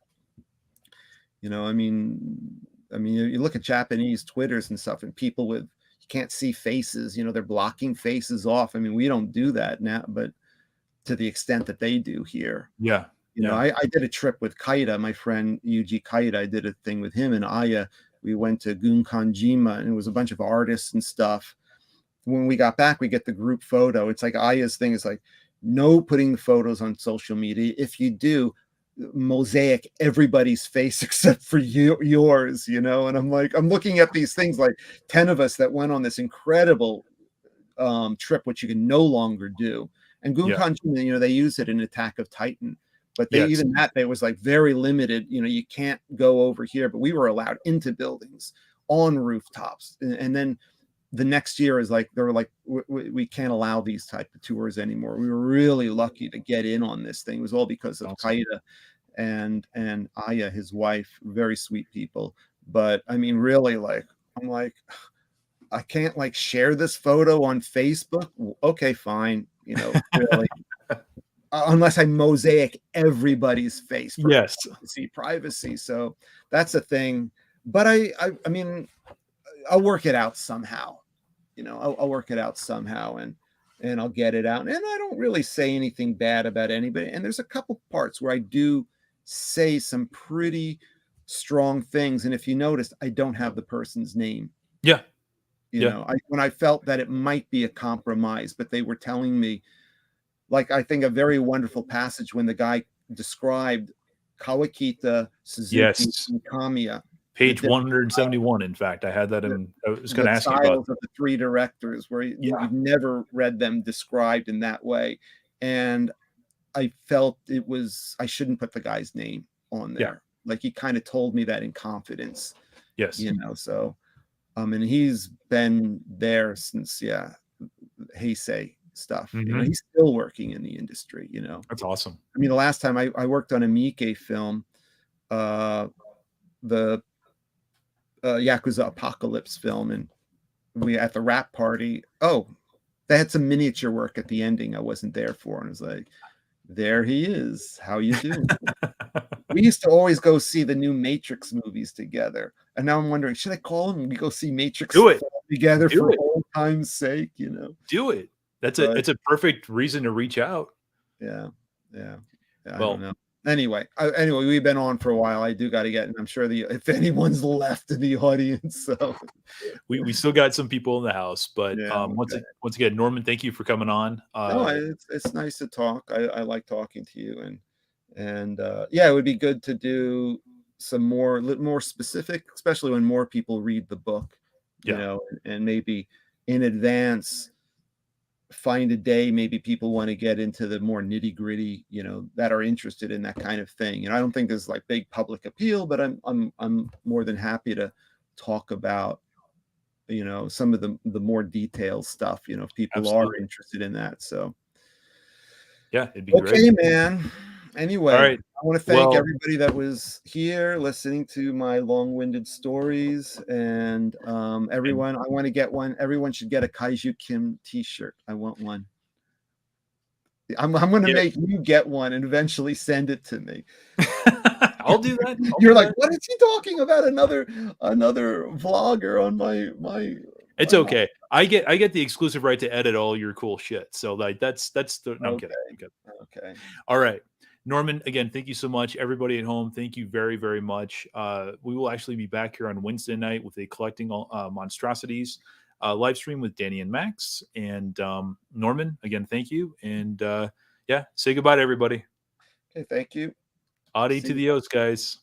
you know, I mean, you look at Japanese Twitters and stuff, and people with, you can't see faces, you know, they're blocking faces off. I mean, we don't do that now, but to the extent that they do here. Yeah. You know, I did a trip with Kaida, my friend Yuji Kaida. I did a thing with him and Aya. We went to Gunkanjima, and it was a bunch of artists and stuff. When we got back, we get the group photo. It's like Aya's thing is like, no putting the photos on social media. If you do, mosaic everybody's face except for yours, you know. And I'm like, I'm looking at these things, like 10 of us that went on this incredible trip, which you can no longer do. And Gunkan, you know, they use it in Attack of Titan, but they even that, they was like very limited, you know, you can't go over here, but we were allowed into buildings, on rooftops. And then the next year is like, they were like, we can't allow these type of tours anymore. We were really lucky to get in on this thing. It was all because of Kaida and Aya, his wife, very sweet people. But I mean, really, like, I'm like, I can't like share this photo on Facebook. Okay, fine. You know, really, unless I mosaic everybody's face for privacy. So that's a thing. But I mean, I'll work it out somehow. You know, I'll work it out somehow, and I'll get it out. And I don't really say anything bad about anybody. And there's a couple parts where I do say some pretty strong things. And if you noticed, I don't have the person's name. Yeah. You know, when I felt that it might be a compromise, but they were telling me, like, I think a very wonderful passage when the guy described Kawakita, Suzuki, and Kamiya. Page 171, in fact. I had that in, I was going to ask you about the three directors, where you've never read them described in that way. And I felt it was, I shouldn't put the guy's name on there. Like, he kind of told me that in confidence. Yes. You know, so, and he's been there since, Heisei stuff. You know, he's still working in the industry, you know. That's awesome. I mean, the last time I worked on a Miike film, the Yakuza Apocalypse film, and we at the wrap party, they had some miniature work at the ending I wasn't there for, and I was like, there he is, how you doing? We used to always go see the new Matrix movies together, and now I'm wondering, should I call him and we go see Matrix together for old time's sake? You know, do it. It's a perfect reason to reach out. I don't know. Anyway, we've been on for a while. I do got to get, and I'm sure if anyone's left in the audience, so we still got some people in the house. But once again, Norman, thank you for coming on. It's nice to talk. I like talking to you, and it would be good to do some more specific, especially when more people read the book, you know, and maybe in advance find a day maybe people want to get into the more nitty-gritty, you know, that are interested in that kind of thing. And I don't think there's like big public appeal, but I'm more than happy to talk about, you know, some of the more detailed stuff, you know, if people are interested in that. So it'd be great, man. Anyway, all right. I want to thank everybody that was here listening to my long-winded stories, and everyone, I want to get one. Everyone should get a Kaiju Kim t-shirt. I want one. I'm going to make you get one and eventually send it to me. I'll do that. You're like, what is he talking about? Another vlogger on my. It's okay. I get the exclusive right to edit all your cool shit. So like that's the. No, I'm kidding. Okay. All right. Norman, again, thank you so much. Everybody at home, thank you very, very much. We will actually be back here on Wednesday night with a Collecting Monstrosities live stream with Danny and Max. And Norman, again, thank you. And say goodbye to everybody. Okay, thank you. Adi to the O's, guys.